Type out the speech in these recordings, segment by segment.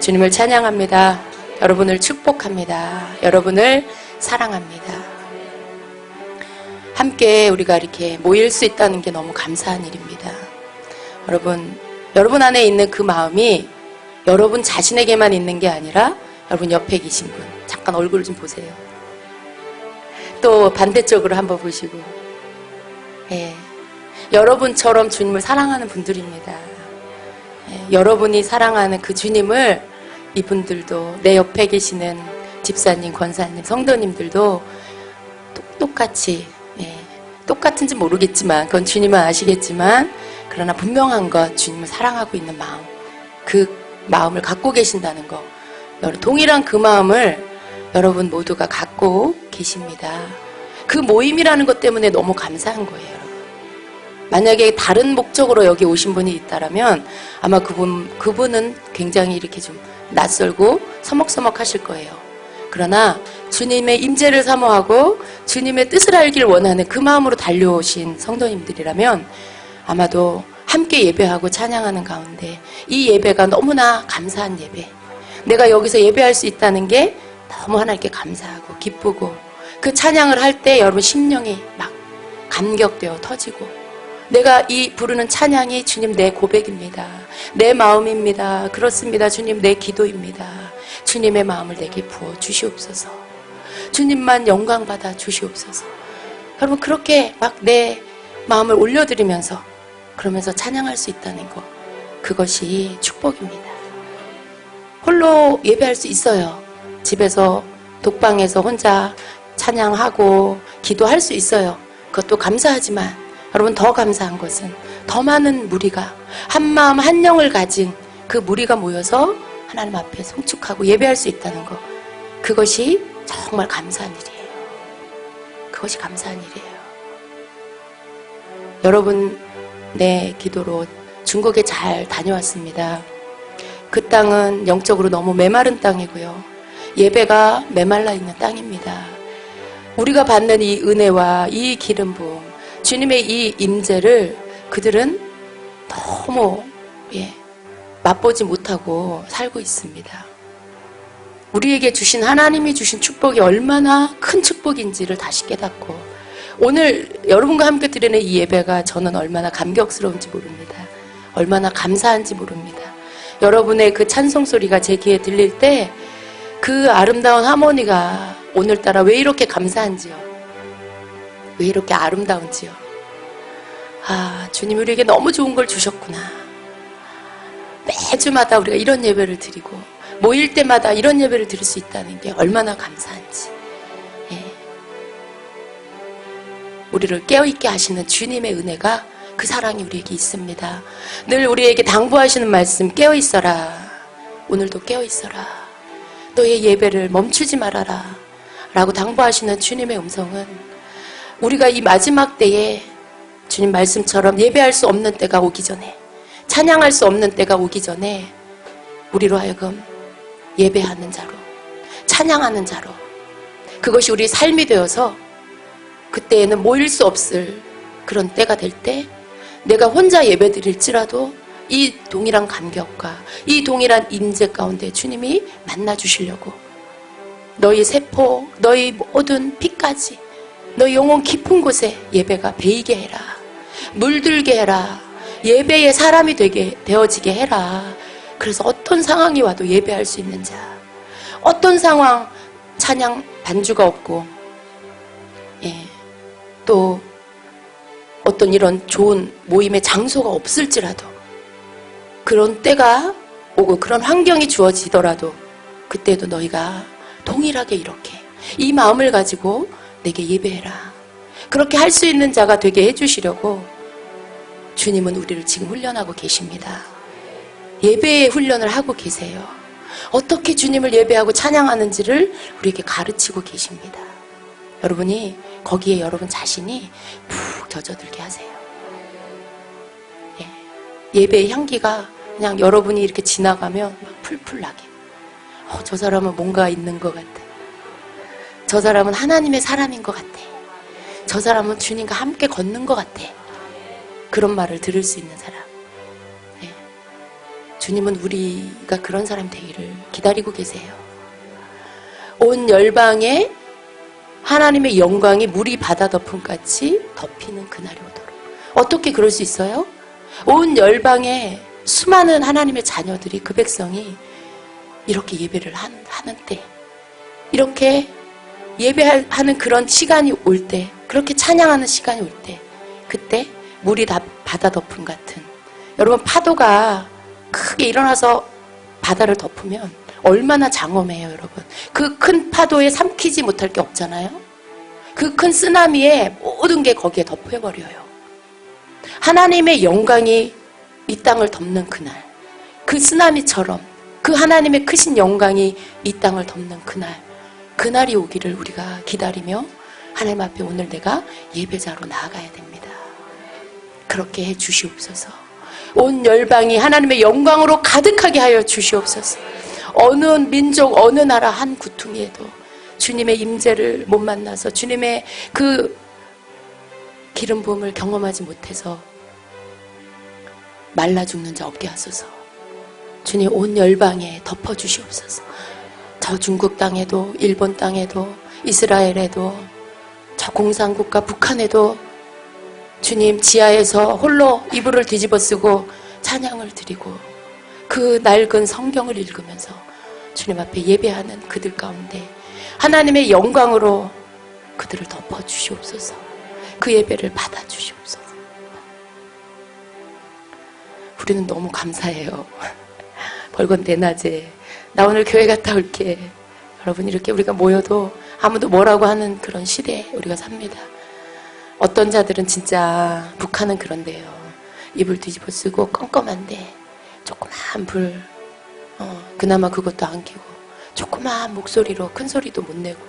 주님을 찬양합니다. 여러분을 축복합니다. 여러분을 사랑합니다. 함께 우리가 이렇게 모일 수 있다는 게 너무 감사한 일입니다. 여러분 안에 있는 그 마음이 여러분 자신에게만 있는 게 아니라 여러분 옆에 계신 분, 잠깐 얼굴 좀 보세요. 또 반대쪽으로 한번 보시고, 여러분처럼 주님을 사랑하는 분들입니다. 여러분이 사랑하는 그 주님을 이분들도, 내 옆에 계시는 집사님, 권사님, 성도님들도 똑같이, 똑같은지 모르겠지만, 그건 주님은 아시겠지만, 그러나 분명한 것, 주님을 사랑하고 있는 마음, 그 마음을 갖고 계신다는 것, 동일한 그 마음을 여러분 모두가 갖고 계십니다. 그 모임이라는 것 때문에 너무 감사한 거예요, 여러분. 만약에 다른 목적으로 여기 오신 분이 있다라면 아마 그분은 굉장히 이렇게 좀 낯설고 서먹서먹 하실 거예요. 그러나 주님의 임재를 사모하고 주님의 뜻을 알길 원하는 그 마음으로 달려오신 성도님들이라면 아마도 함께 예배하고 찬양하는 가운데 이 예배가 너무나 감사한 예배, 내가 여기서 예배할 수 있다는 게 너무 하나님께 감사하고 기쁘고, 그 찬양을 할 때 여러분 심령이 막 감격되어 터지고, 내가 이 부르는 찬양이 주님 내 고백입니다. 내 마음입니다. 그렇습니다. 주님 내 기도입니다. 주님의 마음을 내게 부어 주시옵소서. 주님만 영광 받아 주시옵소서. 여러분 그렇게 막 내 마음을 올려드리면서 그러면서 찬양할 수 있다는 것, 그것이 축복입니다. 홀로 예배할 수 있어요. 집에서 독방에서 혼자 찬양하고 기도할 수 있어요. 그것도 감사하지만 여러분 더 감사한 것은 더 많은 무리가 한 마음 한 영을 가진 그 무리가 모여서 하나님 앞에 송축하고 예배할 수 있다는 것, 그것이 정말 감사한 일이에요. 그것이 감사한 일이에요. 여러분 내 기도로 중국에 잘 다녀왔습니다. 그 땅은 영적으로 너무 메마른 땅이고요. 예배가 메말라 있는 땅입니다. 우리가 받는 이 은혜와 이 기름 부음, 주님의 이 임재를 그들은 너무 맛보지 못하고 살고 있습니다. 우리에게 주신, 하나님이 주신 축복이 얼마나 큰 축복인지를 다시 깨닫고, 오늘 여러분과 함께 드리는 이 예배가 저는 얼마나 감격스러운지 모릅니다. 얼마나 감사한지 모릅니다. 여러분의 그 찬송 소리가 제 귀에 들릴 때 그 아름다운 하모니가 오늘따라 왜 이렇게 감사한지요, 왜 이렇게 아름다운지요. 아, 주님이 우리에게 너무 좋은 걸 주셨구나. 매주마다 우리가 이런 예배를 드리고 모일 때마다 이런 예배를 드릴 수 있다는 게 얼마나 감사한지. 우리를 깨어있게 하시는 주님의 은혜가, 그 사랑이 우리에게 있습니다. 늘 우리에게 당부하시는 말씀, 깨어있어라. 오늘도 깨어있어라. 너의 예배를 멈추지 말아라 라고 당부하시는 주님의 음성은, 우리가 이 마지막 때에 주님 말씀처럼 예배할 수 없는 때가 오기 전에, 찬양할 수 없는 때가 오기 전에 우리로 하여금 예배하는 자로, 찬양하는 자로, 그것이 우리 삶이 되어서 그때에는 모일 수 없을 그런 때가 될 때 내가 혼자 예배 드릴지라도 이 동일한 감격과 이 동일한 임재 가운데 주님이 만나 주시려고 너희 세포, 너희 모든 피까지, 너희 영혼 깊은 곳에 예배가 배이게 해라. 물들게 해라. 예배의 사람이 되어지게 해라. 그래서 어떤 상황이 와도 예배할 수 있는 자, 어떤 상황 찬양 반주가 없고 또 어떤 이런 좋은 모임의 장소가 없을지라도, 그런 때가 오고 그런 환경이 주어지더라도 그때도 너희가 동일하게 이렇게 이 마음을 가지고 내게 예배해라. 그렇게 할 수 있는 자가 되게 해주시려고 주님은 우리를 지금 훈련하고 계십니다. 예배의 훈련을 하고 계세요. 어떻게 주님을 예배하고 찬양하는지를 우리에게 가르치고 계십니다. 여러분이 거기에 여러분 자신이 푹 젖어들게 하세요. 예배의 향기가 그냥 여러분이 이렇게 지나가면 막 풀풀 나게, 저 사람은 뭔가 있는 것 같아. 저 사람은 하나님의 사람인 것 같아. 저 사람은 주님과 함께 걷는 것 같아. 그런 말을 들을 수 있는 사람. 주님은 우리가 그런 사람 되기를 기다리고 계세요. 온 열방에 하나님의 영광이 물이 바다 덮음같이 덮이는 그날이 오도록. 어떻게 그럴 수 있어요? 온 열방에 수많은 하나님의 자녀들이, 그 백성이 이렇게 예배를 하는 때, 이렇게 예배하는 그런 시간이 올 때, 그렇게 찬양하는 시간이 올 때, 그때 물이 다 바다 덮음 같은, 여러분 파도가 크게 일어나서 바다를 덮으면 얼마나 장엄해요, 여러분. 그 큰 파도에 삼키지 못할 게 없잖아요. 그 큰 쓰나미에 모든 게 거기에 덮여버려요. 하나님의 영광이 이 땅을 덮는 그날, 그 쓰나미처럼 그 하나님의 크신 영광이 이 땅을 덮는 그날, 그날이 오기를 우리가 기다리며 하나님 앞에 오늘 내가 예배자로 나아가야 됩니다. 그렇게 해 주시옵소서. 온 열방이 하나님의 영광으로 가득하게 하여 주시옵소서. 어느 민족, 어느 나라 한 구퉁이에도 주님의 임재를 못 만나서 주님의 그 기름 부음을 경험하지 못해서 말라 죽는 자 없게 하소서. 주님, 온 열방에 덮어 주시옵소서. 저 중국 땅에도, 일본 땅에도, 이스라엘에도, 저 공산국가 북한에도 주님 지하에서 홀로 이불을 뒤집어 쓰고 찬양을 드리고 그 낡은 성경을 읽으면서 주님 앞에 예배하는 그들 가운데 하나님의 영광으로 그들을 덮어 주시옵소서. 그 예배를 받아 주시옵소서. 우리는 너무 감사해요. 벌건 대낮에 나 오늘 교회 갔다 올게. 여러분, 이렇게 우리가 모여도 아무도 뭐라고 하는 그런 시대에 우리가 삽니다. 어떤 자들은 진짜, 북한은 그런데요, 이불 뒤집어 쓰고 껌껌한데 조그마한 불, 그나마 그것도 안 켜고 조그마한 목소리로, 큰 소리도 못 내고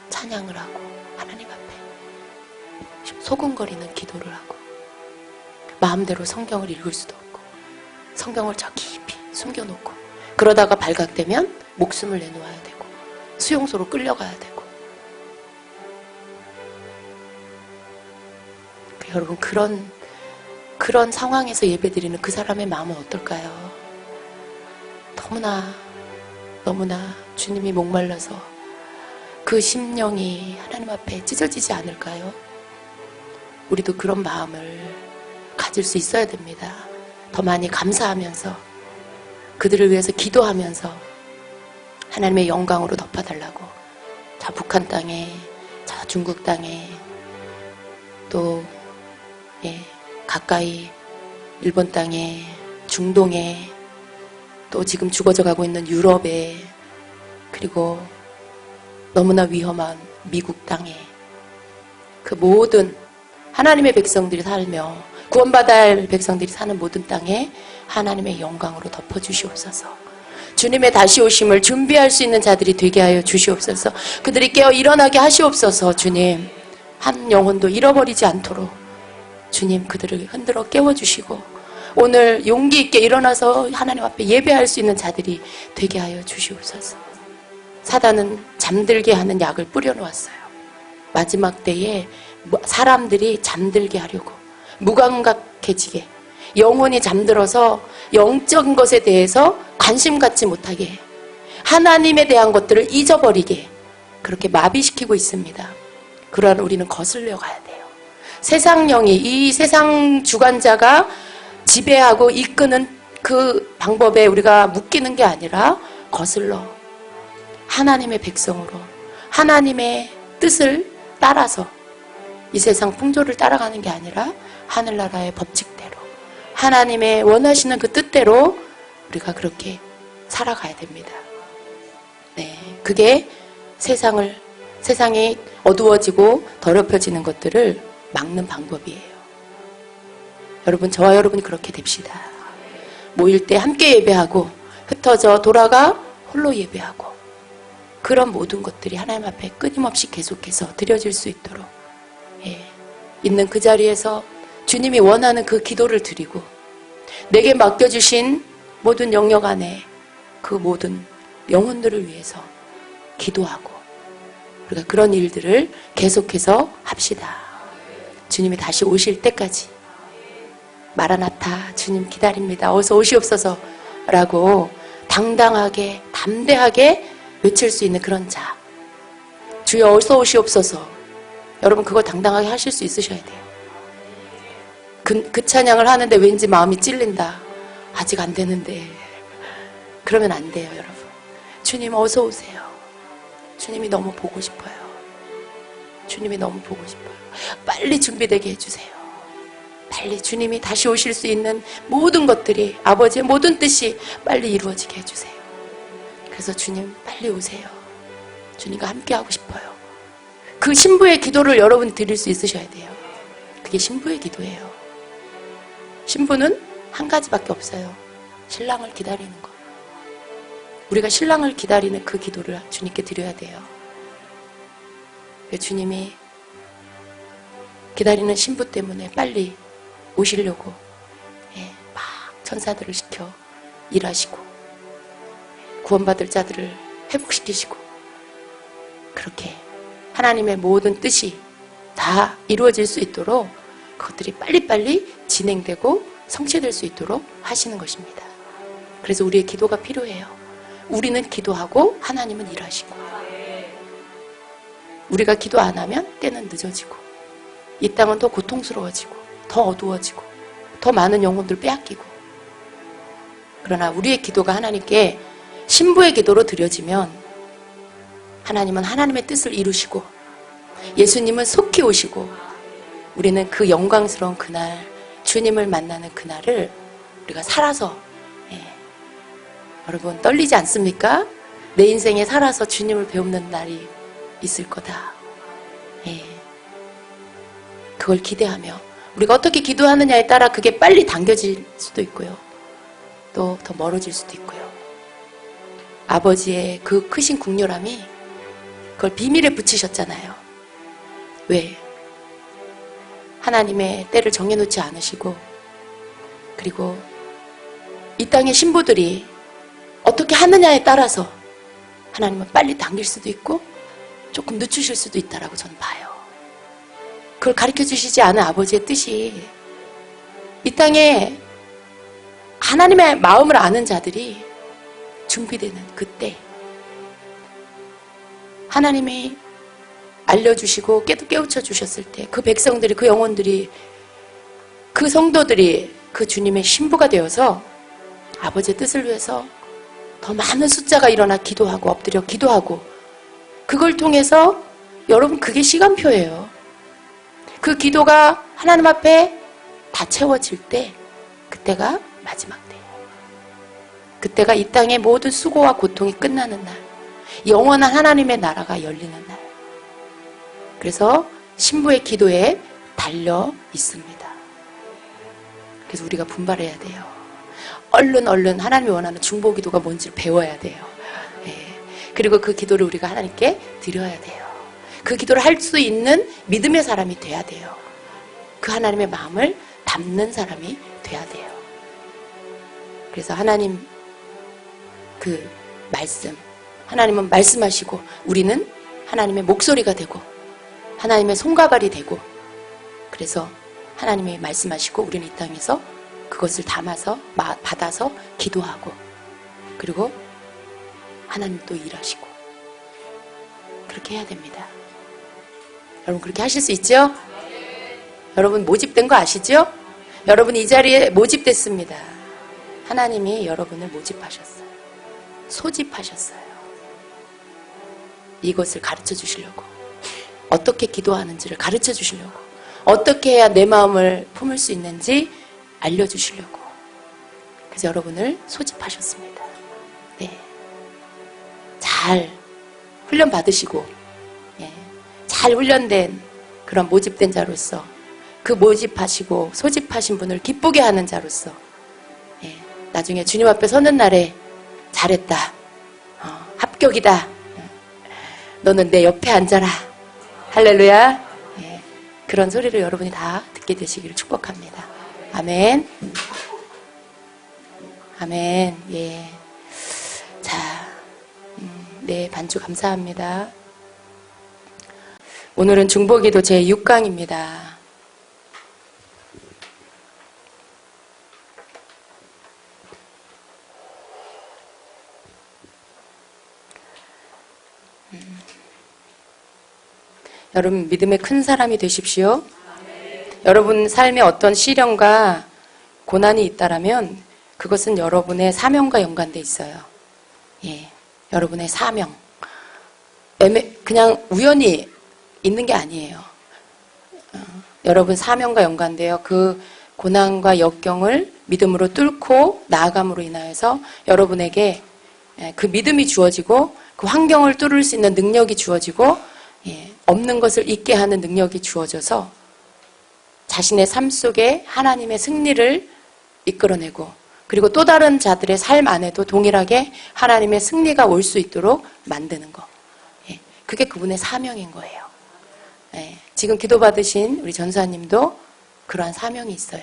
찬양을 하고 하나님 앞에 소근거리는 기도를 하고 마음대로 성경을 읽을 수도 없고 성경을 저 깊이 숨겨놓고 그러다가 발각되면 목숨을 내놓아야 되고 수용소로 끌려가야 되고. 여러분, 그런 상황에서 예배드리는 그 사람의 마음은 어떨까요? 너무나 주님이 목말라서 그 심령이 하나님 앞에 찢어지지 않을까요? 우리도 그런 마음을 가질 수 있어야 됩니다. 더 많이 감사하면서 그들을 위해서 기도하면서 하나님의 영광으로 덮어달라고, 저 북한 땅에, 저 중국 땅에, 또 가까이 일본 땅에, 중동에, 또 지금 죽어져 가고 있는 유럽에, 그리고 너무나 위험한 미국 땅에, 그 모든 하나님의 백성들이 살며 구원받아야 할 백성들이 사는 모든 땅에 하나님의 영광으로 덮어주시옵소서. 주님의 다시 오심을 준비할 수 있는 자들이 되게 하여 주시옵소서. 그들이 깨어 일어나게 하시옵소서. 주님, 한 영혼도 잃어버리지 않도록 주님 그들을 흔들어 깨워주시고 오늘 용기 있게 일어나서 하나님 앞에 예배할 수 있는 자들이 되게 하여 주시옵소서. 사단은 잠들게 하는 약을 뿌려놓았어요. 마지막 때에 사람들이 잠들게 하려고, 무감각해지게, 영혼이 잠들어서 영적인 것에 대해서 관심 갖지 못하게, 하나님에 대한 것들을 잊어버리게 그렇게 마비시키고 있습니다. 그러나 우리는 거슬려 가야 돼요. 세상령이, 이 세상 주관자가 지배하고 이끄는 그 방법에 우리가 묶이는 게 아니라 거슬러 하나님의 백성으로 하나님의 뜻을 따라서, 이 세상 풍조를 따라가는 게 아니라 하늘나라의 법칙대로 하나님의 원하시는 그 뜻대로 우리가 그렇게 살아가야 됩니다. 네, 그게 세상이 어두워지고 더럽혀지는 것들을 막는 방법이에요. 여러분, 저와 여러분이 그렇게 됩시다. 모일 때 함께 예배하고 흩어져 돌아가 홀로 예배하고, 그런 모든 것들이 하나님 앞에 끊임없이 계속해서 드려질 수 있도록 있는 그 자리에서 주님이 원하는 그 기도를 드리고, 내게 맡겨주신 모든 영역 안에 그 모든 영혼들을 위해서 기도하고, 우리가 그런 일들을 계속해서 합시다. 주님이 다시 오실 때까지. 마라나타, 주님 기다립니다. 어서 오시옵소서. 라고 당당하게 담대하게 외칠 수 있는 그런 자. 주여 어서 오시옵소서. 여러분 그거 당당하게 하실 수 있으셔야 돼요. 그 찬양을 하는데 왠지 마음이 찔린다. 아직 안 되는데. 그러면 안 돼요, 여러분. 주님 어서 오세요. 주님이 너무 보고 싶어요. 주님이 너무 보고 싶어요. 빨리 준비되게 해주세요. 빨리 주님이 다시 오실 수 있는 모든 것들이 아버지의 모든 뜻이 빨리 이루어지게 해주세요. 그래서 주님 빨리 오세요. 주님과 함께하고 싶어요. 그 신부의 기도를 여러분 드릴 수 있으셔야 돼요. 그게 신부의 기도예요. 신부는 한 가지밖에 없어요. 신랑을 기다리는 것. 우리가 신랑을 기다리는 그 기도를 주님께 드려야 돼요. 주님이 기다리는 신부 때문에 빨리 오시려고 막 천사들을 시켜 일하시고 구원받을 자들을 회복시키시고 그렇게 하나님의 모든 뜻이 다 이루어질 수 있도록 그것들이 빨리빨리 진행되고 성취될 수 있도록 하시는 것입니다. 그래서 우리의 기도가 필요해요. 우리는 기도하고 하나님은 일하시고 우리가 기도 안 하면 때는 늦어지고 이 땅은 더 고통스러워지고 더 어두워지고 더 많은 영혼들 빼앗기고 그러나 우리의 기도가 하나님께 신부의 기도로 드려지면 하나님은 하나님의 뜻을 이루시고 예수님은 속히 오시고 우리는 그 영광스러운 그날 주님을 만나는 그날을 우리가 살아서 여러분 떨리지 않습니까? 내 인생에 살아서 주님을 배우는 날이 있을 거다. 그걸 기대하며 우리가 어떻게 기도하느냐에 따라 그게 빨리 당겨질 수도 있고요. 또 더 멀어질 수도 있고요. 아버지의 그 크신 국률함이 그걸 비밀에 붙이셨잖아요. 왜? 하나님의 때를 정해놓지 않으시고 그리고 이 땅의 신부들이 어떻게 하느냐에 따라서 하나님은 빨리 당길 수도 있고 조금 늦추실 수도 있다라고 저는 봐요. 그걸 가르쳐 주시지 않은 아버지의 뜻이 이 땅에 하나님의 마음을 아는 자들이 준비되는 그때 하나님이 알려주시고 깨우쳐 주셨을 때 그 백성들이 그 영혼들이 그 성도들이 그 주님의 신부가 되어서 아버지의 뜻을 위해서 더 많은 숫자가 일어나 기도하고 엎드려 기도하고 그걸 통해서 여러분 그게 시간표예요. 그 기도가 하나님 앞에 다 채워질 때 그때가 마지막 때예요. 그때가 이 땅의 모든 수고와 고통이 끝나는 날 영원한 하나님의 나라가 열리는 날 그래서 신부의 기도에 달려 있습니다. 그래서 우리가 분발해야 돼요. 얼른 하나님이 원하는 중보기도가 뭔지를 배워야 돼요. 그리고 그 기도를 우리가 하나님께 드려야 돼요. 그 기도를 할 수 있는 믿음의 사람이 돼야 돼요. 그 하나님의 마음을 담는 사람이 돼야 돼요. 그래서 하나님 그 말씀 하나님은 말씀하시고 우리는 하나님의 목소리가 되고 하나님의 손가발이 되고 그래서 하나님이 말씀하시고 우리는 이 땅에서 그것을 담아서 받아서 기도하고 그리고 하나님 또 일하시고 그렇게 해야 됩니다. 여러분 그렇게 하실 수 있죠? 여러분 모집된 거 아시죠? 여러분 이 자리에 모집됐습니다. 하나님이 여러분을 모집하셨어요. 소집하셨어요. 이것을 가르쳐 주시려고 어떻게 기도하는지를 가르쳐 주시려고 어떻게 해야 내 마음을 품을 수 있는지 알려주시려고 그래서 여러분을 소집하셨습니다. 네, 잘 훈련 받으시고 잘 훈련된 그런 모집된 자로서 그 모집하시고 소집하신 분을 기쁘게 하는 자로서 나중에 주님 앞에 서는 날에 잘했다, 합격이다, 너는 내 옆에 앉아라, 할렐루야. 그런 소리를 여러분이 다 듣게 되시기를 축복합니다. 아멘. 아멘. 예. 자, 네, 반주 감사합니다. 오늘은 중보기도 제6강입니다. 여러분 믿음의 큰 사람이 되십시오. 여러분 삶에 어떤 시련과 고난이 있다라면 그것은 여러분의 사명과 연관돼 있어요. 예, 여러분의 사명. 그냥 우연히 있는 게 아니에요. 여러분 사명과 연관되어 그 고난과 역경을 믿음으로 뚫고 나아감으로 인하여서 여러분에게 그 믿음이 주어지고 그 환경을 뚫을 수 있는 능력이 주어지고 없는 것을 있게 하는 능력이 주어져서 자신의 삶 속에 하나님의 승리를 이끌어내고 그리고 또 다른 자들의 삶 안에도 동일하게 하나님의 승리가 올 수 있도록 만드는 거. 그게 그분의 사명인 거예요. 지금 기도받으신 우리 전사님도 그러한 사명이 있어요.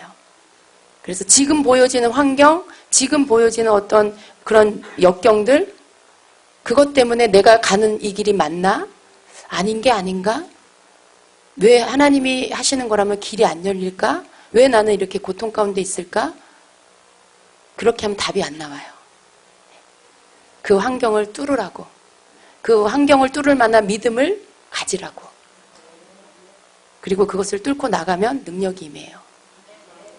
그래서 지금 보여지는 환경, 지금 보여지는 어떤 그런 역경들, 그것 때문에 내가 가는 이 길이 맞나? 아닌 게 아닌가? 왜 하나님이 하시는 거라면 길이 안 열릴까? 왜 나는 이렇게 고통 가운데 있을까? 그렇게 하면 답이 안 나와요. 그 환경을 뚫으라고. 그 환경을 뚫을 만한 믿음을 가지라고. 그리고 그것을 뚫고 나가면 능력이 임해요.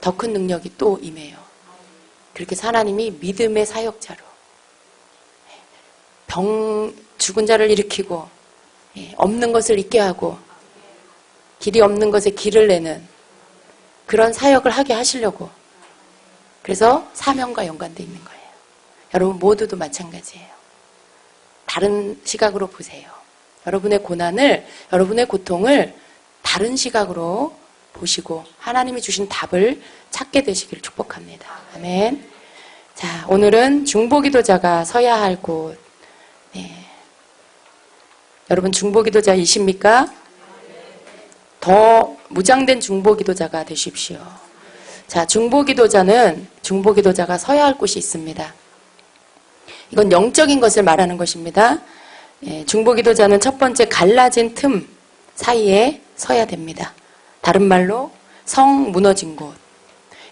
더 큰 능력이 또 임해요. 그렇게 하나님이 믿음의 사역자로 죽은 자를 일으키고 없는 것을 있게 하고 길이 없는 것에 길을 내는 그런 사역을 하게 하시려고. 그래서 사명과 연관되어 있는 거예요. 여러분 모두도 마찬가지예요. 다른 시각으로 보세요. 여러분의 고난을, 여러분의 고통을 다른 시각으로 보시고 하나님이 주신 답을 찾게 되시기를 축복합니다. 아멘. 자, 오늘은 중보기도자가 서야 할 곳. 여러분 중보기도자이십니까? 더 무장된 중보기도자가 되십시오. 자, 중보기도자가 서야 할 곳이 있습니다. 이건 영적인 것을 말하는 것입니다. 중보기도자는 첫 번째 갈라진 틈 사이에 서야 됩니다. 다른 말로 성 무너진 곳.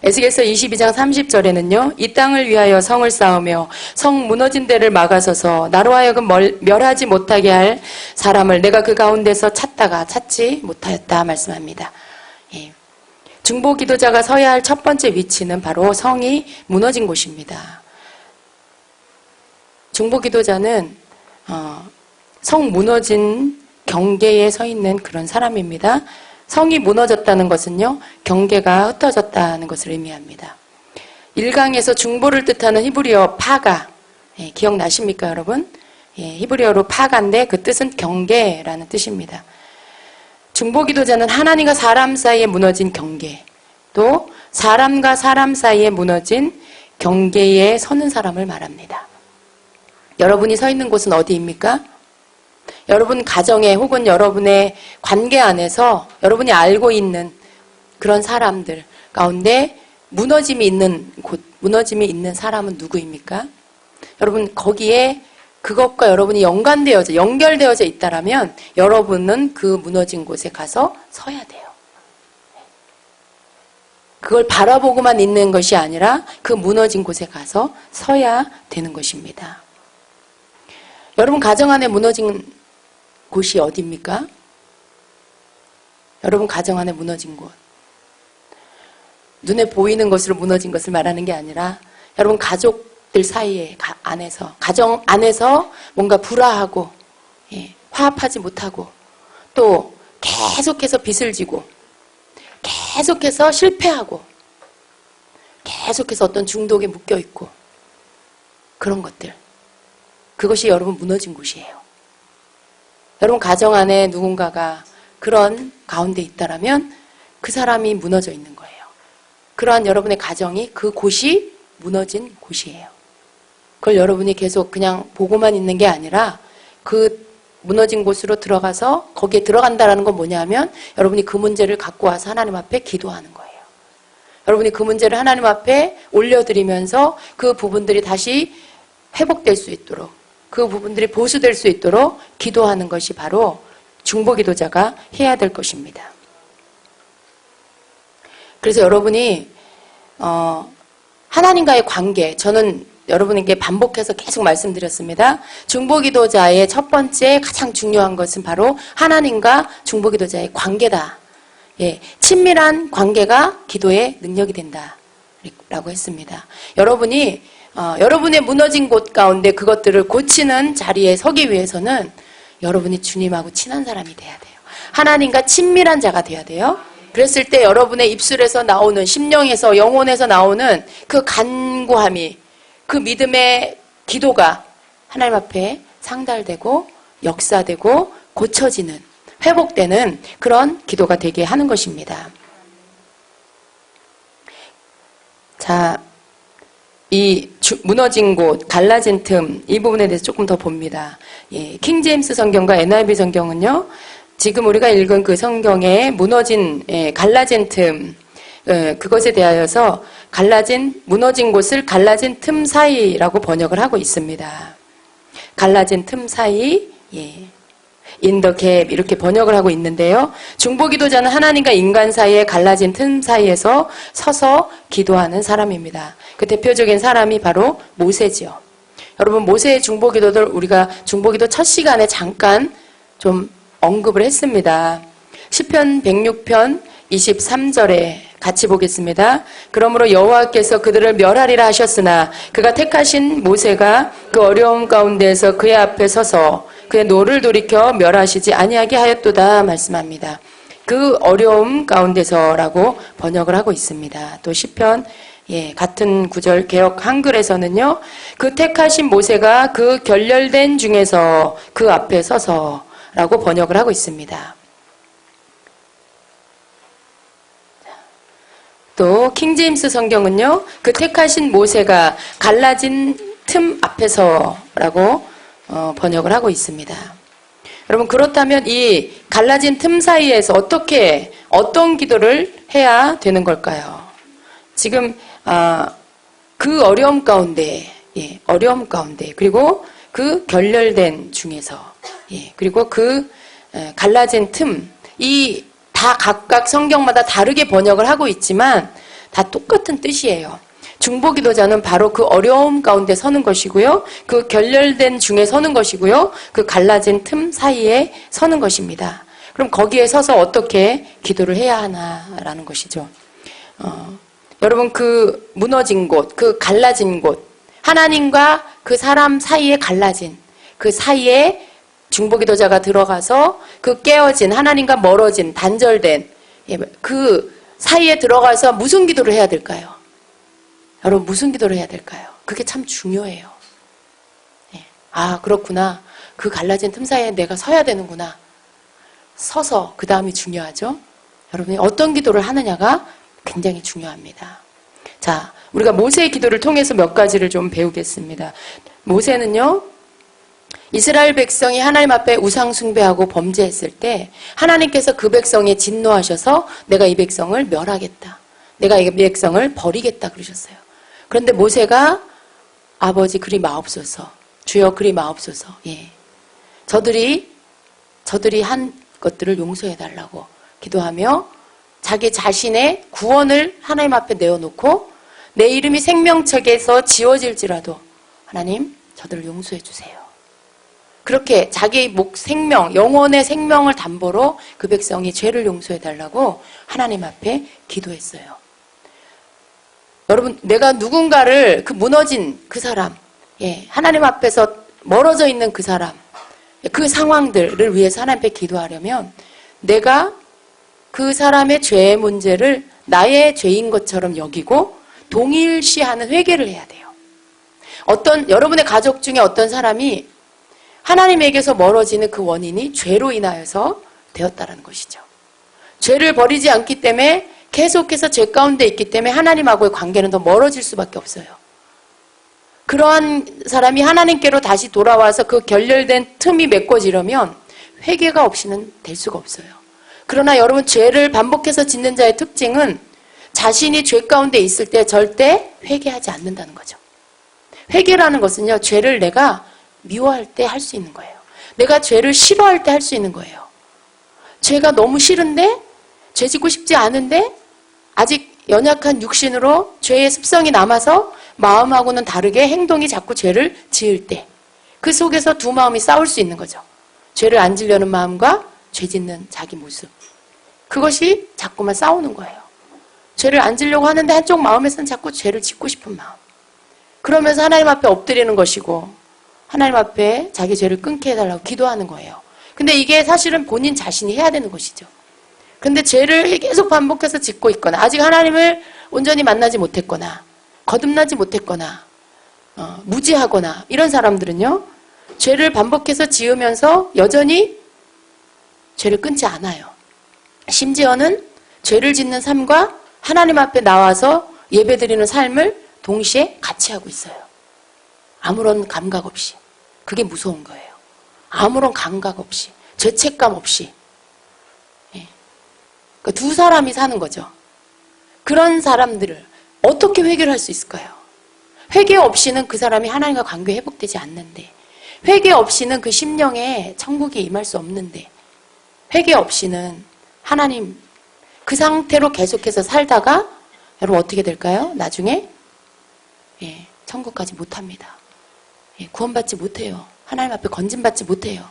에스겔서 22장 30절에는요. 이 땅을 위하여 성을 쌓으며 성 무너진 데를 막아서서 나로 하여금 멸하지 못하게 할 사람을 내가 그 가운데서 찾다가 찾지 못하였다 말씀합니다. 중보기도자가 서야 할 첫 번째 위치는 바로 성이 무너진 곳입니다. 중보기도자는 성 무너진 경계에 서 있는 그런 사람입니다. 성이 무너졌다는 것은요, 경계가 흩어졌다는 것을 의미합니다. 1강에서 중보를 뜻하는 히브리어 파가, 기억나십니까, 여러분? 히브리어로 파가인데 그 뜻은 경계라는 뜻입니다. 중보기도자는 하나님과 사람 사이에 무너진 경계, 또 사람과 사람 사이에 무너진 경계에 서는 사람을 말합니다. 여러분이 서 있는 곳은 어디입니까? 여러분 가정에 혹은 여러분의 관계 안에서 여러분이 알고 있는 그런 사람들 가운데 무너짐이 있는 곳, 무너짐이 있는 사람은 누구입니까? 여러분 거기에 그것과 여러분이 연결되어져 있다라면 여러분은 그 무너진 곳에 가서 서야 돼요. 그걸 바라보고만 있는 것이 아니라 그 무너진 곳에 가서 서야 되는 것입니다. 여러분 가정 안에 무너진 곳이 어디입니까? 여러분 가정 안에 무너진 곳. 눈에 보이는 것으로 무너진 것을 말하는 게 아니라 여러분 가족들 사이에 안에서 가정 안에서 뭔가 불화하고 화합하지 못하고 또 계속해서 빚을 지고 계속해서 실패하고 계속해서 어떤 중독에 묶여 있고 그런 것들. 그것이 여러분 무너진 곳이에요. 여러분 가정 안에 누군가가 그런 가운데 있다라면 그 사람이 무너져 있는 거예요. 그러한 여러분의 가정이 그 곳이 무너진 곳이에요. 그걸 여러분이 계속 그냥 보고만 있는 게 아니라 그 무너진 곳으로 들어가서 거기에 들어간다라는 건 뭐냐면 여러분이 그 문제를 갖고 와서 하나님 앞에 기도하는 거예요. 여러분이 그 문제를 하나님 앞에 올려드리면서 그 부분들이 다시 회복될 수 있도록 그 부분들이 보수될 수 있도록 기도하는 것이 바로 중보기도자가 해야 될 것입니다. 그래서 여러분이 하나님과의 관계, 저는 여러분에게 반복해서 계속 말씀드렸습니다. 중보기도자의 첫 번째 가장 중요한 것은 바로 하나님과 중보기도자의 관계다. 예, 친밀한 관계가 기도의 능력이 된다. 라고 했습니다. 여러분이 여러분의 무너진 곳 가운데 그것들을 고치는 자리에 서기 위해서는 여러분이 주님하고 친한 사람이 돼야 돼요. 하나님과 친밀한 자가 돼야 돼요. 그랬을 때 여러분의 입술에서 나오는, 심령에서, 영혼에서 나오는 그 간구함이, 그 믿음의 기도가 하나님 앞에 상달되고 역사되고 고쳐지는, 회복되는 그런 기도가 되게 하는 것입니다. 자, 이 무너진 곳, 갈라진 틈, 이 부분에 대해서 조금 더 봅니다. 예, 킹제임스 성경과 NIV 성경은요, 지금 우리가 읽은 그 성경의 무너진, 갈라진 틈, 그것에 대하여서 무너진 곳을 갈라진 틈 사이라고 번역을 하고 있습니다. 갈라진 틈 사이, in the gap 이렇게 번역을 하고 있는데요. 중보기도자는 하나님과 인간 사이에 갈라진 틈 사이에서 서서 기도하는 사람입니다. 그 대표적인 사람이 바로 모세지요. 여러분, 모세의 중보기도들 우리가 중보기도 첫 시간에 잠깐 좀 언급을 했습니다. 시편 106편 23절에 같이 보겠습니다. 그러므로 여호와께서 그들을 멸하리라 하셨으나 그가 택하신 모세가 그 어려움 가운데에서 그의 앞에 서서 그의 노를 돌이켜 멸하시지 아니하게 하였도다 말씀합니다. 그 어려움 가운데서라고 번역을 하고 있습니다. 또 시편 같은 구절 개역 한글에서는요. 그 택하신 모세가 그 결렬된 중에서 그 앞에 서서라고 번역을 하고 있습니다. 또 킹제임스 성경은요. 그 택하신 모세가 갈라진 틈 앞에서라고 번역을 하고 있습니다. 여러분, 그렇다면 이 갈라진 틈 사이에서 어떤 기도를 해야 되는 걸까요? 지금 그 어려움 가운데, 그리고 그 결렬된 중에서, 그리고 그 갈라진 틈, 이 다 각각 성경마다 다르게 번역을 하고 있지만 다 똑같은 뜻이에요. 중보기도자는 바로 그 어려움 가운데 서는 것이고요. 그 결렬된 중에 서는 것이고요. 그 갈라진 틈 사이에 서는 것입니다. 그럼 거기에 서서 어떻게 기도를 해야 하나라는 것이죠. 여러분, 그 무너진 곳, 그 갈라진 곳, 하나님과 그 사람 사이에 갈라진 그 사이에 중보기도자가 들어가서 그 깨어진, 하나님과 멀어진, 단절된 그 사이에 들어가서 무슨 기도를 해야 될까요? 여러분, 무슨 기도를 해야 될까요? 그게 참 중요해요. 아, 그렇구나. 그 갈라진 틈 사이에 내가 서야 되는구나. 서서 그 다음이 중요하죠. 여러분이 어떤 기도를 하느냐가 굉장히 중요합니다. 자, 우리가 모세의 기도를 통해서 몇 가지를 좀 배우겠습니다. 모세는요, 이스라엘 백성이 하나님 앞에 우상 숭배하고 범죄했을 때 하나님께서 그 백성에 진노하셔서 내가 이 백성을 멸하겠다. 내가 이 백성을 버리겠다 그러셨어요. 그런데 모세가 아버지 그리 마옵소서, 주여 그리 마옵소서, 저들이 한 것들을 용서해달라고 기도하며 자기 자신의 구원을 하나님 앞에 내어놓고 내 이름이 생명책에서 지워질지라도 하나님 저들을 용서해 주세요. 그렇게 자기 생명, 영혼의 생명을 담보로 그 백성이 죄를 용서해달라고 하나님 앞에 기도했어요. 여러분, 내가 누군가를 그 무너진 그 사람, 하나님 앞에서 멀어져 있는 그 사람, 그 상황들을 위해서 하나님 앞에 기도하려면 내가 그 사람의 죄의 문제를 나의 죄인 것처럼 여기고 동일시하는 회개를 해야 돼요. 여러분의 가족 중에 어떤 사람이 하나님에게서 멀어지는 그 원인이 죄로 인하여서 되었다는 것이죠. 죄를 버리지 않기 때문에 계속해서 죄 가운데 있기 때문에 하나님하고의 관계는 더 멀어질 수밖에 없어요. 그러한 사람이 하나님께로 다시 돌아와서 그 결렬된 틈이 메꿔지려면 회개가 없이는 될 수가 없어요. 그러나 여러분, 죄를 반복해서 짓는 자의 특징은 자신이 죄 가운데 있을 때 절대 회개하지 않는다는 거죠. 회개라는 것은요, 죄를 내가 미워할 때 할 수 있는 거예요. 내가 죄를 싫어할 때 할 수 있는 거예요. 죄가 너무 싫은데, 죄 짓고 싶지 않은데, 아직 연약한 육신으로 죄의 습성이 남아서 마음하고는 다르게 행동이 자꾸 죄를 지을 때 그 속에서 두 마음이 싸울 수 있는 거죠. 죄를 안 지려는 마음과 죄 짓는 자기 모습. 그것이 자꾸만 싸우는 거예요. 죄를 안 지려고 하는데 한쪽 마음에서는 자꾸 죄를 짓고 싶은 마음. 그러면서 하나님 앞에 엎드리는 것이고 하나님 앞에 자기 죄를 끊게 해달라고 기도하는 거예요. 근데 이게 사실은 본인 자신이 해야 되는 것이죠. 근데 죄를 계속 반복해서 짓고 있거나 아직 하나님을 온전히 만나지 못했거나 거듭나지 못했거나 무지하거나 이런 사람들은요. 죄를 반복해서 지으면서 여전히 죄를 끊지 않아요. 심지어는 죄를 짓는 삶과 하나님 앞에 나와서 예배드리는 삶을 동시에 같이 하고 있어요. 아무런 감각 없이. 그게 무서운 거예요. 아무런 감각 없이. 죄책감 없이. 그 두 사람이 사는 거죠. 그런 사람들을 어떻게 회개를 할 수 있을까요? 회개 없이는 그 사람이 하나님과 관계 회복되지 않는데, 회개 없이는 그 심령에 천국이 임할 수 없는데, 회개 없이는 하나님 그 상태로 계속해서 살다가 여러분 어떻게 될까요? 나중에 천국까지 못합니다. 구원받지 못해요. 하나님 앞에 건진받지 못해요.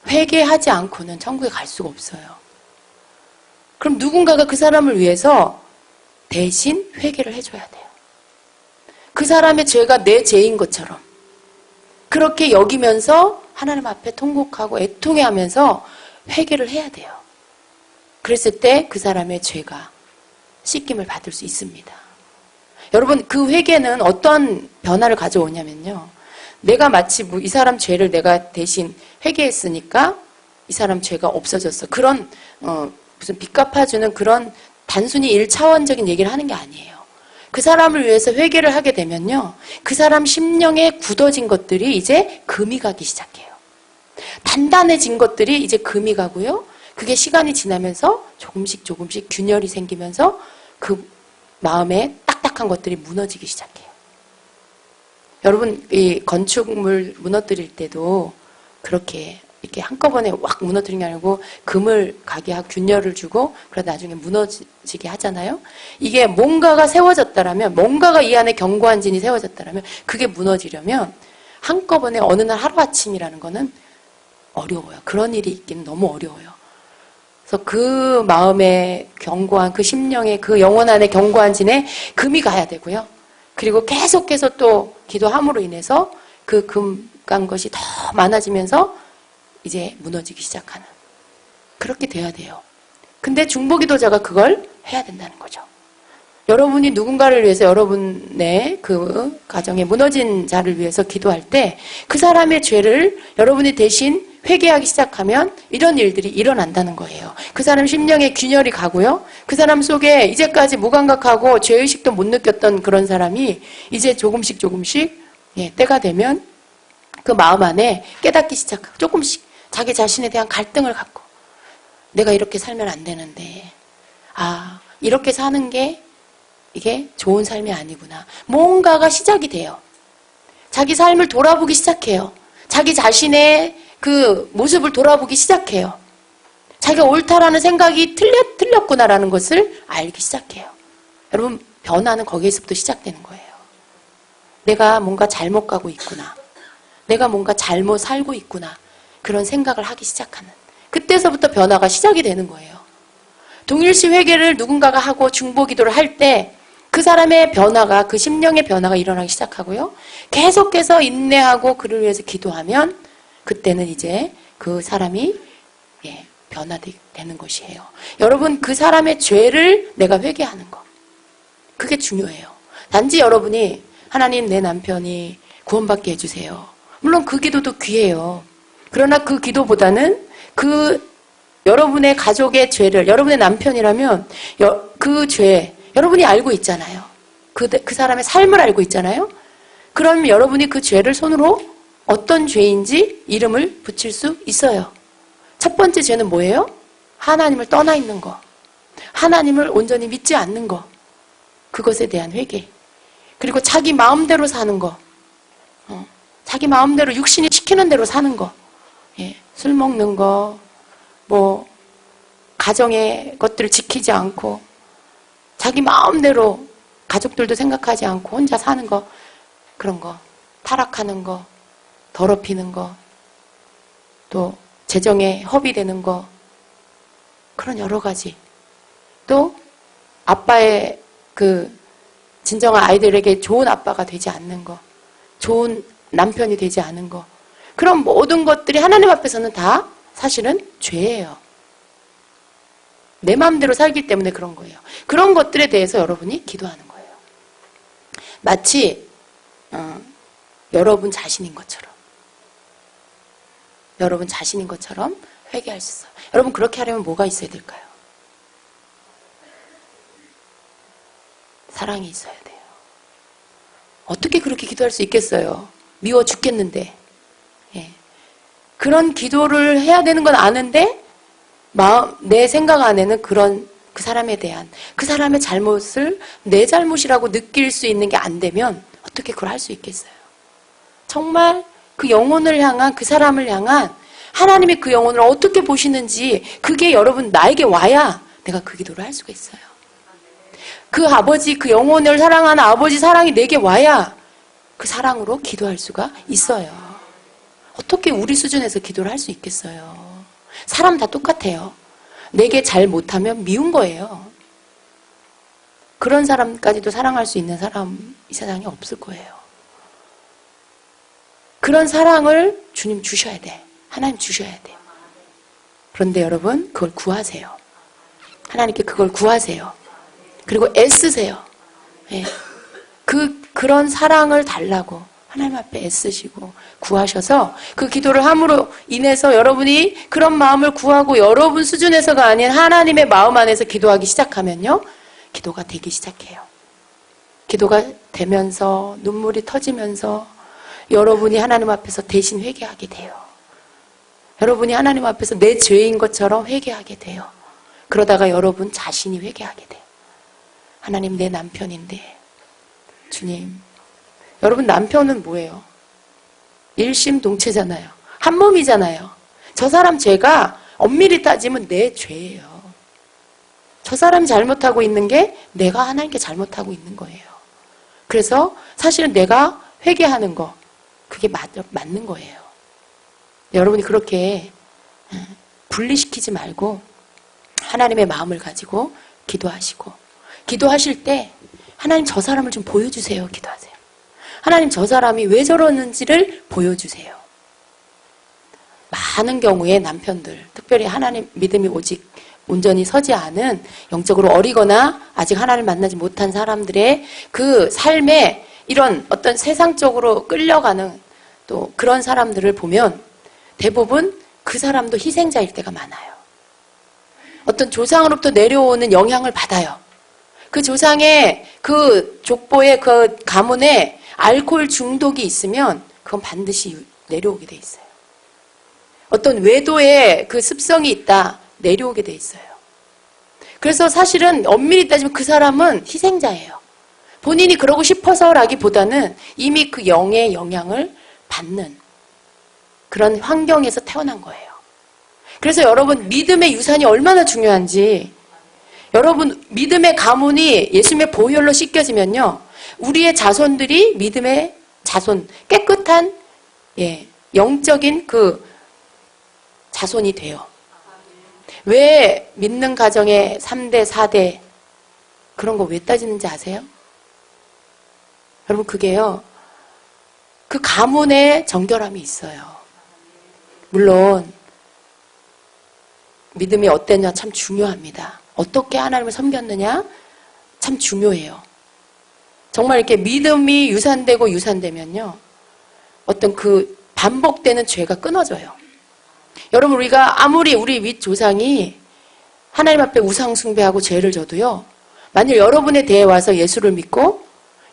회개하지 않고는 천국에 갈 수가 없어요. 그럼 누군가가 그 사람을 위해서 대신 회개를 해줘야 돼요. 그 사람의 죄가 내 죄인 것처럼 그렇게 여기면서 하나님 앞에 통곡하고 애통해하면서 회개를 해야 돼요. 그랬을 때 그 사람의 죄가 씻김을 받을 수 있습니다. 여러분 그 회개는 어떤 변화를 가져오냐면요. 내가 마치 이 사람 죄를 내가 대신 회개했으니까 이 사람 죄가 없어졌어. 그런 무슨 빚 갚아주는 그런 단순히 1차원적인 얘기를 하는 게 아니에요. 그 사람을 위해서 회개를 하게 되면요. 그 사람 심령에 굳어진 것들이 이제 금이 가기 시작해요. 단단해진 것들이 이제 금이 가고요. 그게 시간이 지나면서 조금씩 균열이 생기면서 그 마음에 딱딱한 것들이 무너지기 시작해요. 여러분 이 건축물 무너뜨릴 때도 그렇게 이렇게 한꺼번에 확 무너뜨리는 게 아니고 금을 가게 하고 균열을 주고 그러다 나중에 무너지게 하잖아요. 이게 뭔가가 세워졌다라면 뭔가가 이 안에 견고한 진이 세워졌다라면 그게 무너지려면 한꺼번에 어느 날 하루아침이라는 거는 어려워요. 그런 일이 있기는 너무 어려워요. 그래서 그 마음의 견고한 그 심령의 그 영혼 안에 견고한 진에 금이 가야 되고요. 그리고 계속해서 또 기도함으로 인해서 그 금 간 것이 더 많아지면서 이제 무너지기 시작하는 그렇게 돼야 돼요. 근데 중보기도자가 그걸 해야 된다는 거죠. 여러분이 누군가를 위해서 여러분의 그 가정에 무너진 자를 위해서 기도할 때 그 사람의 죄를 여러분이 대신 회개하기 시작하면 이런 일들이 일어난다는 거예요. 그 사람 심령에 균열이 가고요. 그 사람 속에 이제까지 무감각하고 죄의식도 못 느꼈던 그런 사람이 이제 조금씩 때가 되면 그 마음 안에 깨닫기 시작하고 조금씩 자기 자신에 대한 갈등을 갖고 내가 이렇게 살면 안 되는데 이렇게 사는 게 이게 좋은 삶이 아니구나. 뭔가가 시작이 돼요. 자기 삶을 돌아보기 시작해요. 자기 자신의 그 모습을 돌아보기 시작해요. 자기가 옳다라는 생각이 틀렸구나라는 것을 알기 시작해요. 여러분 변화는 거기에서부터 시작되는 거예요. 내가 뭔가 잘못 가고 있구나. 내가 뭔가 잘못 살고 있구나. 그런 생각을 하기 시작하는 그때서부터 변화가 시작이 되는 거예요. 동일시 회개를 누군가가 하고 중보기도를 할 때 그 사람의 변화가 그 심령의 변화가 일어나기 시작하고요. 계속해서 인내하고 그를 위해서 기도하면 그때는 이제 그 사람이 변화되는 것이에요. 여러분 그 사람의 죄를 내가 회개하는 거 그게 중요해요. 단지 여러분이 하나님 내 남편이 구원받게 해주세요. 물론 그 기도도 귀해요. 그러나 그 기도보다는 그 여러분의 가족의 죄를 여러분의 남편이라면 그 죄 여러분이 알고 있잖아요. 그 사람의 삶을 알고 있잖아요. 그럼 여러분이 그 죄를 손으로 어떤 죄인지 이름을 붙일 수 있어요. 첫 번째 죄는 뭐예요? 하나님을 떠나 있는 거. 하나님을 온전히 믿지 않는 거. 그것에 대한 회개. 그리고 자기 마음대로 사는 거. 자기 마음대로 육신이 시키는 대로 사는 거. 술 먹는 거. 가정의 것들을 지키지 않고 자기 마음대로 가족들도 생각하지 않고 혼자 사는 거, 그런 거, 타락하는 거, 더럽히는 거, 또 재정에 허비되는 거, 그런 여러 가지. 또 아빠의 그 진정한 아이들에게 좋은 아빠가 되지 않는 거, 좋은 남편이 되지 않은 거, 그런 모든 것들이 하나님 앞에서는 다 사실은 죄예요. 내 마음대로 살기 때문에 그런 거예요. 그런 것들에 대해서 여러분이 기도하는 거예요. 마치 여러분 자신인 것처럼, 여러분 자신인 것처럼 회개할 수 있어요. 여러분 그렇게 하려면 뭐가 있어야 될까요? 사랑이 있어야 돼요. 어떻게 그렇게 기도할 수 있겠어요? 미워 죽겠는데. 예. 그런 기도를 해야 되는 건 아는데 내 생각 안에는 그 사람에 대한 그 사람의 잘못을 내 잘못이라고 느낄 수 있는 게 안 되면 어떻게 그걸 할 수 있겠어요? 정말 그 영혼을 향한, 그 사람을 향한 하나님이 그 영혼을 어떻게 보시는지 그게 여러분 나에게 와야 내가 그 기도를 할 수가 있어요. 그 아버지, 그 영혼을 사랑하는 아버지 사랑이 내게 와야 그 사랑으로 기도할 수가 있어요. 어떻게 우리 수준에서 기도를 할 수 있겠어요? 사람 다 똑같아요. 내게 잘 못하면 미운 거예요. 그런 사람까지도 사랑할 수 있는 사람 이 세상에 없을 거예요. 그런 사랑을 주님 주셔야 돼. 하나님 주셔야 돼. 그런데 여러분 그걸 구하세요. 하나님께 그걸 구하세요. 그리고 애쓰세요. 예. 그런 사랑을 달라고 하나님 앞에 애쓰시고 구하셔서 그 기도를 함으로 인해서 여러분이 그런 마음을 구하고 여러분 수준에서가 아닌 하나님의 마음 안에서 기도하기 시작하면요. 기도가 되기 시작해요. 기도가 되면서 눈물이 터지면서 여러분이 하나님 앞에서 대신 회개하게 돼요. 여러분이 하나님 앞에서 내 죄인 것처럼 회개하게 돼요. 그러다가 여러분 자신이 회개하게 돼요. 하나님 내 남편인데 주님, 여러분 남편은 뭐예요? 일심동체잖아요. 한 몸이잖아요. 저 사람 죄가 엄밀히 따지면 내 죄예요. 저 사람이 잘못하고 있는 게 내가 하나님께 잘못하고 있는 거예요. 그래서 사실은 내가 회개하는 거 그게 맞는 거예요. 여러분이 그렇게 분리시키지 말고 하나님의 마음을 가지고 기도하시고 기도하실 때 하나님 저 사람을 좀 보여주세요. 기도하세요. 하나님 저 사람이 왜 저러는지를 보여주세요. 많은 경우에 남편들, 특별히 하나님 믿음이 오직 온전히 서지 않은 영적으로 어리거나 아직 하나님을 만나지 못한 사람들의 그 삶에 이런 어떤 세상적으로 끌려가는 또 그런 사람들을 보면 대부분 그 사람도 희생자일 때가 많아요. 어떤 조상으로부터 내려오는 영향을 받아요. 그 조상의 그 족보의 그 가문에 알코올 중독이 있으면 그건 반드시 내려오게 돼 있어요. 어떤 외도의 그 습성이 있다 내려오게 돼 있어요. 그래서 사실은 엄밀히 따지면 그 사람은 희생자예요. 본인이 그러고 싶어서라기보다는 이미 그 영의 영향을 받는 그런 환경에서 태어난 거예요. 그래서 여러분 믿음의 유산이 얼마나 중요한지 여러분 믿음의 가문이 예수님의 보혈로 씻겨지면요. 우리의 자손들이 믿음의 자손, 깨끗한 영적인 그 자손이 돼요. 왜 믿는 가정의 3대, 4대 그런 거 왜 따지는지 아세요? 여러분 그게요. 그 가문에 정결함이 있어요. 물론 믿음이 어땠냐 참 중요합니다. 어떻게 하나님을 섬겼느냐 참 중요해요. 정말 이렇게 믿음이 유산되면요. 어떤 그 반복되는 죄가 끊어져요. 여러분 우리가 아무리 우리 윗조상이 하나님 앞에 우상 숭배하고 죄를 져도요. 만일 여러분의 대에 와서 예수를 믿고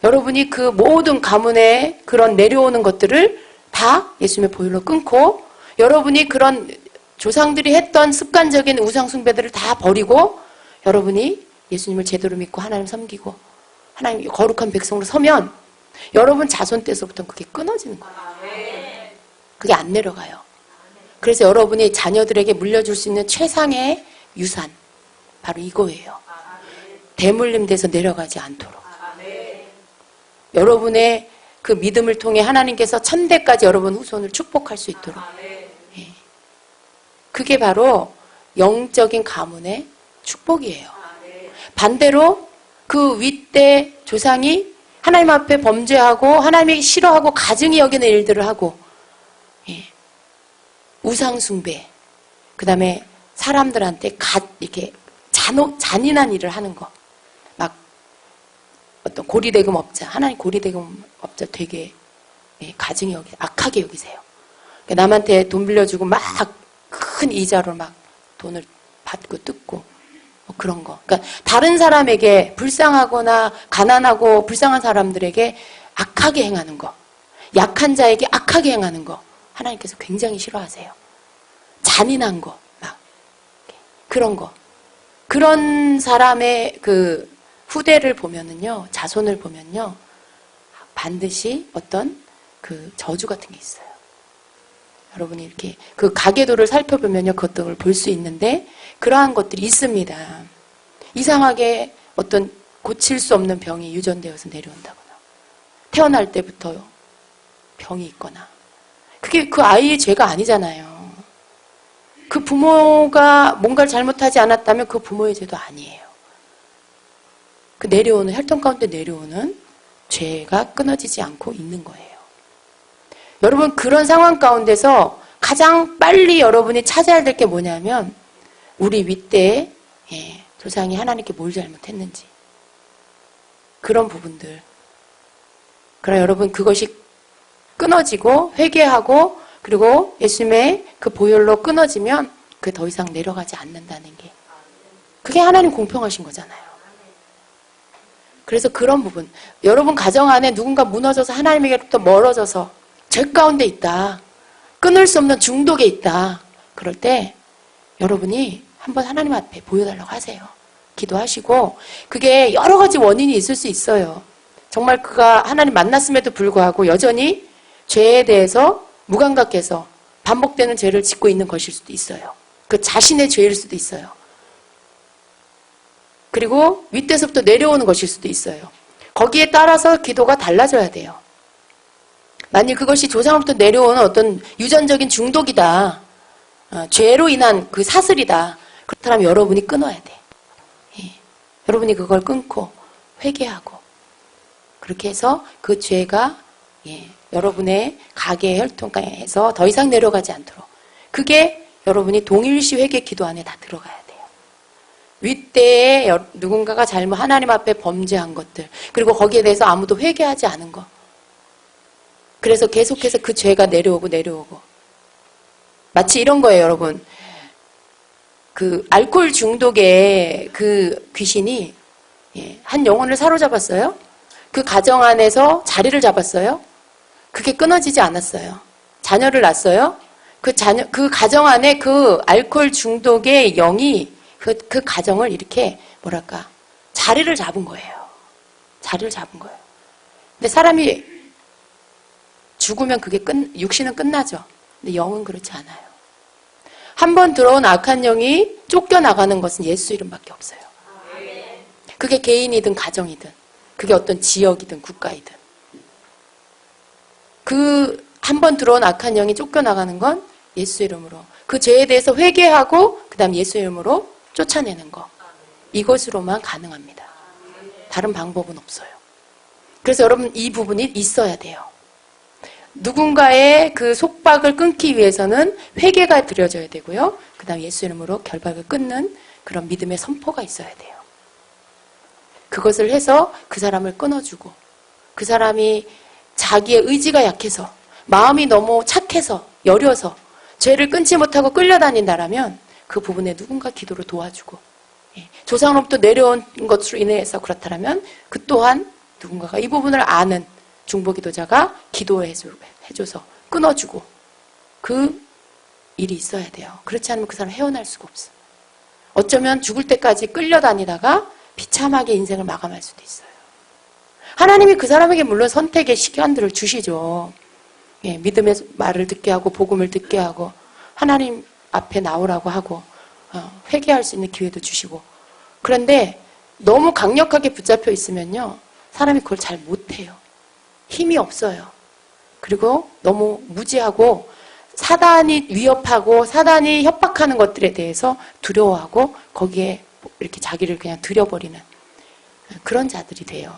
여러분이 그 모든 가문에 그런 내려오는 것들을 다 예수님의 보혈로 끊고 여러분이 그런 조상들이 했던 습관적인 우상 숭배들을 다 버리고 여러분이 예수님을 제대로 믿고 하나님 섬기고 하나님 거룩한 백성으로 서면 여러분 자손 때서부터 그게 끊어지는 거예요. 그게 안 내려가요. 그래서 여러분이 자녀들에게 물려줄 수 있는 최상의 유산 바로 이거예요. 대물림돼서 내려가지 않도록. 여러분의 그 믿음을 통해 하나님께서 천대까지 여러분 후손을 축복할 수 있도록. 예. 그게 바로 영적인 가문의 축복이에요. 반대로 그 윗대 조상이 하나님 앞에 범죄하고 하나님이 싫어하고 가증히 여기는 일들을 하고, 예. 우상 숭배, 그 다음에 사람들한테 이렇게 잔인한 일을 하는 거. 막 어떤 고리대금업자, 하나님 고리대금업자 되게, 예, 가증히 악하게 여기세요. 그러니까 남한테 돈 빌려주고 막 큰 이자로 막 돈을 받고 뜯고 뭐 그런 거. 그러니까 다른 사람에게 불쌍하거나 가난하고 불쌍한 사람들에게 악하게 행하는 거, 약한 자에게 악하게 행하는 거 하나님께서 굉장히 싫어하세요. 잔인한 거, 막 그런 거. 그런 사람의 그 후대를 보면은요, 자손을 보면요, 반드시 어떤 그 저주 같은 게 있어요. 여러분이 이렇게 그 가계도를 살펴보면요, 그것들을 볼 수 있는데, 그러한 것들이 있습니다. 이상하게 어떤 고칠 수 없는 병이 유전되어서 내려온다거나, 태어날 때부터 병이 있거나, 그게 그 아이의 죄가 아니잖아요. 그 부모가 뭔가를 잘못하지 않았다면 그 부모의 죄도 아니에요. 그 내려오는, 혈통 가운데 내려오는 죄가 끊어지지 않고 있는 거예요. 여러분, 그런 상황 가운데서 가장 빨리 여러분이 찾아야 될 게 뭐냐면, 우리 윗대에, 예, 조상이 하나님께 뭘 잘못했는지. 그런 부분들. 그러나 여러분, 그것이 끊어지고 회개하고 그리고 예수님의 그 보혈로 끊어지면 그 더 이상 내려가지 않는다는 게, 그게 하나님 공평하신 거잖아요. 그래서 그런 부분, 여러분 가정 안에 누군가 무너져서 하나님에게로부터 멀어져서 죄 가운데 있다, 끊을 수 없는 중독에 있다, 그럴 때 여러분이 한번 하나님 앞에 보여달라고 하세요. 기도하시고. 그게 여러 가지 원인이 있을 수 있어요. 정말 그가 하나님 만났음에도 불구하고 여전히 죄에 대해서 무감각해서 반복되는 죄를 짓고 있는 것일 수도 있어요. 그 자신의 죄일 수도 있어요. 그리고 윗대서부터 내려오는 것일 수도 있어요. 거기에 따라서 기도가 달라져야 돼요. 만약 그것이 조상으로부터 내려오는 어떤 유전적인 중독이다, 죄로 인한 그 사슬이다, 그렇다면 여러분이 끊어야 돼. 예. 여러분이 그걸 끊고 회개하고 그렇게 해서 그 죄가, 예, 여러분의 가계의 혈통에서 더 이상 내려가지 않도록, 그게 여러분이 동일시 회개 기도 안에 다 들어가야 돼요. 윗대에 누군가가 잘못 하나님 앞에 범죄한 것들, 그리고 거기에 대해서 아무도 회개하지 않은 것, 그래서 계속해서 그 죄가 내려오고 마치 이런 거예요. 여러분, 그 알코올 중독의 그 귀신이, 예, 한 영혼을 사로잡았어요. 그 가정 안에서 자리를 잡았어요. 그게 끊어지지 않았어요. 자녀를 낳았어요. 그 가정 안에 그 알코올 중독의 영이 그 가정을 이렇게 뭐랄까 자리를 잡은 거예요. 자리를 잡은 거예요. 근데 사람이 죽으면 그게 육신은 끝나죠. 근데 영은 그렇지 않아요. 한 번 들어온 악한 영이 쫓겨나가는 것은 예수 이름밖에 없어요. 그게 개인이든 가정이든, 그게 어떤 지역이든 국가이든. 그 한 번 들어온 악한 영이 쫓겨나가는 건 예수 이름으로, 그 죄에 대해서 회개하고 그 다음 예수 이름으로 쫓아내는 거, 이것으로만 가능합니다. 다른 방법은 없어요. 그래서 여러분, 이 부분이 있어야 돼요. 누군가의 그 속박을 끊기 위해서는 회개가 드려져야 되고요. 그 다음 예수 이름으로 결박을 끊는 그런 믿음의 선포가 있어야 돼요. 그것을 해서 그 사람을 끊어주고, 그 사람이 자기의 의지가 약해서, 마음이 너무 착해서, 여려서 죄를 끊지 못하고 끌려다닌다라면 그 부분에 누군가 기도로 도와주고, 조상으로부터 내려온 것으로 인해서 그렇다면 그 또한 누군가가 이 부분을 아는 중보기도자가 기도해줘서 끊어주고, 그 일이 있어야 돼요. 그렇지 않으면 그 사람 헤어날 수가 없어. 어쩌면 죽을 때까지 끌려다니다가 비참하게 인생을 마감할 수도 있어요. 하나님이 그 사람에게 물론 선택의 시간들을 주시죠. 예, 믿음의 말을 듣게 하고 복음을 듣게 하고 하나님 앞에 나오라고 하고 회개할 수 있는 기회도 주시고. 그런데 너무 강력하게 붙잡혀 있으면요. 사람이 그걸 잘 못해요. 힘이 없어요. 그리고 너무 무지하고 사단이 위협하고 사단이 협박하는 것들에 대해서 두려워하고 거기에 이렇게 자기를 그냥 들여버리는 그런 자들이 돼요.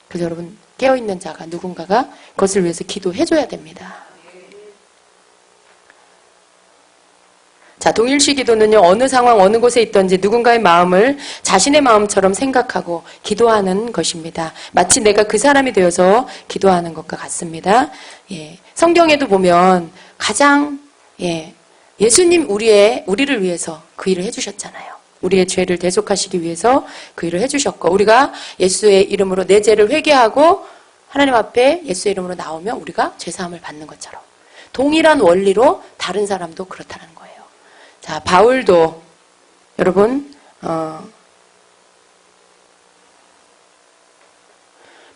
그래서 여러분 깨어있는 자가 누군가가 그것을 위해서 기도해줘야 됩니다. 자, 동일시 기도는요, 어느 상황, 어느 곳에 있든지 누군가의 마음을 자신의 마음처럼 생각하고 기도하는 것입니다. 마치 내가 그 사람이 되어서 기도하는 것과 같습니다. 예, 성경에도 보면 가장, 예수님 우리를 위해서 그 일을 해주셨잖아요. 우리의 죄를 대속하시기 위해서 그 일을 해주셨고, 우리가 예수의 이름으로 내 죄를 회개하고 하나님 앞에 예수의 이름으로 나오면 우리가 죄사함을 받는 것처럼 동일한 원리로 다른 사람도 그렇다는 거예요. 자, 바울도 여러분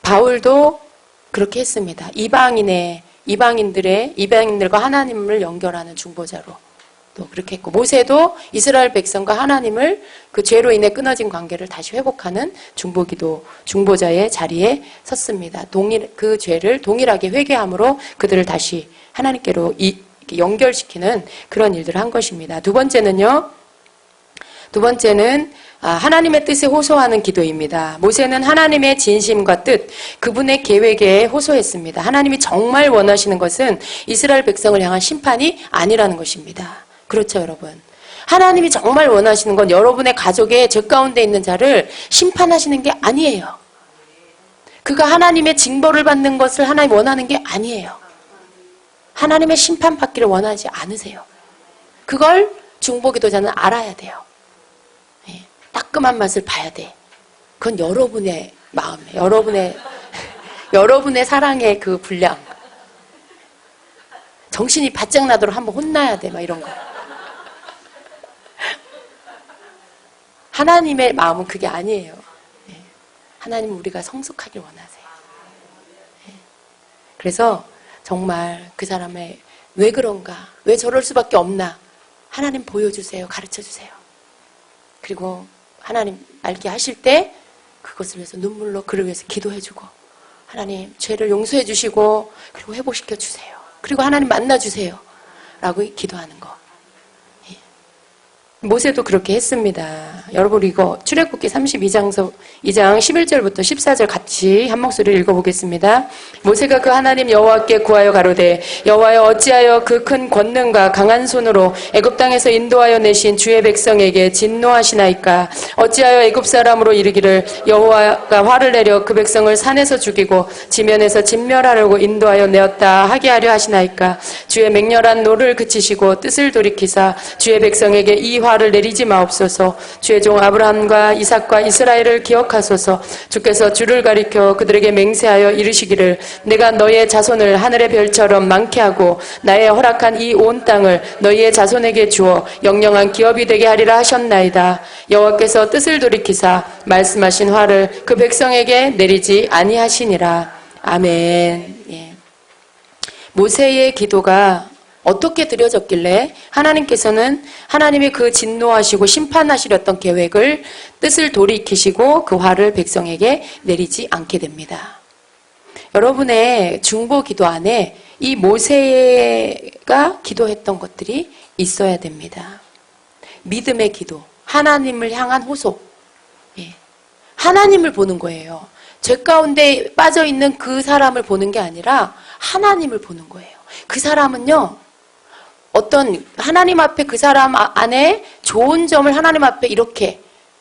바울도 그렇게 했습니다. 이방인들과 하나님을 연결하는 중보자로 또 그렇게 했고, 모세도 이스라엘 백성과 하나님을 그 죄로 인해 끊어진 관계를 다시 회복하는 중보자의 자리에 섰습니다. 그 죄를 동일하게 회개함으로 그들을 다시 하나님께로 연결시키는 그런 일들을 한 것입니다. 두 번째는 하나님의 뜻에 호소하는 기도입니다. 모세는 하나님의 진심과 뜻, 그분의 계획에 호소했습니다. 하나님이 정말 원하시는 것은 이스라엘 백성을 향한 심판이 아니라는 것입니다. 그렇죠, 여러분? 하나님이 정말 원하시는 건 여러분의 가족의 죄 가운데 있는 자를 심판하시는 게 아니에요. 그가 하나님의 징벌을 받는 것을 하나님 원하는 게 아니에요. 하나님의 심판받기를 원하지 않으세요. 그걸 중보기도자는 알아야 돼요. 따끔한 맛을 봐야 돼. 그건 여러분의 마음에, 여러분의 사랑의 그 분량. 정신이 바짝 나도록 한번 혼나야 돼, 막 이런 거. 하나님의 마음은 그게 아니에요. 하나님은 우리가 성숙하길 원하세요. 그래서 정말 그 사람의 왜 그런가, 왜 저럴 수밖에 없나, 하나님 보여주세요, 가르쳐주세요. 그리고 하나님 알게 하실 때 그것을 위해서 눈물로 그를 위해서 기도해주고, 하나님 죄를 용서해 주시고 그리고 회복시켜 주세요. 그리고 하나님 만나주세요 라고 기도하는 거. 모세도 그렇게 했습니다. 여러분, 이거 출애굽기 32장 11절부터 14절 같이 한 목소리를 읽어보겠습니다. 모세가 그 하나님 여호와께 구하여 가로되, 여호와여 어찌하여 그 큰 권능과 강한 손으로 애굽 땅에서 인도하여 내신 주의 백성에게 진노하시나이까? 어찌하여 애굽 사람으로 이르기를 여호와가 화를 내려 그 백성을 산에서 죽이고 지면에서 진멸하려고 인도하여 내었다 하게 하려 하시나이까? 주의 맹렬한 노를 그치시고 뜻을 돌이키사 주의 백성에게 이 화를 내리지 마옵소서. 주의 종 아브라함과 이삭과 이스라엘을 기억하소서. 주께서 주를 가리켜 그들에게 맹세하여 이르시기를, 내가 너희의 자손을 하늘의 별처럼 많게 하고 나의 허락한 이 온 땅을 너희의 자손에게 주어 영영한 기업이 되게 하리라 하셨나이다. 여호와께서 뜻을 돌이키사 말씀하신 화를 그 백성에게 내리지 아니하시니라. 아멘. 예. 모세의 기도가 어떻게 드려졌길래 하나님께서는 하나님이 그 진노하시고 심판하시렸던 계획을, 뜻을 돌이키시고 그 화를 백성에게 내리지 않게 됩니다. 여러분의 중보 기도 안에 이 모세가 기도했던 것들이 있어야 됩니다. 믿음의 기도, 하나님을 향한 호소. 하나님을 보는 거예요. 죄 가운데 빠져있는 그 사람을 보는 게 아니라 하나님을 보는 거예요. 그 사람은요, 어떤 하나님 앞에 그 사람 안에 좋은 점을 하나님 앞에 이렇게,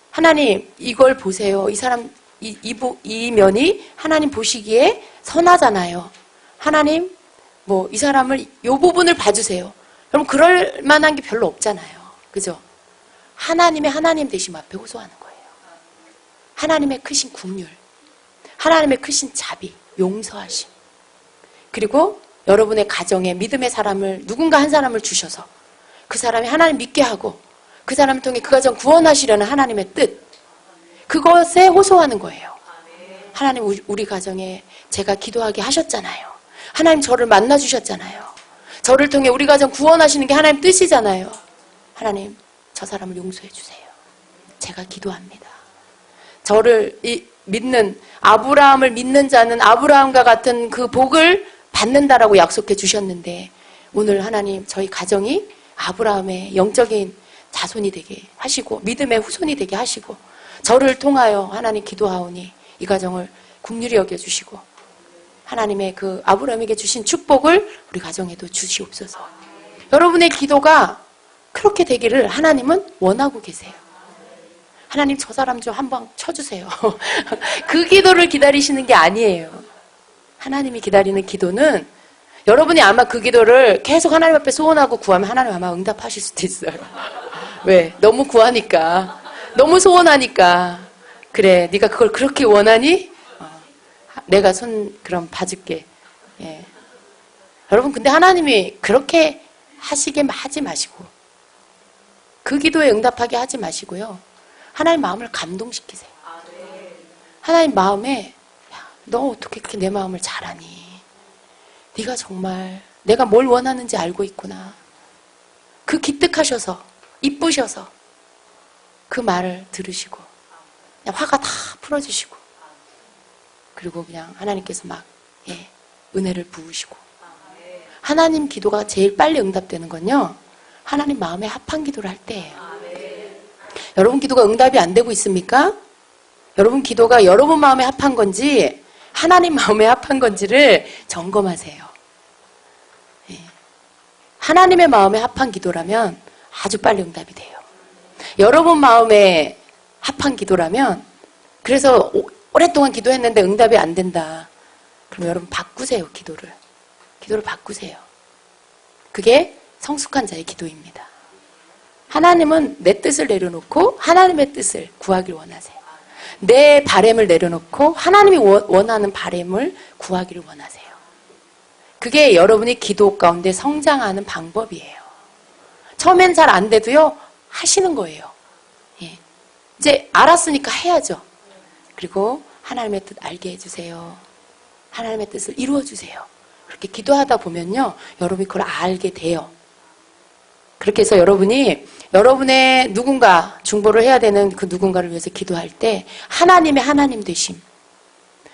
하나님 이걸 보세요. 이 사람 이 면이 하나님 보시기에 선하잖아요. 하나님 이 사람을 이 부분을 봐주세요. 여러분, 그럴 만한 게 별로 없잖아요. 그죠? 하나님의 하나님 되심 앞에 호소하는 거예요. 하나님의 크신 긍휼, 하나님의 크신 자비, 용서하심. 그리고 여러분의 가정에 믿음의 사람을, 누군가 한 사람을 주셔서 그 사람이 하나님 믿게 하고 그 사람을 통해 그 가정 구원하시려는 하나님의 뜻, 그것에 호소하는 거예요. 하나님, 우리 가정에 제가 기도하게 하셨잖아요. 하나님 저를 만나주셨잖아요. 저를 통해 우리 가정 구원하시는 게 하나님 뜻이잖아요. 하나님, 저 사람을 용서해 주세요. 제가 기도합니다. 저를 믿는 아브라함을 믿는 자는 아브라함과 같은 그 복을 받는다라고 약속해 주셨는데 오늘 하나님 저희 가정이 아브라함의 영적인 자손이 되게 하시고 믿음의 후손이 되게 하시고 저를 통하여 하나님 기도하오니 이 가정을 긍휼히 여겨주시고 하나님의 그 아브라함에게 주신 축복을 우리 가정에도 주시옵소서. 여러분의 기도가 그렇게 되기를 하나님은 원하고 계세요. 하나님 저 사람 좀 한번 쳐주세요. 그 기도를 기다리시는 게 아니에요. 하나님이 기다리는 기도는 여러분이 아마 그 기도를 계속 하나님 앞에 소원하고 구하면 하나님 아마 응답하실 수도 있어요. 왜? 너무 구하니까. 너무 소원하니까. 그래, 네가 그걸 그렇게 원하니? 내가 손 그럼 봐줄게. 예. 여러분 근데 하나님이 그렇게 하시게 하지 마시고 그 기도에 응답하게 하지 마시고요. 하나님 마음을 감동시키세요. 하나님 마음에 야, 너 어떻게 그렇게 내 마음을 잘 아니? 네가 정말 내가 뭘 원하는지 알고 있구나. 그 기특하셔서 이쁘셔서 그 말을 들으시고 그냥 화가 다 풀어주시고 그리고 그냥 하나님께서 막 은혜를 부으시고 하나님 기도가 제일 빨리 응답되는 건요. 하나님 마음에 합한 기도를 할 때예요. 여러분 기도가 응답이 안 되고 있습니까? 여러분 기도가 여러분 마음에 합한 건지 하나님 마음에 합한 건지를 점검하세요. 하나님의 마음에 합한 기도라면 아주 빨리 응답이 돼요. 여러분 마음에 합한 기도라면 그래서 오랫동안 기도했는데 응답이 안 된다. 그럼 여러분 바꾸세요. 기도를 바꾸세요. 그게 성숙한 자의 기도입니다. 하나님은 내 뜻을 내려놓고 하나님의 뜻을 구하길 원하세요. 내 바램을 내려놓고 하나님이 원하는 바램을 구하기를 원하세요. 그게 여러분이 기도 가운데 성장하는 방법이에요. 처음엔 잘 안 돼도요. 하시는 거예요. 이제 알았으니까 해야죠. 그리고 하나님의 뜻 알게 해주세요. 하나님의 뜻을 이루어주세요. 그렇게 기도하다 보면요. 여러분이 그걸 알게 돼요. 그렇게 해서 여러분이 여러분의 누군가 중보를 해야 되는 그 누군가를 위해서 기도할 때 하나님의 하나님 되심.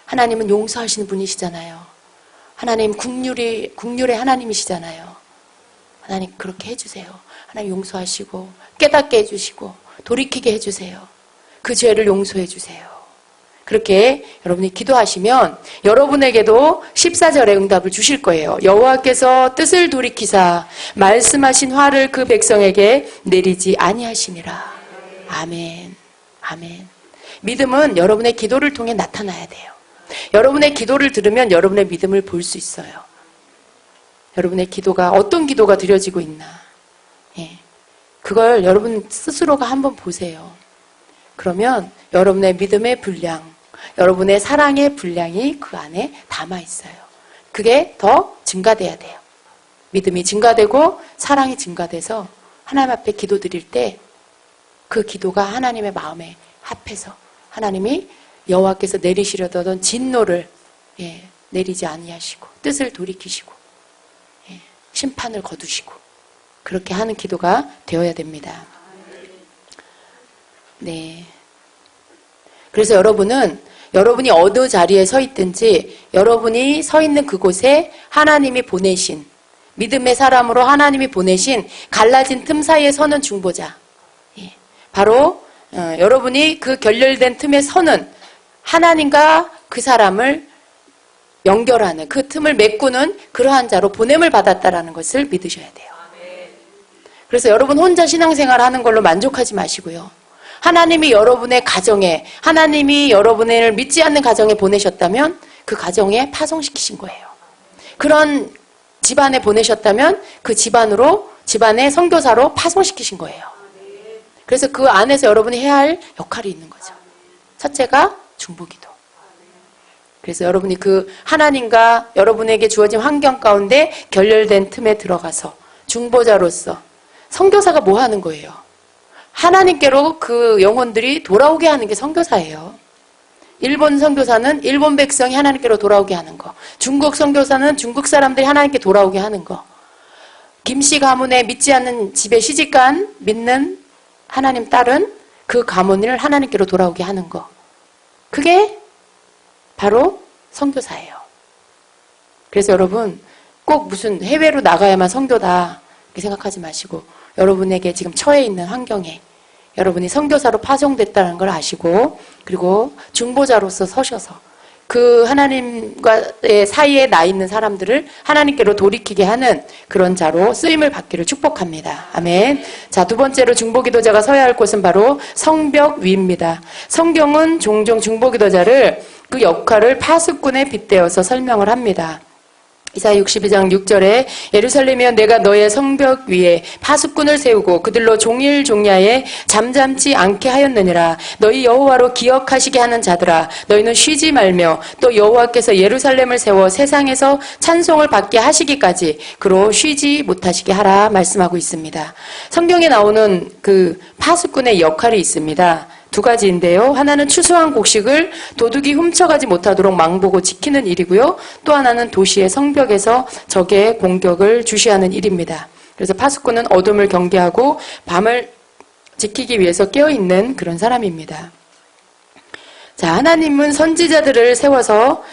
하나님은 용서하시는 분이시잖아요. 하나님 국률의 하나님이시잖아요. 하나님 그렇게 해주세요. 하나님 용서하시고 깨닫게 해주시고 돌이키게 해주세요. 그 죄를 용서해 주세요. 그렇게 여러분이 기도하시면 여러분에게도 14절의 응답을 주실 거예요. 여호와께서 뜻을 돌이키사 말씀하신 화를 그 백성에게 내리지 아니하시니라. 아멘. 아멘. 믿음은 여러분의 기도를 통해 나타나야 돼요. 여러분의 기도를 들으면 여러분의 믿음을 볼 수 있어요. 여러분의 기도가 어떤 기도가 드려지고 있나. 그걸 여러분 스스로가 한번 보세요. 그러면 여러분의 믿음의 분량, 여러분의 사랑의 분량이 그 안에 담아 있어요. 그게 더 증가돼야 돼요. 믿음이 증가되고 사랑이 증가돼서 하나님 앞에 기도 드릴 때 그 기도가 하나님의 마음에 합해서 하나님이 여호와께서 내리시려던 진노를 내리지 아니하시고 뜻을 돌이키시고 심판을 거두시고 그렇게 하는 기도가 되어야 됩니다. 네. 그래서 여러분이 어느 자리에 서 있든지 여러분이 서 있는 그곳에 하나님이 보내신 믿음의 사람으로 하나님이 보내신 갈라진 틈 사이에 서는 중보자. 바로 여러분이 그 결렬된 틈에 서는 하나님과 그 사람을 연결하는 그 틈을 메꾸는 그러한 자로 보냄을 받았다라는 것을 믿으셔야 돼요. 그래서 여러분 혼자 신앙생활 하는 걸로 만족하지 마시고요. 하나님이 여러분의 가정에, 하나님이 여러분을 믿지 않는 가정에 보내셨다면 그 가정에 파송시키신 거예요. 그런 집안에 보내셨다면 그 집안의 선교사로 파송시키신 거예요. 그래서 그 안에서 여러분이 해야 할 역할이 있는 거죠. 첫째가 중보기도. 그래서 여러분이 그 하나님과 여러분에게 주어진 환경 가운데 결렬된 틈에 들어가서 중보자로서 선교사가 뭐 하는 거예요? 하나님께로 그 영혼들이 돌아오게 하는 게 선교사예요. 일본 선교사는 일본 백성이 하나님께로 돌아오게 하는 거. 중국 선교사는 중국 사람들이 하나님께 돌아오게 하는 거. 김씨 가문에 믿지 않는 집에 시집간 믿는 하나님 딸은 그 가문을 하나님께로 돌아오게 하는 거. 그게 바로 선교사예요. 그래서 여러분 꼭 무슨 해외로 나가야만 선교다 이렇게 생각하지 마시고 여러분에게 지금 처해 있는 환경에 여러분이 선교사로 파송됐다는 걸 아시고 그리고 중보자로서 서셔서 그 하나님과의 사이에 나 있는 사람들을 하나님께로 돌이키게 하는 그런 자로 쓰임을 받기를 축복합니다. 아멘. 자, 두 번째로 중보기도자가 서야 할 곳은 바로 성벽 위입니다. 성경은 종종 중보기도자를 그 역할을 파수꾼에 빗대어서 설명을 합니다. 이사야 62장 6절에 예루살렘이여 내가 너의 성벽 위에 파수꾼을 세우고 그들로 종일 종야에 잠잠지 않게 하였느니라. 너희 여호와로 기억하시게 하는 자들아 너희는 쉬지 말며 또 여호와께서 예루살렘을 세워 세상에서 찬송을 받게 하시기까지 그로 쉬지 못하시게 하라 말씀하고 있습니다. 성경에 나오는 그 파수꾼의 역할이 있습니다. 두 가지인데요. 하나는 추수한 곡식을 도둑이 훔쳐가지 못하도록 망보고 지키는 일이고요. 또 하나는 도시의 성벽에서 적의 공격을 주시하는 일입니다. 그래서 파수꾼은 어둠을 경계하고 밤을 지키기 위해서 깨어있는 그런 사람입니다. 자, 하나님은 선지자들을 세워서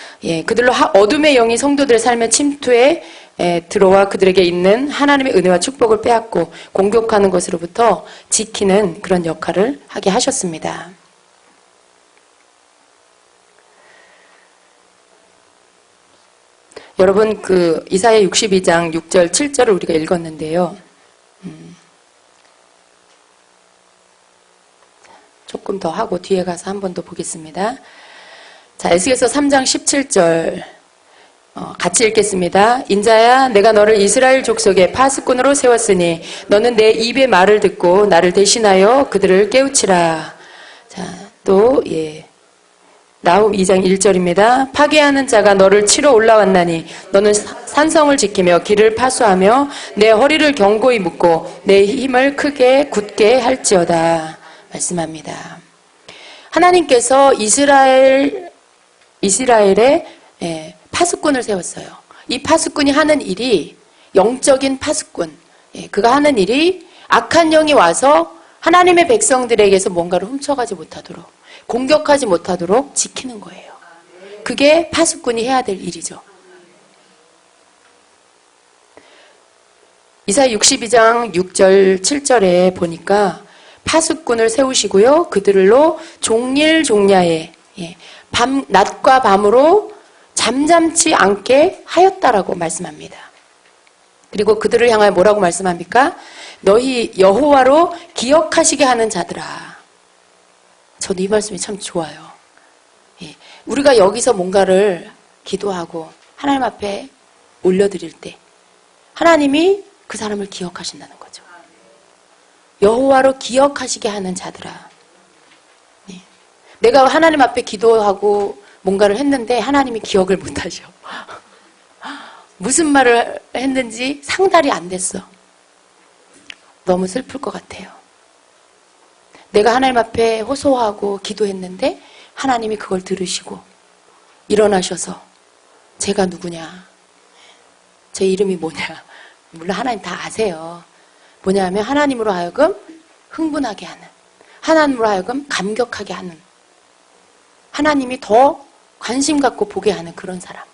그들로 어둠의 영이 성도들의 삶의 침투에 들어와 그들에게 있는 하나님의 은혜와 축복을 빼앗고 공격하는 것으로부터 지키는 그런 역할을 하게 하셨습니다. 여러분 그 이사야 62장 6절 7절을 우리가 읽었는데요. 조금 더 하고 뒤에 가서 한 번 더 보겠습니다. 자, 에스겔서 3장 17절 같이 읽겠습니다. 인자야 내가 너를 이스라엘 족속의 파수꾼으로 세웠으니 너는 내 입의 말을 듣고 나를 대신하여 그들을 깨우치라. 자, 또 나훔 2장 1절입니다. 파괴하는 자가 너를 치러 올라왔나니 너는 산성을 지키며 길을 파수하며 내 허리를 견고히 묶고 내 힘을 크게 굳게 할지어다 말씀합니다. 하나님께서 이스라엘의 파수꾼을 세웠어요. 이 파수꾼이 하는 일이 영적인 파수꾼. 그가 하는 일이 악한 영이 와서 하나님의 백성들에게서 뭔가를 훔쳐가지 못하도록 공격하지 못하도록 지키는 거예요. 그게 파수꾼이 해야 될 일이죠. 이사야 62장 6절 7절에 보니까 파수꾼을 세우시고요. 그들로 종일 종야에 낮과 밤으로 잠잠치 않게 하였다라고 말씀합니다. 그리고 그들을 향하여 뭐라고 말씀합니까? 너희 여호와로 기억하시게 하는 자들아. 저도 이 말씀이 참 좋아요. 우리가 여기서 뭔가를 기도하고 하나님 앞에 올려드릴 때 하나님이 그 사람을 기억하신다는 거죠. 여호와로 기억하시게 하는 자들아. 내가 하나님 앞에 기도하고 뭔가를 했는데 하나님이 기억을 못하셔. 무슨 말을 했는지 상달이 안 됐어. 너무 슬플 것 같아요. 내가 하나님 앞에 호소하고 기도했는데 하나님이 그걸 들으시고 일어나셔서 제가 누구냐, 제 이름이 뭐냐, 물론 하나님 다 아세요. 뭐냐 하면 하나님으로 하여금 흥분하게 하는, 하나님으로 하여금 감격하게 하는, 하나님이 더 관심 갖고 보게 하는 그런 사람,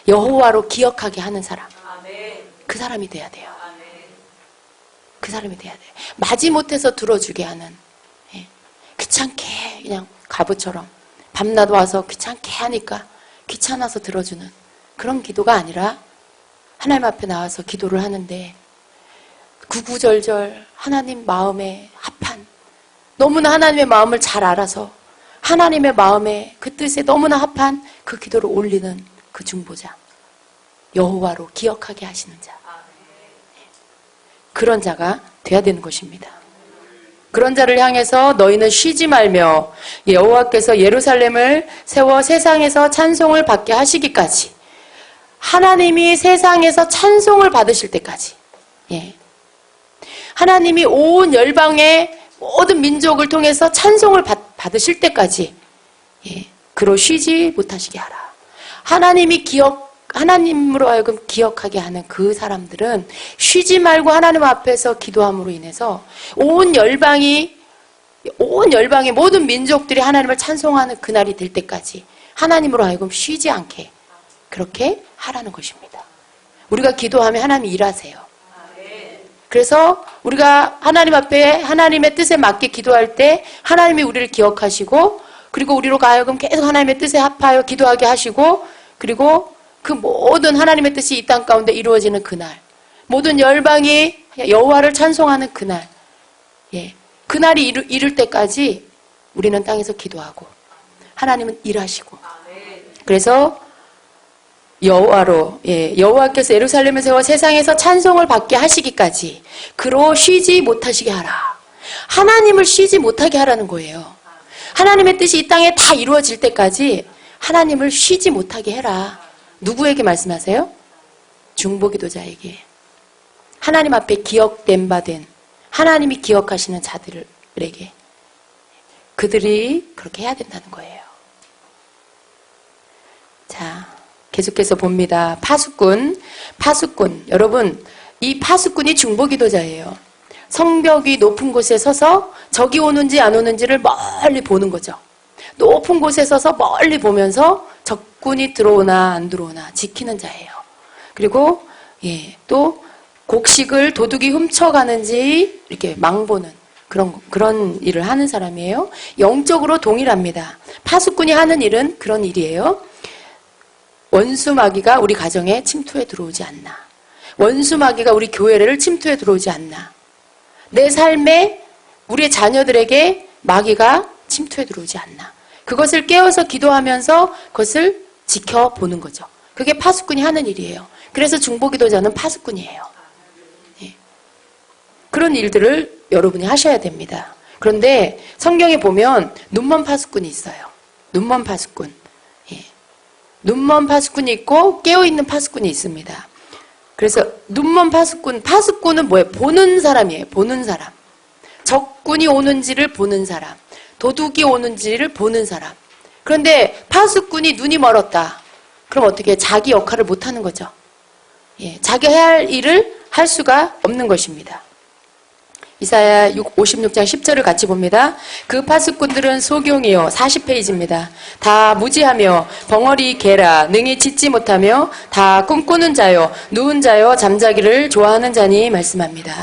여호와로 기억하게 하는 사람, 그 사람이 돼야 돼요. 그 사람이 돼야 돼요. 마지못해서 들어주게 하는, 귀찮게 그냥 가부처럼 밤낮 와서 귀찮게 하니까 귀찮아서 들어주는 그런 기도가 아니라 하나님 앞에 나와서 기도를 하는데 구구절절 하나님 마음에 합한, 너무나 하나님의 마음을 잘 알아서 하나님의 마음에 그 뜻에 너무나 합한 그 기도를 올리는 그 중보자, 여호와로 기억하게 하시는 자, 그런 자가 돼야 되는 것입니다. 그런 자를 향해서 너희는 쉬지 말며 여호와께서 예루살렘을 세워 세상에서 찬송을 받게 하시기까지, 하나님이 세상에서 찬송을 받으실 때까지, 하나님이 온 열방의 모든 민족을 통해서 찬송을 받으실 때까지 그로 쉬지 못하시게 하라. 하나님으로 하여금 기억하게 하는 그 사람들은 쉬지 말고 하나님 앞에서 기도함으로 인해서 온 열방이 온 열방의 모든 민족들이 하나님을 찬송하는 그날이 될 때까지 하나님으로 하여금 쉬지 않게 그렇게 하라는 것입니다. 우리가 기도하면 하나님이 일하세요. 그래서 우리가 하나님 앞에 하나님의 뜻에 맞게 기도할 때 하나님이 우리를 기억하시고, 그리고 우리로 하여금 계속 하나님의 뜻에 합하여 기도하게 하시고, 그리고 그 모든 하나님의 뜻이 이 땅 가운데 이루어지는 그날, 모든 열방이 여호와를 찬송하는 그날, 그날이 이룰 때까지 우리는 땅에서 기도하고 하나님은 일하시고, 그래서 여호와께서 예루살렘을 세워 세상에서 찬송을 받게 하시기까지 그로 쉬지 못하시게 하라. 하나님을 쉬지 못하게 하라는 거예요. 하나님의 뜻이 이 땅에 다 이루어질 때까지 하나님을 쉬지 못하게 해라. 누구에게 말씀하세요? 중보기도자에게. 하나님 앞에 기억된 바 된, 하나님이 기억하시는 자들에게 그들이 그렇게 해야 된다는 거예요. 자, 계속해서 봅니다. 파수꾼. 여러분, 이 파수꾼이 중보기도자예요. 성벽이 높은 곳에 서서 적이 오는지 안 오는지를 멀리 보는 거죠. 높은 곳에 서서 멀리 보면서 적군이 들어오나 안 들어오나 지키는 자예요. 그리고 또 곡식을 도둑이 훔쳐가는지 이렇게 망보는 그런 일을 하는 사람이에요. 영적으로 동일합니다. 파수꾼이 하는 일은 그런 일이에요. 원수 마귀가 우리 가정에 침투해 들어오지 않나. 원수 마귀가 우리 교회를 침투해 들어오지 않나. 내 삶에 우리의 자녀들에게 마귀가 침투해 들어오지 않나. 그것을 깨워서 기도하면서 그것을 지켜보는 거죠. 그게 파수꾼이 하는 일이에요. 그래서 중보기도자는 파수꾼이에요. 그런 일들을 여러분이 하셔야 됩니다. 그런데 성경에 보면 눈먼 파수꾼이 있어요. 눈먼 파수꾼. 눈먼 파수꾼이 있고 깨어있는 파수꾼이 있습니다. 그래서 눈먼 파수꾼은 뭐예요? 보는 사람이에요. 보는 사람. 적군이 오는지를 보는 사람. 도둑이 오는지를 보는 사람. 그런데 파수꾼이 눈이 멀었다. 그럼 어떻게 자기 역할을 못하는 거죠. 자기 해야 할 일을 할 수가 없는 것입니다. 이사야 56장 10절을 같이 봅니다. 그 파수꾼들은 소경이요 40페이지입니다. 다 무지하며 벙어리 개라 능히 짖지 못하며 다 꿈꾸는 자요 누운 자요 잠자기를 좋아하는 자니 말씀합니다.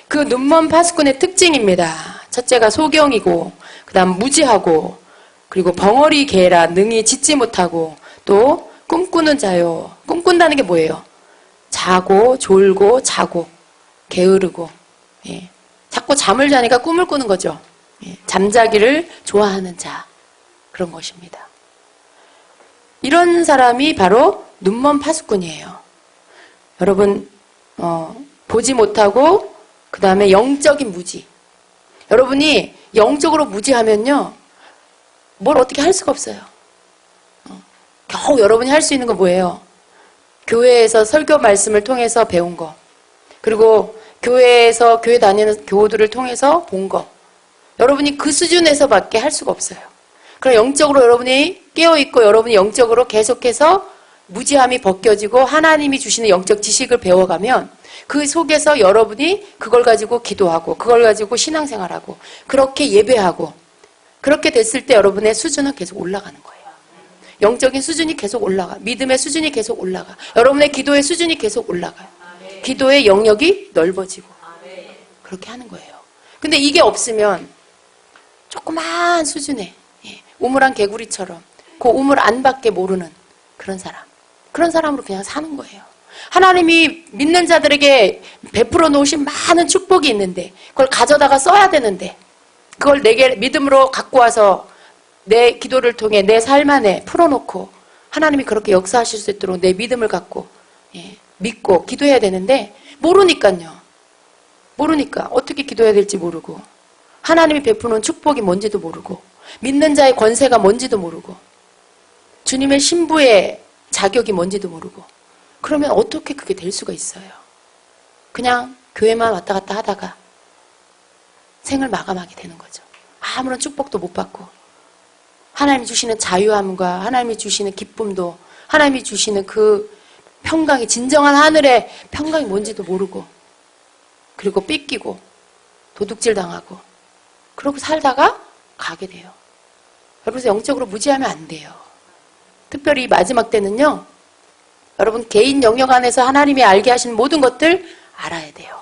그 눈먼 파수꾼의 특징입니다. 첫째가 소경이고 그 다음 무지하고 그리고 벙어리 개라 능히 짖지 못하고 또 꿈꾸는 자요. 꿈꾼다는 게 뭐예요? 자고 졸고 자고 게으르고 자꾸 잠을 자니까 꿈을 꾸는 거죠. 잠자기를 좋아하는 자, 그런 것입니다. 이런 사람이 바로 눈먼 파수꾼이에요. 여러분 보지 못하고 그 다음에 영적인 무지. 여러분이 영적으로 무지하면요 뭘 어떻게 할 수가 없어요. 겨우 여러분이 할 수 있는 건 뭐예요? 교회에서 설교 말씀을 통해서 배운 거, 그리고 교회에서 교회 다니는 교우들을 통해서 본 거, 여러분이 그 수준에서밖에 할 수가 없어요. 그럼 영적으로 여러분이 깨어있고 여러분이 영적으로 계속해서 무지함이 벗겨지고 하나님이 주시는 영적 지식을 배워가면 그 속에서 여러분이 그걸 가지고 기도하고 그걸 가지고 신앙생활하고 그렇게 예배하고 그렇게 됐을 때 여러분의 수준은 계속 올라가는 거예요. 영적인 수준이 계속 올라가. 믿음의 수준이 계속 올라가. 여러분의 기도의 수준이 계속 올라가요. 기도의 영역이 넓어지고 그렇게 하는 거예요. 근데 이게 없으면 조그만 수준의 우물안 개구리처럼 그 우물 안밖에 모르는 그런 사람으로 그냥 사는 거예요. 하나님이 믿는 자들에게 베풀어 놓으신 많은 축복이 있는데 그걸 가져다가 써야 되는데 그걸 내게 믿음으로 갖고 와서 내 기도를 통해 내 삶 안에 풀어놓고 하나님이 그렇게 역사하실 수 있도록 내 믿음을 갖고 믿고 기도해야 되는데 모르니까요. 모르니까 어떻게 기도해야 될지 모르고 하나님이 베푸는 축복이 뭔지도 모르고 믿는 자의 권세가 뭔지도 모르고 주님의 신부의 자격이 뭔지도 모르고 그러면 어떻게 그게 될 수가 있어요. 그냥 교회만 왔다 갔다 하다가 생을 마감하게 되는 거죠. 아무런 축복도 못 받고 하나님이 주시는 자유함과 하나님이 주시는 기쁨도 하나님이 주시는 그 평강이 진정한 하늘의 평강이 뭔지도 모르고 그리고 삐끼고 도둑질 당하고 그러고 살다가 가게 돼요. 여러분 영적으로 무지하면 안 돼요. 특별히 이 마지막 때는요. 여러분 개인 영역 안에서 하나님이 알게 하시는 모든 것들 알아야 돼요.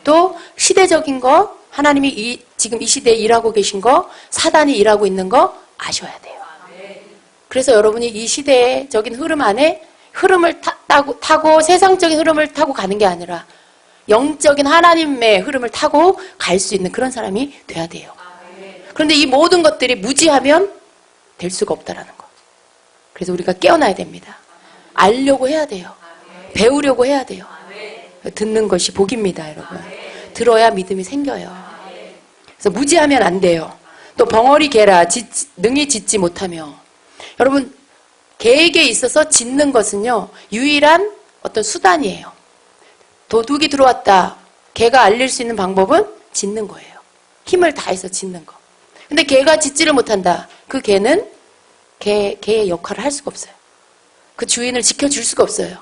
또 시대적인 거 하나님이 지금 이 시대에 일하고 계신 거 사단이 일하고 있는 거 아셔야 돼요. 그래서 여러분이 이 시대적인 흐름 안에 흐름을 타고 세상적인 흐름을 타고 가는 게 아니라 영적인 하나님의 흐름을 타고 갈 수 있는 그런 사람이 돼야 돼요. 그런데 이 모든 것들이 무지하면 될 수가 없다라는 거. 그래서 우리가 깨어나야 됩니다. 알려고 해야 돼요. 배우려고 해야 돼요. 듣는 것이 복입니다, 여러분. 들어야 믿음이 생겨요. 그래서 무지하면 안 돼요. 또 벙어리 개라 능히 짓지 못하며. 여러분 개에게 있어서 짓는 것은요 유일한 어떤 수단이에요. 도둑이 들어왔다. 개가 알릴 수 있는 방법은 짓는 거예요. 힘을 다해서 짓는 거. 근데 개가 짓지를 못한다. 그 개는 개의 역할을 할 수가 없어요. 그 주인을 지켜줄 수가 없어요.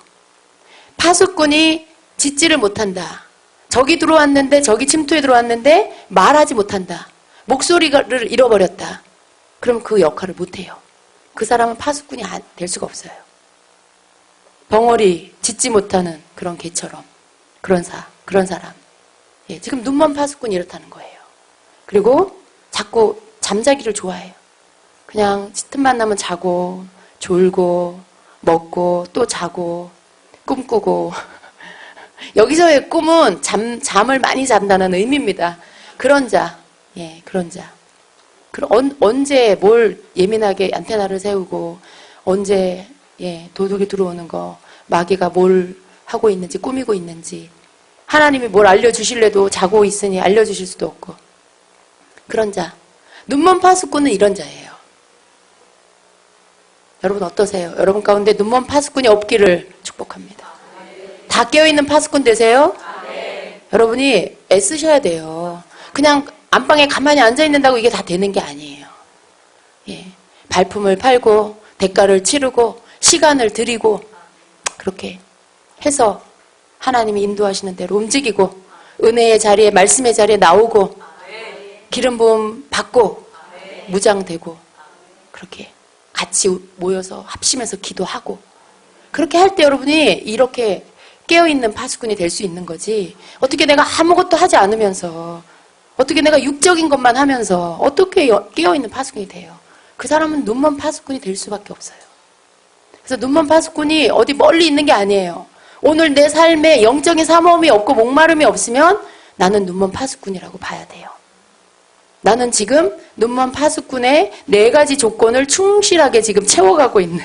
파수꾼이 짓지를 못한다. 적이 들어왔는데 적이 침투에 들어왔는데 말하지 못한다. 목소리를 잃어버렸다. 그럼 그 역할을 못해요. 그 사람은 파수꾼이 될 수가 없어요. 벙어리 짓지 못하는 그런 개처럼 그런 사람. 예, 지금 눈먼 파수꾼이 이렇다는 거예요. 그리고 자꾸 잠자기를 좋아해요. 그냥 틈만 나면 자고 졸고 먹고 또 자고 꿈꾸고 여기서의 꿈은 잠을 많이 잔다는 의미입니다. 그런 자, 예, 그런 자. 그럼 언제 뭘 예민하게 안테나를 세우고 언제 예, 도둑이 들어오는 거 마귀가 뭘 하고 있는지 꾸미고 있는지 하나님이 뭘 알려주실래도 자고 있으니 알려주실 수도 없고 그런 자. 눈먼 파수꾼은 이런 자예요. 여러분 어떠세요? 여러분 가운데 눈먼 파수꾼이 없기를 축복합니다. 다 깨어있는 파수꾼 되세요? 여러분이 애쓰셔야 돼요. 그냥 안방에 가만히 앉아있는다고 이게 다 되는 게 아니에요. 예, 발품을 팔고 대가를 치르고 시간을 들이고 그렇게 해서 하나님이 인도하시는 대로 움직이고 은혜의 자리에 말씀의 자리에 나오고 기름 부음 받고 무장되고 그렇게 같이 모여서 합심해서 기도하고 그렇게 할 때 여러분이 이렇게 깨어있는 파수꾼이 될 수 있는 거지 어떻게 내가 아무것도 하지 않으면서 어떻게 내가 육적인 것만 하면서 어떻게 깨어있는 파수꾼이 돼요? 그 사람은 눈먼 파수꾼이 될 수밖에 없어요. 그래서 눈먼 파수꾼이 어디 멀리 있는 게 아니에요. 오늘 내 삶에 영적인 사모함이 없고 목마름이 없으면 나는 눈먼 파수꾼이라고 봐야 돼요. 나는 지금 눈먼 파수꾼의 4가지 조건을 충실하게 지금 채워가고 있는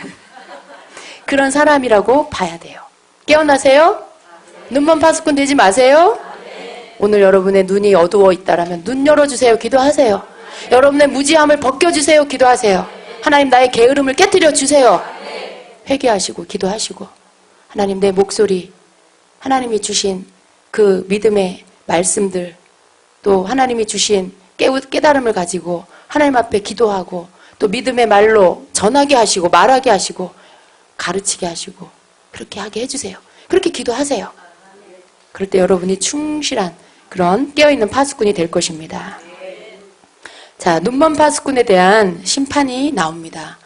그런 사람이라고 봐야 돼요. 깨어나세요? 눈먼 파수꾼 되지 마세요. 오늘 여러분의 눈이 어두워 있다라면 눈 열어주세요. 기도하세요. 여러분의 무지함을 벗겨주세요. 기도하세요. 하나님 나의 게으름을 깨뜨려 주세요. 회개하시고 기도하시고 하나님 내 목소리 하나님이 주신 그 믿음의 말씀들 또 하나님이 주신 깨달음을 가지고 하나님 앞에 기도하고 또 믿음의 말로 전하게 하시고 말하게 하시고 가르치게 하시고 그렇게 하게 해주세요. 그렇게 기도하세요. 그럴 때 여러분이 충실한 그런 깨어있는 파수꾼이 될 것입니다. 자, 눈먼 파수꾼에 대한 심판이 나옵니다.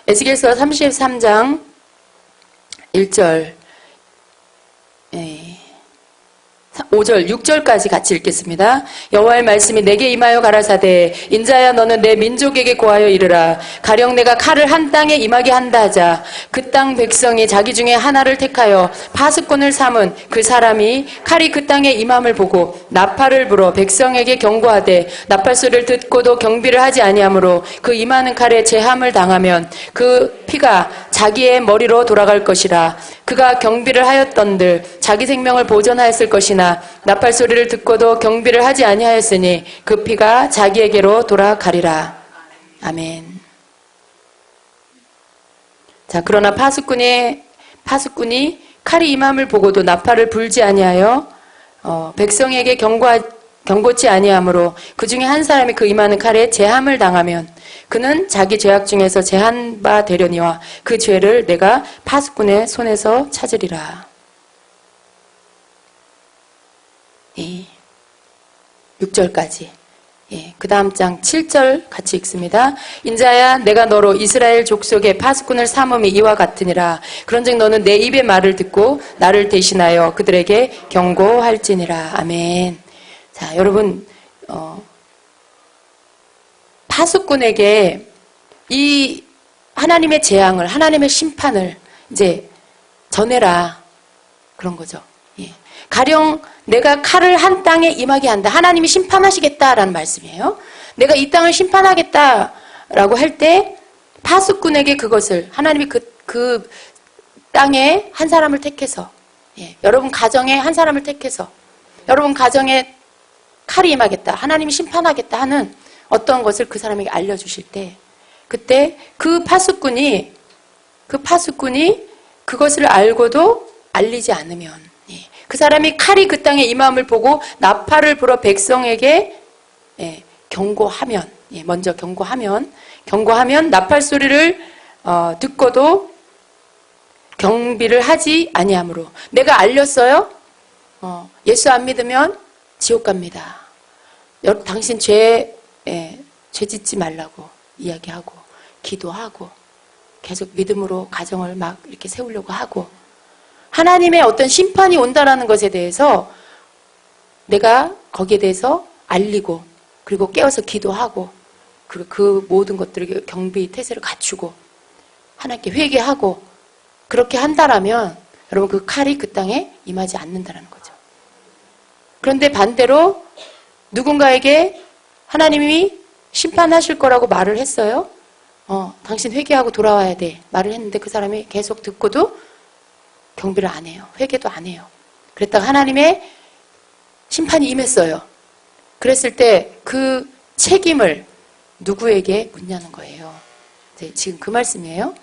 에스겔서 33장 1절 5절, 6절까지 같이 읽겠습니다. 여호와의 말씀이 내게 임하여 가라사대 인자야 너는 내 민족에게 고하여 이르라. 가령 내가 칼을 한 땅에 임하게 한다 하자. 그 땅 백성이 자기 중에 하나를 택하여 파수꾼을 삼은 그 사람이 칼이 그 땅에 임함을 보고 나팔을 불어 백성에게 경고하되 나팔 소리를 듣고도 경비를 하지 아니하므로 그 임하는 칼에 제함을 당하면 그 피가 자기의 머리로 돌아갈 것이라. 그가 경비를 하였던들 자기 생명을 보존하였을 것이나 나팔 소리를 듣고도 경비를 하지 아니하였으니 그 피가 자기에게로 돌아가리라. 아멘. 자, 그러나 파수꾼이 칼이 임함을 보고도 나팔을 불지 아니하여 백성에게 경고치 아니하므로 그 중에 한 사람이 그 임하는 칼에 제함을 당하면 그는 자기 죄악 중에서 제한 바 되려니와 그 죄를 내가 파수꾼의 손에서 찾으리라. 6절까지. 예, 그 다음 장 7절 같이 읽습니다. 인자야 내가 너로 이스라엘 족속의 파수꾼을 삼음이 이와 같으니라. 그런즉 너는 내 입의 말을 듣고 나를 대신하여 그들에게 경고할지니라. 아멘. 자, 여러분 파수꾼에게 이 하나님의 재앙을, 하나님의 심판을 이제 전해라, 그런 거죠. 예. 가령 내가 칼을 한 땅에 임하게 한다. 하나님이 심판하시겠다라는 말씀이에요. 내가 이 땅을 심판하겠다라고 할 때 파수꾼에게 그것을 하나님이 그 땅에 한 사람을 택해서, 예. 여러분 가정에 한 사람을 택해서 여러분 가정에 칼이 임하겠다, 하나님이 심판하겠다 하는 어떤 것을 그 사람에게 알려주실 때, 그때 그 파수꾼이 그것을 알고도 알리지 않으면, 예, 그 사람이 칼이 그 땅에 임함을 보고 나팔을 불어 백성에게, 예, 경고하면, 예, 먼저 경고하면 나팔 소리를 듣고도 경비를 하지 아니하므로, 내가 알렸어요. 예수 안 믿으면 지옥 갑니다. 당신 죄 짓지 말라고 이야기하고 기도하고 계속 믿음으로 가정을 막 이렇게 세우려고 하고, 하나님의 어떤 심판이 온다라는 것에 대해서 내가 거기에 대해서 알리고, 그리고 깨어서 기도하고, 그리고 그 모든 것들을 경비 태세를 갖추고 하나님께 회개하고, 그렇게 한다라면 여러분 그 칼이 그 땅에 임하지 않는다라는 거죠. 그런데 반대로 누군가에게 하나님이 심판하실 거라고 말을 했어요. 당신 회개하고 돌아와야 돼 말을 했는데 그 사람이 계속 듣고도 경비를 안 해요. 회개도 안 해요. 그랬다가 하나님의 심판이 임했어요. 그랬을 때 그 책임을 누구에게 묻냐는 거예요. 네, 지금 그 말씀이에요.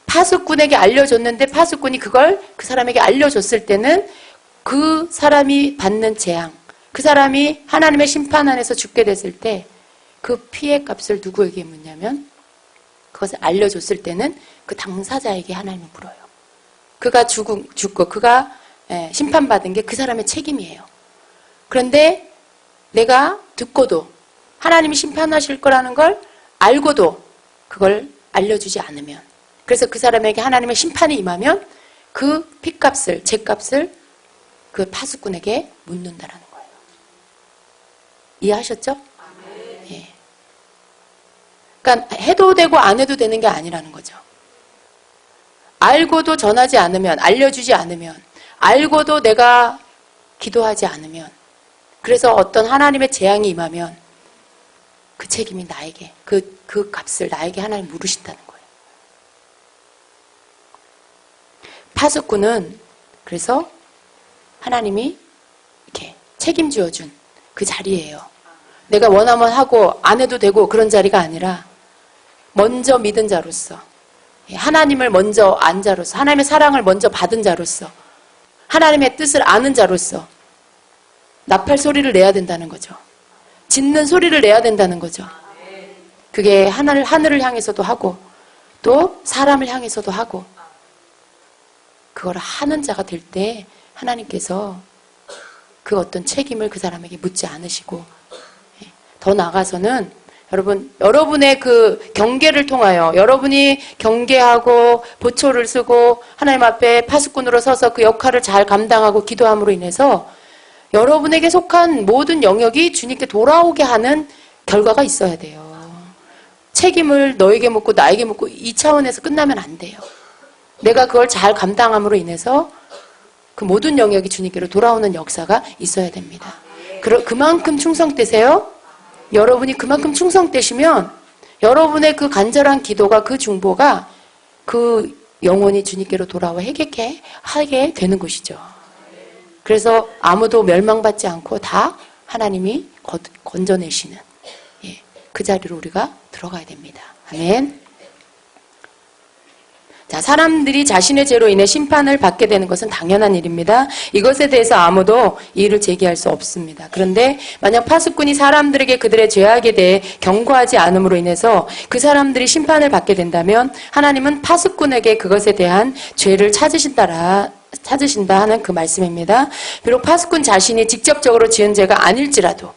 파수꾼에게 알려줬는데 파수꾼이 그걸 그 사람에게 알려줬을 때는 그 사람이 받는 재앙, 그 사람이 하나님의 심판 안에서 죽게 됐을 때 그 피해 값을 누구에게 묻냐면, 그것을 알려줬을 때는 그 당사자에게 하나님은 물어요. 그가 죽고 그가 심판받은 게 그 사람의 책임이에요. 그런데 내가 듣고도 하나님이 심판하실 거라는 걸 알고도 그걸 알려주지 않으면, 그래서 그 사람에게 하나님의 심판이 임하면 그 피값을, 죄값을 그 파수꾼에게 묻는다라는 거예요. 이해하셨죠? 예. 그러니까 해도 되고 안 해도 되는 게 아니라는 거죠. 알고도 전하지 않으면, 알려주지 않으면, 알고도 내가 기도하지 않으면, 그래서 어떤 하나님의 재앙이 임하면 그 책임이 나에게, 그 값을 나에게 하나님 물으신다는 거예요. 파수꾼은 그래서 하나님이 이렇게 책임지어 준 그 자리예요. 내가 원하면 하고 안 해도 되고 그런 자리가 아니라 먼저 믿은 자로서, 하나님을 먼저 안 자로서, 하나님의 사랑을 먼저 받은 자로서, 하나님의 뜻을 아는 자로서 나팔 소리를 내야 된다는 거죠. 짖는 소리를 내야 된다는 거죠. 그게 하늘을 향해서도 하고 또 사람을 향해서도 하고, 그걸 하는 자가 될 때 하나님께서 그 어떤 책임을 그 사람에게 묻지 않으시고, 더 나아가서는 여러분의 그 경계를 통하여, 여러분이 경계하고 보초를 쓰고 하나님 앞에 파수꾼으로 서서 그 역할을 잘 감당하고 기도함으로 인해서 여러분에게 속한 모든 영역이 주님께 돌아오게 하는 결과가 있어야 돼요. 책임을 너에게 묻고 나에게 묻고 이 차원에서 끝나면 안 돼요. 내가 그걸 잘 감당함으로 인해서 그 모든 영역이 주님께로 돌아오는 역사가 있어야 됩니다. 그만큼 충성되세요. 여러분이 그만큼 충성되시면 여러분의 그 간절한 기도가, 그 중보가 그 영혼이 주님께로 돌아와 회개케 하게 되는 것이죠. 그래서 아무도 멸망받지 않고 다 하나님이 건져내시는, 그 자리로 우리가 들어가야 됩니다. 아멘. 자, 사람들이 자신의 죄로 인해 심판을 받게 되는 것은 당연한 일입니다. 이것에 대해서 아무도 이의를 제기할 수 없습니다. 그런데 만약 파수꾼이 사람들에게 그들의 죄악에 대해 경고하지 않음으로 인해서 그 사람들이 심판을 받게 된다면 하나님은 파수꾼에게 그것에 대한 죄를 찾으신다 하는 그 말씀입니다. 비록 파수꾼 자신이 직접적으로 지은 죄가 아닐지라도,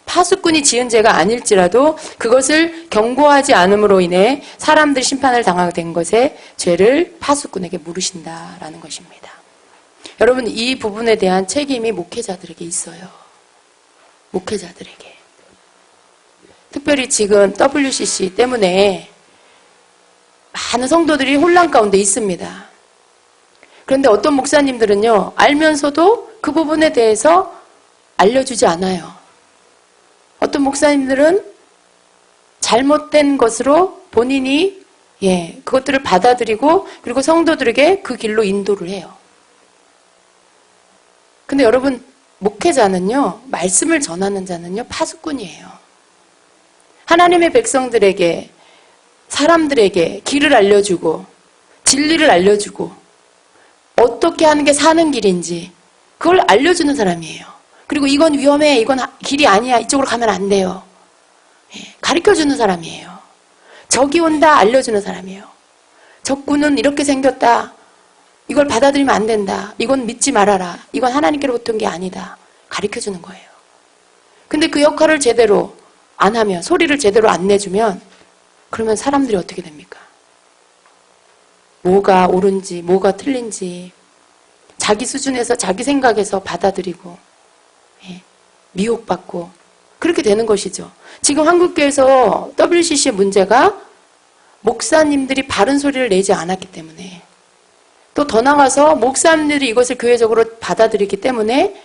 파수꾼이 지은 죄가 아닐지라도 그것을 경고하지 않음으로 인해 사람들 심판을 당하게 된 것에 죄를 파수꾼에게 물으신다라는 것입니다. 여러분, 이 부분에 대한 책임이 목회자들에게 있어요. 목회자들에게. 특별히 지금 WCC 때문에 많은 성도들이 혼란 가운데 있습니다. 그런데 어떤 목사님들은요, 알면서도 그 부분에 대해서 알려주지 않아요. 어떤 목사님들은 잘못된 것으로 본인이 그것들을 받아들이고 그리고 성도들에게 그 길로 인도를 해요. 근데 여러분, 목회자는요, 말씀을 전하는 자는요, 파수꾼이에요. 하나님의 백성들에게, 사람들에게 길을 알려주고 진리를 알려주고 어떻게 하는 게 사는 길인지 그걸 알려주는 사람이에요. 그리고 이건 위험해, 이건 길이 아니야, 이쪽으로 가면 안 돼요. 가르쳐주는 사람이에요. 적이 온다, 알려주는 사람이에요. 적군은 이렇게 생겼다, 이걸 받아들이면 안 된다, 이건 믿지 말아라, 이건 하나님께로부터 온 게 아니다, 가르쳐주는 거예요. 근데 그 역할을 제대로 안 하면, 소리를 제대로 안 내주면 그러면 사람들이 어떻게 됩니까? 뭐가 옳은지 뭐가 틀린지 자기 수준에서 자기 생각에서 받아들이고 미혹받고 그렇게 되는 것이죠. 지금 한국교회에서 WCC의 문제가 목사님들이 바른 소리를 내지 않았기 때문에, 또 더 나가서 목사님들이 이것을 교회적으로 받아들이기 때문에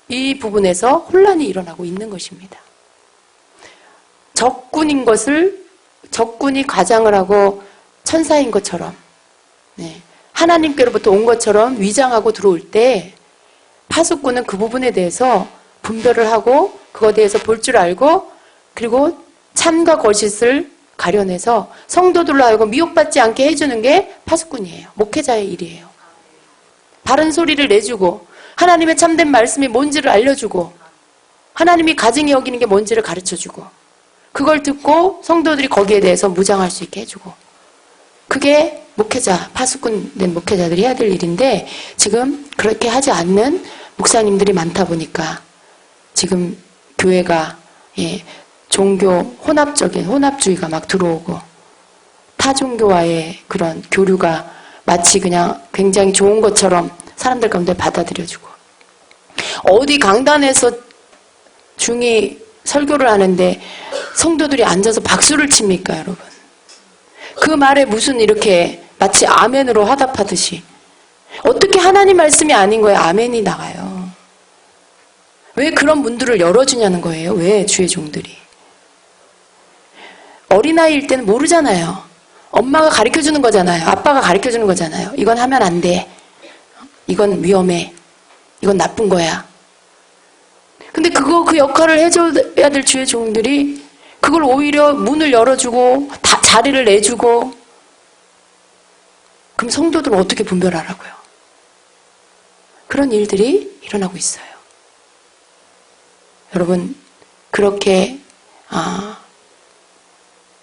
이 부분에서 혼란이 일어나고 있는 것입니다. 적군인 것을, 적군이 가장을 하고 천사인 것처럼, 하나님께로부터 온 것처럼 위장하고 들어올 때 파수꾼은 그 부분에 대해서 분별을 하고 그거에 대해서 볼 줄 알고 그리고 참과 거짓을 가려내서 성도들로 하여금 미혹받지 않게 해주는 게 파수꾼이에요. 목회자의 일이에요. 바른 소리를 내주고 하나님의 참된 말씀이 뭔지를 알려주고 하나님이 가증히 여기는 게 뭔지를 가르쳐주고 그걸 듣고 성도들이 거기에 대해서 무장할 수 있게 해주고, 그게 목회자, 파수꾼 된 목회자들이 해야 될 일인데 지금 그렇게 하지 않는 목사님들이 많다 보니까 지금 교회가 종교 혼합적인 혼합주의가 막 들어오고 타 종교와의 그런 교류가 마치 그냥 굉장히 좋은 것처럼 사람들 가운데 받아들여지고, 어디 강단에서 중이 설교를 하는데 성도들이 앉아서 박수를 칩니까, 여러분? 그 말에 무슨 이렇게 마치 아멘으로 화답하듯이 어떻게 하나님 말씀이 아닌 거에 아멘이 나가요? 왜 그런 문들을 열어주냐는 거예요. 왜 주의 종들이? 어린아이일 때는 모르잖아요. 엄마가 가르쳐주는 거잖아요. 아빠가 가르쳐주는 거잖아요. 이건 하면 안 돼. 이건 위험해. 이건 나쁜 거야. 근데 그 역할을 해줘야 될 주의 종들이 그걸 오히려 문을 열어주고 다 자리를 내주고, 그럼 성도들은 어떻게 분별하라고요? 그런 일들이 일어나고 있어요. 여러분, 그렇게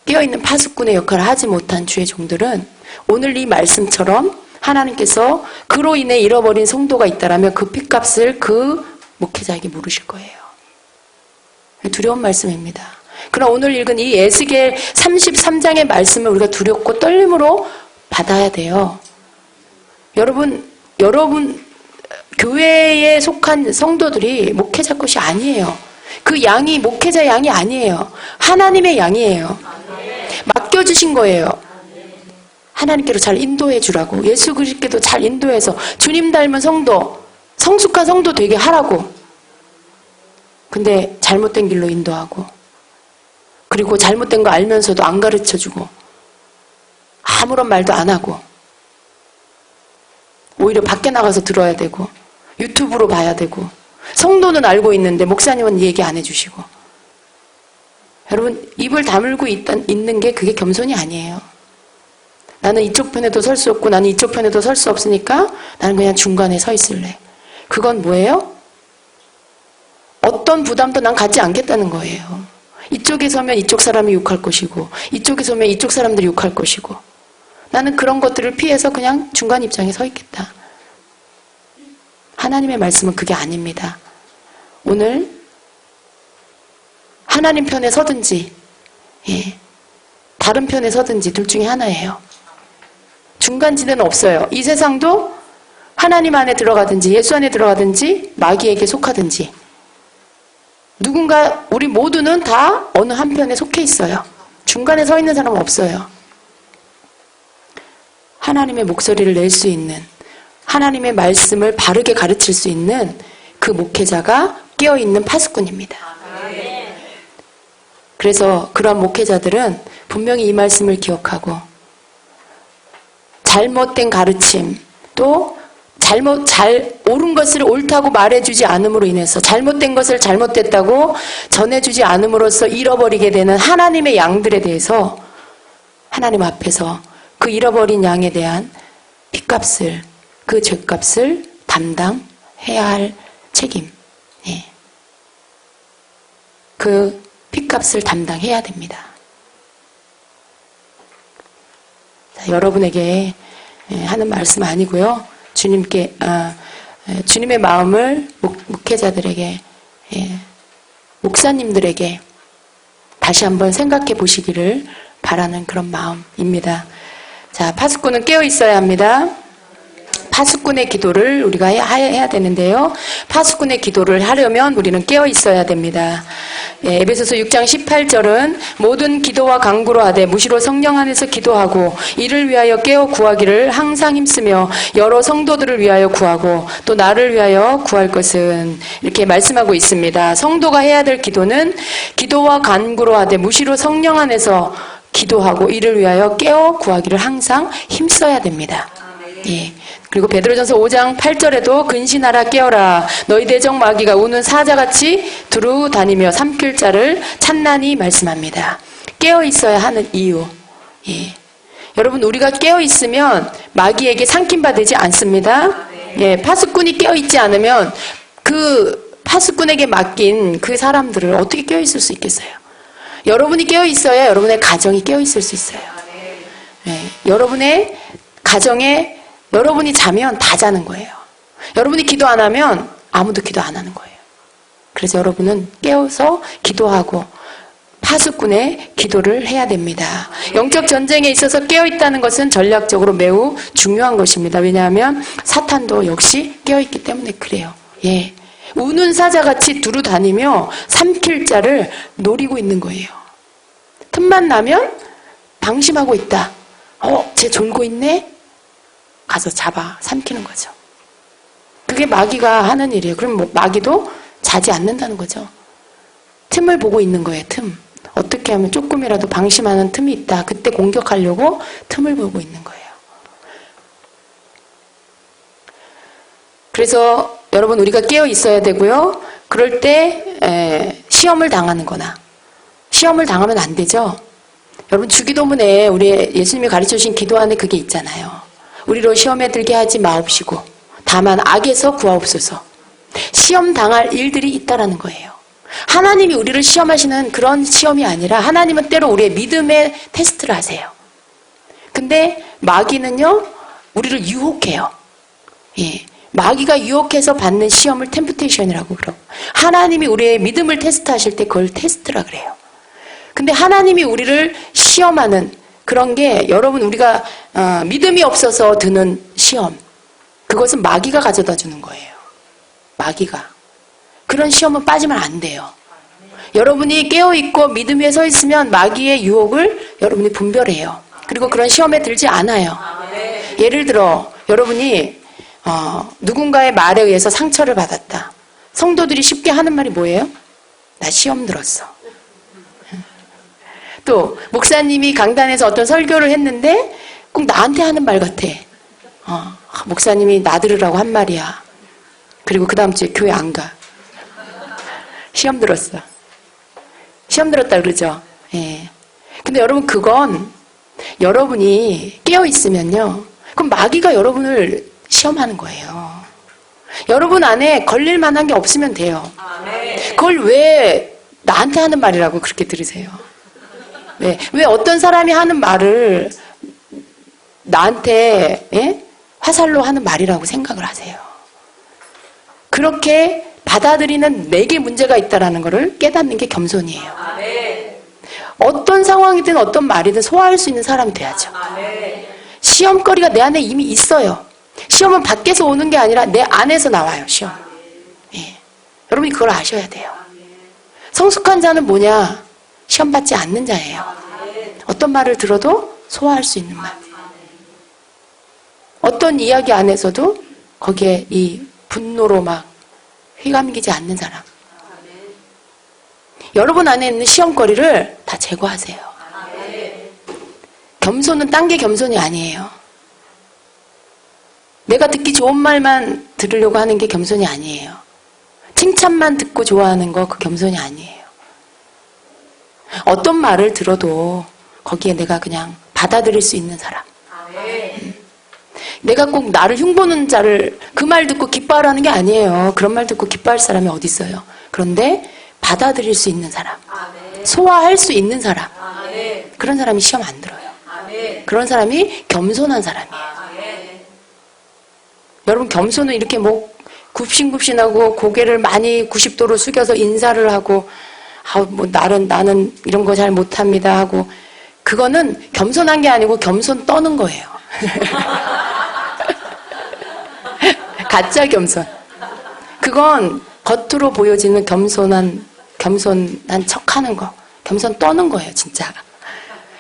깨어있는 파수꾼의 역할을 하지 못한 주의 종들은 오늘 이 말씀처럼 하나님께서 그로 인해 잃어버린 성도가 있다라면 그 핏값을 그 목회자에게 물으실 거예요. 두려운 말씀입니다. 그러나 오늘 읽은 이 에스겔 33장의 말씀을 우리가 두렵고 떨림으로 받아야 돼요. 여러분 교회에 속한 성도들이 목회자 것이 아니에요. 그 양이 목회자 양이 아니에요. 하나님의 양이에요. 맡겨주신 거예요. 하나님께로 잘 인도해 주라고, 예수 그리스도께도 잘 인도해서 주님 닮은 성도, 성숙한 성도 되게 하라고. 근데 잘못된 길로 인도하고, 그리고 잘못된 거 알면서도 안 가르쳐주고 아무런 말도 안 하고 오히려 밖에 나가서 들어야 되고 유튜브로 봐야 되고, 성도는 알고 있는데 목사님은 얘기 안 해주시고. 여러분, 입을 다물고 있는 게 그게 겸손이 아니에요. 나는 이쪽 편에도 설 수 없고 나는 이쪽 편에도 설 수 없으니까 나는 그냥 중간에 서 있을래. 그건 뭐예요? 어떤 부담도 난 갖지 않겠다는 거예요. 이쪽에 서면 이쪽 사람이 욕할 것이고 이쪽에 서면 이쪽 사람들이 욕할 것이고, 나는 그런 것들을 피해서 그냥 중간 입장에 서 있겠다. 하나님의 말씀은 그게 아닙니다. 오늘 하나님 편에 서든지, 예, 다른 편에 서든지 둘 중에 하나예요. 중간지대는 없어요. 이 세상도 하나님 안에 들어가든지 예수 안에 들어가든지 마귀에게 속하든지 누군가 우리 모두는 다 어느 한편에 속해 있어요. 중간에 서 있는 사람은 없어요. 하나님의 목소리를 낼 수 있는, 하나님의 말씀을 바르게 가르칠 수 있는 그 목회자가 깨어있는 파수꾼입니다. 그래서 그런 목회자들은 분명히 이 말씀을 기억하고 잘못된 가르침, 또 옳은 것을 옳다고 말해주지 않음으로 인해서 잘못된 것을 잘못됐다고 전해주지 않음으로써 잃어버리게 되는 하나님의 양들에 대해서 하나님 앞에서 그 잃어버린 양에 대한 핏값을, 그 죄값을 담당해야 할 책임, 예. 그 핏값을 담당해야 됩니다. 자, 여러분에게 하는 말씀 아니고요. 주님의 마음을 목회자들에게, 목사님들에게 다시 한번 생각해 보시기를 바라는 그런 마음입니다. 자, 파수꾼은 깨어 있어야 합니다. 파수꾼의 기도를 우리가 해야 되는데요. 파수꾼의 기도를 하려면 우리는 깨어 있어야 됩니다. 에베소서 6장 18절은 모든 기도와 간구로 하되 무시로 성령 안에서 기도하고 이를 위하여 깨어 구하기를 항상 힘쓰며 여러 성도들을 위하여 구하고 또 나를 위하여 구할 것은 이렇게 말씀하고 있습니다. 성도가 해야 될 기도는 기도와 간구로 하되 무시로 성령 안에서 기도하고 이를 위하여 깨어 구하기를 항상 힘써야 됩니다. 예. 그리고 베드로전서 5장 8절에도 근신하라 깨어라 너희 대적 마귀가 우는 사자같이 두루 다니며 삼킬 자를 찬란히 말씀합니다. 깨어 있어야 하는 이유. 예. 여러분 우리가 깨어 있으면 마귀에게 삼킴 받지 않습니다. 예. 파수꾼이 깨어 있지 않으면 그 파수꾼에게 맡긴 그 사람들을 어떻게 깨어 있을 수 있겠어요? 여러분이 깨어 있어야 여러분의 가정이 깨어 있을 수 있어요. 예. 여러분의 가정에 여러분이 자면 다 자는 거예요. 여러분이 기도 안 하면 아무도 기도 안 하는 거예요. 그래서 여러분은 깨어서 기도하고 파수꾼의 기도를 해야 됩니다. 영적 전쟁에 있어서 깨어있다는 것은 전략적으로 매우 중요한 것입니다. 왜냐하면 사탄도 역시 깨어있기 때문에 그래요. 예. 우는 사자같이 두루 다니며 삼킬 자를 노리고 있는 거예요. 틈만 나면 방심하고 있다. 쟤 졸고 있네? 가서 잡아 삼키는 거죠. 그게 마귀가 하는 일이에요. 그럼 마귀도 자지 않는다는 거죠. 틈을 보고 있는 거예요. 틈. 어떻게 하면 조금이라도 방심하는 틈이 있다. 그때 공격하려고 틈을 보고 있는 거예요. 그래서 여러분 우리가 깨어 있어야 되고요. 그럴 때 시험을 당하는 거나 시험을 당하면 안 되죠. 여러분 주기도문에 우리 예수님이 가르쳐 주신 기도 안에 그게 있잖아요. 우리로 시험에 들게 하지 마옵시고 다만 악에서 구하옵소서. 시험 당할 일들이 있다라는 거예요. 하나님이 우리를 시험하시는 그런 시험이 아니라 하나님은 때로 우리의 믿음의 테스트를 하세요. 근데 마귀는요 우리를 유혹해요. 예. 마귀가 유혹해서 받는 시험을 템프테이션이라고 그러고 하나님이 우리의 믿음을 테스트하실 때 그걸 테스트라 그래요. 근데 하나님이 우리를 시험하는 그런 게 여러분 우리가 믿음이 없어서 드는 시험 그것은 마귀가 가져다 주는 거예요. 마귀가. 그런 시험은 빠지면 안 돼요. 여러분이 깨어있고 믿음 위에 서 있으면 마귀의 유혹을 여러분이 분별해요. 그리고 그런 시험에 들지 않아요. 예를 들어 여러분이 누군가의 말에 의해서 상처를 받았다. 성도들이 쉽게 하는 말이 뭐예요? 나 시험 들었어. 또 목사님이 강단에서 어떤 설교를 했는데 꼭 나한테 하는 말 같아. 목사님이 나 들으라고 한 말이야. 그리고 그 다음 주에 교회 안 가. 시험 들었어. 시험 들었다 그러죠. 예. 근데 여러분 그건 여러분이 깨어 있으면요. 그럼 마귀가 여러분을 시험하는 거예요. 여러분 안에 걸릴 만한 게 없으면 돼요. 그걸 왜 나한테 하는 말이라고 그렇게 들으세요? 네. 왜 어떤 사람이 하는 말을 나한테 화살로 하는 말이라고 생각을 하세요? 그렇게 받아들이는 내게 문제가 있다는 것을 깨닫는 게 겸손이에요. 어떤 상황이든 어떤 말이든 소화할 수 있는 사람이 돼야죠. 시험거리가 내 안에 이미 있어요. 시험은 밖에서 오는 게 아니라 내 안에서 나와요. 시험. 예. 여러분이 그걸 아셔야 돼요. 성숙한 자는 뭐냐? 시험 받지 않는 자예요. 어떤 말을 들어도 소화할 수 있는 말. 어떤 이야기 안에서도 거기에 이 분노로 막 휘감기지 않는 사람. 여러분 안에 있는 시험거리를 다 제거하세요. 겸손은 딴 게 겸손이 아니에요. 내가 듣기 좋은 말만 들으려고 하는 게 겸손이 아니에요. 칭찬만 듣고 좋아하는 거 그 겸손이 아니에요. 어떤 말을 들어도 거기에 내가 그냥 받아들일 수 있는 사람. 내가 꼭 나를 흉보는 자를 그 말 듣고 기뻐하라는 게 아니에요. 그런 말 듣고 기뻐할 사람이 어디 있어요. 그런데 받아들일 수 있는 사람, 소화할 수 있는 사람, 그런 사람이 시험 안 들어요. 그런 사람이 겸손한 사람이에요. 여러분, 겸손은 이렇게 뭐 굽신굽신하고 고개를 많이 90도로 숙여서 인사를 하고, 뭐 나는 이런 거 잘 못합니다 하고, 그거는 겸손한 게 아니고 겸손 떠는 거예요. 가짜 겸손. 그건 겉으로 보여지는 겸손한 척하는 거, 겸손 떠는 거예요, 진짜.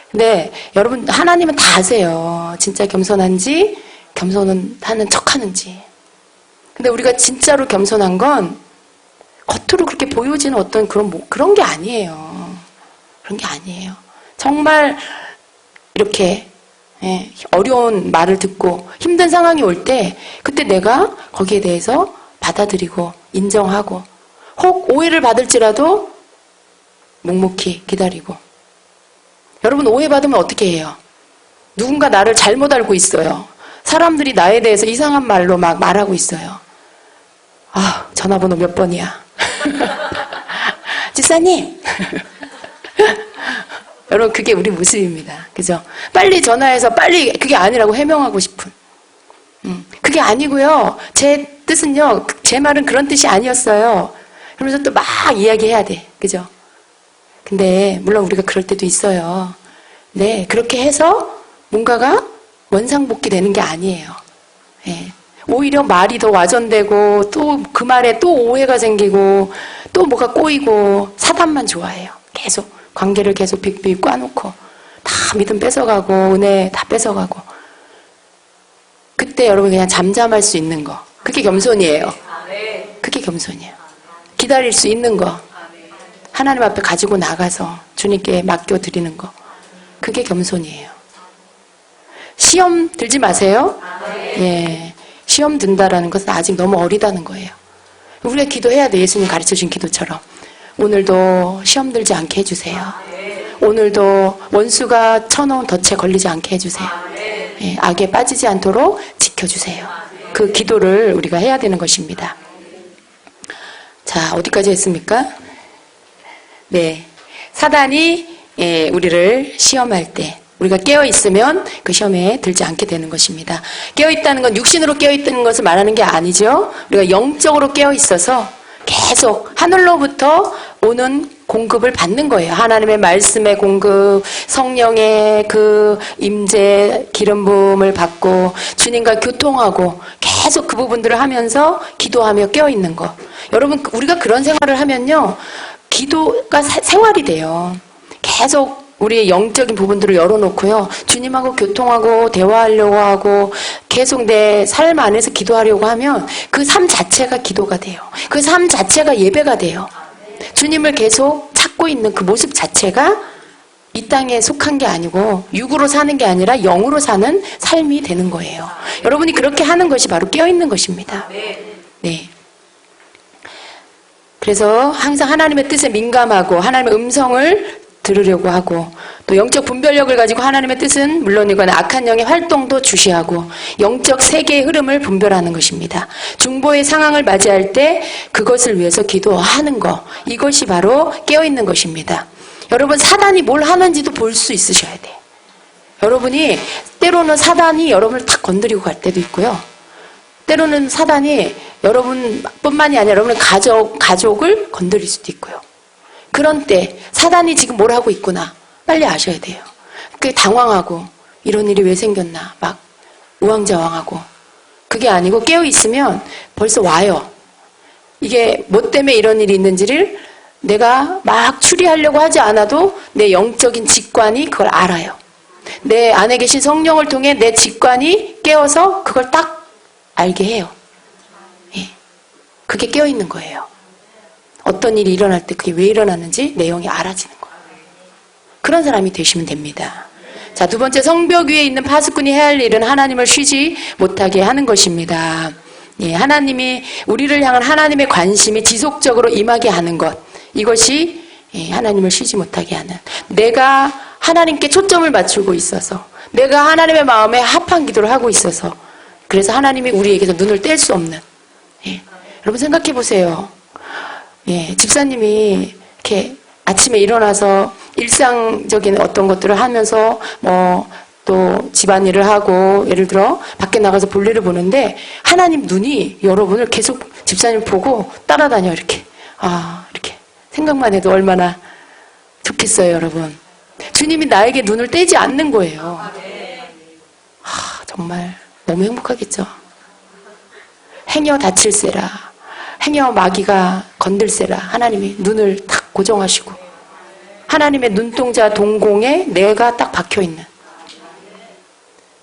근데 여러분, 하나님은 다 아세요. 진짜 겸손한지, 겸손은 하는 척하는지. 근데 우리가 진짜로 겸손한 건 겉으로 그렇게 보여지는 어떤 그런 게 아니에요. 그런 게 아니에요. 정말 이렇게 어려운 말을 듣고 힘든 상황이 올 때 그때 내가 거기에 대해서 받아들이고 인정하고 혹 오해를 받을지라도 묵묵히 기다리고. 여러분, 오해받으면 어떻게 해요? 누군가 나를 잘못 알고 있어요. 사람들이 나에 대해서 이상한 말로 막 말하고 있어요. 아, 전화번호 몇 번이야? 집사님! 여러분, 그게 우리 모습입니다. 그죠? 빨리 전화해서 빨리 그게 아니라고 해명하고 싶은. 그게 아니고요. 제 뜻은요. 제 말은 그런 뜻이 아니었어요. 그러면서 또 막 이야기해야 돼. 그죠? 근데 물론 우리가 그럴 때도 있어요. 네, 그렇게 해서 뭔가가 원상복귀 되는 게 아니에요. 네. 오히려 말이 더 와전되고 또 그 말에 또 오해가 생기고 또 뭐가 꼬이고 사단만 좋아해요. 계속 관계를 계속 빅빅 꽈놓고 다 믿음 뺏어가고 은혜 다 뺏어가고. 그때 여러분 그냥 잠잠할 수 있는 거, 그게 겸손이에요. 그게 겸손이에요. 기다릴 수 있는 거, 하나님 앞에 가지고 나가서 주님께 맡겨드리는 거, 그게 겸손이에요. 시험 들지 마세요. 예, 시험 든다라는 것은 아직 너무 어리다는 거예요. 우리가 기도해야 돼. 예수님 가르쳐준 기도처럼. 오늘도 시험 들지 않게 해주세요. 오늘도 원수가 쳐놓은 덫에 걸리지 않게 해주세요. 예, 악에 빠지지 않도록 지켜주세요. 그 기도를 우리가 해야 되는 것입니다. 자, 어디까지 했습니까? 네, 사단이 우리를 시험할 때 우리가 깨어있으면 그 시험에 들지 않게 되는 것입니다. 깨어있다는 건 육신으로 깨어있다는 것을 말하는 게 아니죠. 우리가 영적으로 깨어있어서 계속 하늘로부터 오는 공급을 받는 거예요. 하나님의 말씀의 공급, 성령의 그 임재, 기름 부음을 받고 주님과 교통하고 계속 그 부분들을 하면서 기도하며 깨어있는 거. 여러분, 우리가 그런 생활을 하면요, 기도가 생활이 돼요. 계속 우리의 영적인 부분들을 열어놓고요, 주님하고 교통하고 대화하려고 하고 계속 내 삶 안에서 기도하려고 하면 그 삶 자체가 기도가 돼요. 그 삶 자체가 예배가 돼요. 주님을 계속 찾고 있는 그 모습 자체가 이 땅에 속한 게 아니고 육으로 사는 게 아니라 영으로 사는 삶이 되는 거예요. 여러분이 그렇게 하는 것이 바로 깨어있는 것입니다. 네. 그래서 항상 하나님의 뜻에 민감하고 하나님의 음성을 들으려고 하고, 또 영적 분별력을 가지고 하나님의 뜻은 물론이거나 악한 영의 활동도 주시하고 영적 세계의 흐름을 분별하는 것입니다. 중보의 상황을 맞이할 때 그것을 위해서 기도하는 것, 이것이 바로 깨어있는 것입니다. 여러분, 사단이 뭘 하는지도 볼 수 있으셔야 돼요. 여러분이 때로는 사단이 여러분을 탁 건드리고 갈 때도 있고요, 때로는 사단이 여러분뿐만이 아니라 여러분의 가족을 건드릴 수도 있고요. 그런 때 사단이 지금 뭘 하고 있구나 빨리 아셔야 돼요. 그 당황하고 이런 일이 왜 생겼나 막 우왕좌왕하고 그게 아니고 깨어있으면 벌써 와요. 이게 뭐 때문에 이런 일이 있는지를 내가 막 추리하려고 하지 않아도 내 영적인 직관이 그걸 알아요. 내 안에 계신 성령을 통해 내 직관이 깨어서 그걸 딱 알게 해요. 예. 그게 깨어있는 거예요. 어떤 일이 일어날 때 그게 왜 일어났는지 내용이 알아지는 거예요. 그런 사람이 되시면 됩니다. 자, 두 번째, 성벽 위에 있는 파수꾼이 해야 할 일은 하나님을 쉬지 못하게 하는 것입니다. 예, 하나님이 우리를 향한 하나님의 관심이 지속적으로 임하게 하는 것, 이것이 하나님을 쉬지 못하게 하는, 내가 하나님께 초점을 맞추고 있어서, 내가 하나님의 마음에 합한 기도를 하고 있어서, 그래서 하나님이 우리에게서 눈을 뗄 수 없는. 예, 여러분 생각해 보세요. 예, 집사님이 이렇게 아침에 일어나서 일상적인 어떤 것들을 하면서 또 집안일을 하고 예를 들어 밖에 나가서 볼일을 보는데 하나님 눈이 여러분을 계속 집사님 보고 따라다녀 이렇게. 이렇게 생각만 해도 얼마나 좋겠어요, 여러분. 주님이 나에게 눈을 떼지 않는 거예요. 정말 너무 행복하겠죠. 행여 다칠세라, 행여 마귀가 건들세라, 하나님이 눈을 딱 고정하시고 하나님의 눈동자 동공에 내가 딱 박혀있는.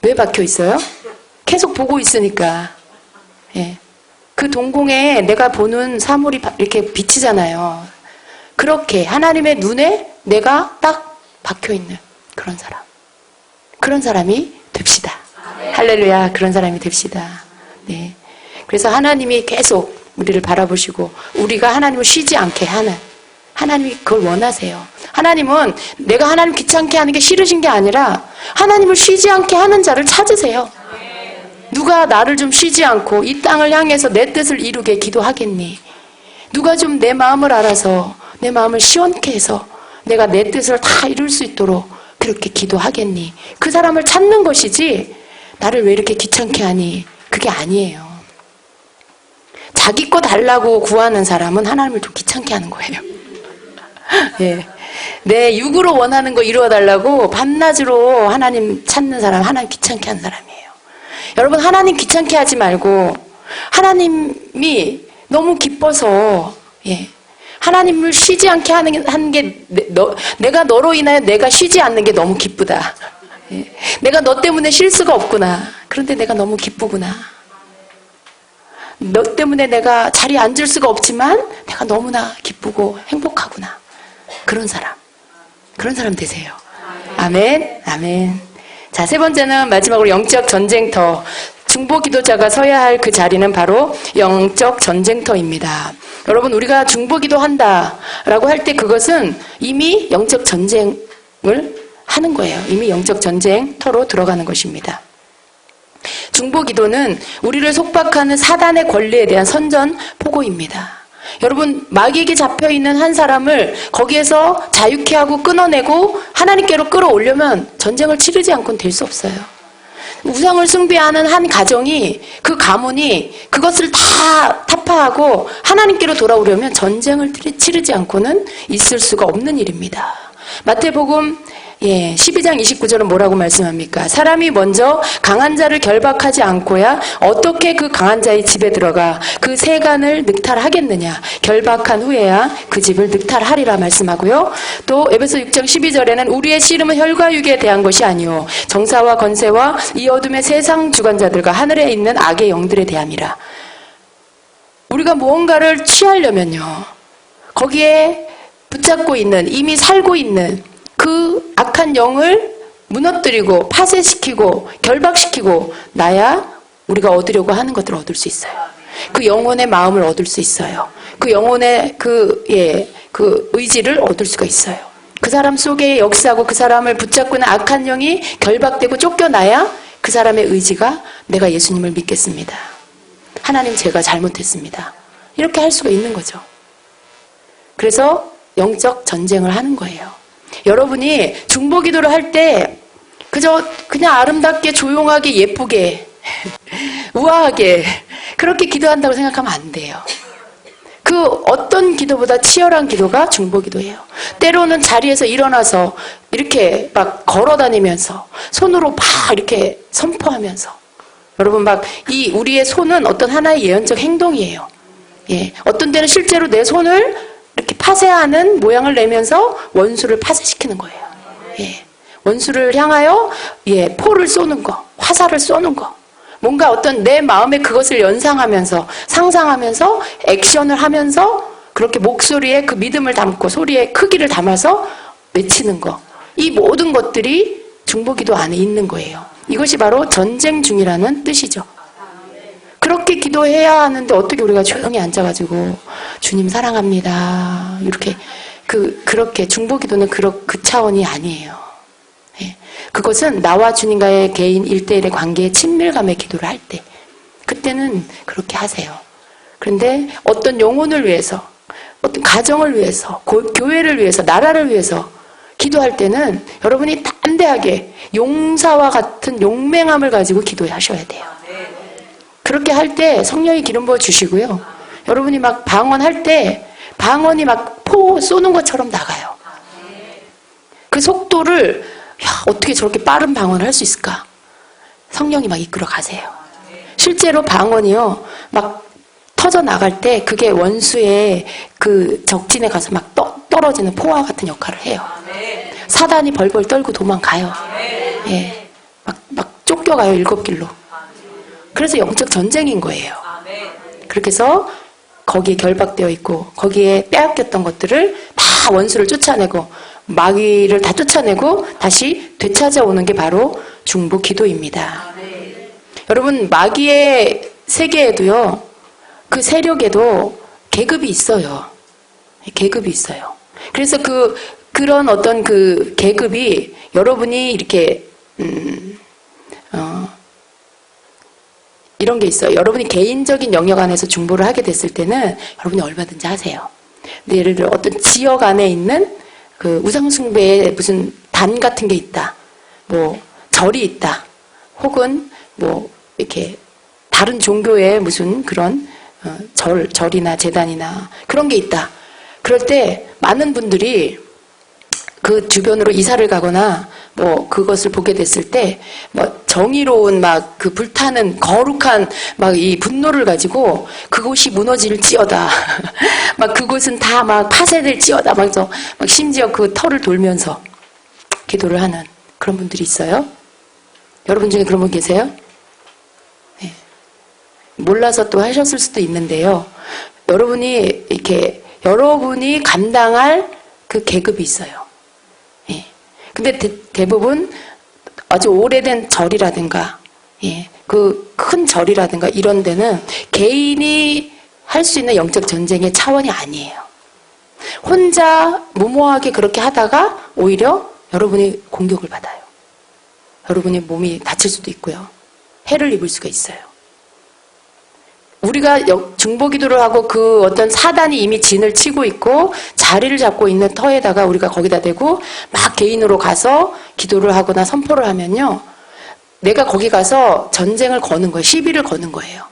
왜 박혀있어요? 계속 보고 있으니까. 예. 그 동공에 내가 보는 사물이 이렇게 비치잖아요. 그렇게 하나님의 눈에 내가 딱 박혀있는 그런 사람. 그런 사람이 됩시다. 할렐루야, 그런 사람이 됩시다. 네. 그래서 하나님이 계속 우리를 바라보시고 우리가 하나님을 쉬지 않게 하는, 하나님이 그걸 원하세요. 하나님은 내가 하나님 귀찮게 하는 게 싫으신 게 아니라 하나님을 쉬지 않게 하는 자를 찾으세요. 누가 나를 좀 쉬지 않고 이 땅을 향해서 내 뜻을 이루게 기도하겠니? 누가 좀 내 마음을 알아서 내 마음을 시원케 해서 내가 내 뜻을 다 이룰 수 있도록 그렇게 기도하겠니? 그 사람을 찾는 것이지 나를 왜 이렇게 귀찮게 하니? 그게 아니에요. 자기 거 달라고 구하는 사람은 하나님을 좀 귀찮게 하는 거예요. 예. 내 육으로 원하는 거 이루어달라고 밤낮으로 하나님 찾는 사람, 하나님 귀찮게 하는 사람이에요. 여러분, 하나님 귀찮게 하지 말고 하나님이 너무 기뻐서, 예, 하나님을 쉬지 않게 하는 게 내가 너로 인하여 내가 쉬지 않는 게 너무 기쁘다. 예, 내가 너 때문에 쉴 수가 없구나. 그런데 내가 너무 기쁘구나. 너 때문에 내가 자리에 앉을 수가 없지만 내가 너무나 기쁘고 행복하구나. 그런 사람 되세요. 아멘, 아멘. 자, 세 번째는 마지막으로 영적 전쟁터. 중보 기도자가 서야 할 그 자리는 바로 영적 전쟁터입니다. 여러분, 우리가 중보 기도한다라고 할 때 그것은 이미 영적 전쟁을 하는 거예요. 이미 영적 전쟁터로 들어가는 것입니다. 중보 기도는 우리를 속박하는 사단의 권리에 대한 선전포고입니다. 여러분, 마귀에게 잡혀있는 한 사람을 거기에서 자유케 하고 끊어내고 하나님께로 끌어올려면 전쟁을 치르지 않고는 될 수 없어요. 우상을 숭배하는 한 가정이, 그 가문이 그것을 다 타파하고 하나님께로 돌아오려면 전쟁을 치르지 않고는 있을 수가 없는 일입니다. 마태복음 12장 29절은 뭐라고 말씀합니까? 사람이 먼저 강한 자를 결박하지 않고야 어떻게 그 강한 자의 집에 들어가 그 세간을 늑탈하겠느냐? 결박한 후에야 그 집을 늑탈하리라 말씀하고요. 또 에베소 6장 12절에는 우리의 씨름은 혈과 육에 대한 것이 아니오 정사와 권세와 이 어둠의 세상 주관자들과 하늘에 있는 악의 영들에 대함이라. 우리가 무언가를 취하려면요, 거기에 붙잡고 있는, 이미 살고 있는 그 악한 영을 무너뜨리고 파쇄시키고 결박시키고 나야 우리가 얻으려고 하는 것들을 얻을 수 있어요. 그 영혼의 마음을 얻을 수 있어요. 그 영혼의 그 의지를 얻을 수가 있어요. 그 사람 속에 역사하고 그 사람을 붙잡고 있는 악한 영이 결박되고 쫓겨나야 그 사람의 의지가 내가 예수님을 믿겠습니다. 하나님, 제가 잘못했습니다. 이렇게 할 수가 있는 거죠. 그래서 영적 전쟁을 하는 거예요. 여러분이 중보 기도를 할 때 그냥 아름답게 조용하게 예쁘게 우아하게 그렇게 기도한다고 생각하면 안 돼요. 그 어떤 기도보다 치열한 기도가 중보기도예요. 때로는 자리에서 일어나서 이렇게 막 걸어다니면서 손으로 막 이렇게 선포하면서, 여러분 막 이 우리의 손은 어떤 하나의 예언적 행동이에요. 예, 어떤 때는 실제로 내 손을 이렇게 파쇄하는 모양을 내면서 원수를 파쇄시키는 거예요. 예, 원수를 향하여 포를 쏘는 거, 화살을 쏘는 거. 뭔가 어떤 내 마음에 그것을 연상하면서 상상하면서 액션을 하면서 그렇게 목소리에 그 믿음을 담고 소리의 크기를 담아서 외치는 거. 이 모든 것들이 중보기도 안에 있는 거예요. 이것이 바로 전쟁 중이라는 뜻이죠. 그렇게 기도해야 하는데 어떻게 우리가 조용히 앉아가지고 주님 사랑합니다. 이렇게 그렇게 중보기도는 그 차원이 아니에요. 그것은 나와 주님과의 개인 1대1의 관계의 친밀감의 기도를 할 때, 그때는 그렇게 하세요. 그런데 어떤 영혼을 위해서, 어떤 가정을 위해서, 교회를 위해서, 나라를 위해서 기도할 때는 여러분이 담대하게 용사와 같은 용맹함을 가지고 기도하셔야 돼요. 그렇게 할 때 성령이 기름 부어 주시고요. 여러분이 막 방언할 때 방언이 막 포 쏘는 것처럼 나가요. 그 속도를 어떻게 저렇게 빠른 방언을 할 수 있을까? 성령이 막 이끌어 가세요. 실제로 방언이요, 막 터져 나갈 때 그게 원수의 그 적진에 가서 막 떨어지는 포화 같은 역할을 해요. 사단이 벌벌 떨고 도망가요. 예, 막 쫓겨가요, 7길로. 그래서 영적 전쟁인 거예요. 그렇게 해서 거기에 결박되어 있고 거기에 빼앗겼던 것들을 다 원수를 쫓아내고 마귀를 다 쫓아내고 다시 되찾아오는 게 바로 중보 기도입니다. 여러분, 마귀의 세계에도요, 그 세력에도 계급이 있어요. 계급이 있어요. 그래서 그런 어떤 그 계급이 여러분이 이렇게 이런 게 있어요. 여러분이 개인적인 영역 안에서 중보를 하게 됐을 때는 여러분이 얼마든지 하세요. 근데 예를 들어 어떤 지역 안에 있는 그 우상숭배에 무슨 단 같은 게 있다, 뭐 절이 있다, 혹은 뭐 이렇게 다른 종교의 무슨 그런 절이나 제단이나 그런 게 있다. 그럴 때 많은 분들이 그 주변으로 이사를 가거나 뭐 그것을 보게 됐을 때 뭐 정의로운 막 그 불타는 거룩한 막 이 분노를 가지고 그곳이 무너질지어다. 막 그곳은 다 막 파쇄될지어다. 막 심지어 그 터를 돌면서 기도를 하는 그런 분들이 있어요. 여러분 중에 그런 분 계세요? 네. 몰라서 또 하셨을 수도 있는데요. 여러분이 감당할 그 계급이 있어요. 예. 근데 대부분 아주 오래된 절이라든가, 예, 그 큰 절이라든가 이런 데는 개인이 할 수 있는 영적 전쟁의 차원이 아니에요. 혼자 무모하게 그렇게 하다가 오히려 여러분이 공격을 받아요. 여러분의 몸이 다칠 수도 있고요. 해를 입을 수가 있어요. 우리가 중보기도를 하고 그 어떤 사단이 이미 진을 치고 있고 자리를 잡고 있는 터에다가 우리가 거기다 대고 막 개인으로 가서 기도를 하거나 선포를 하면요, 내가 거기 가서 전쟁을 거는 거예요. 시비를 거는 거예요.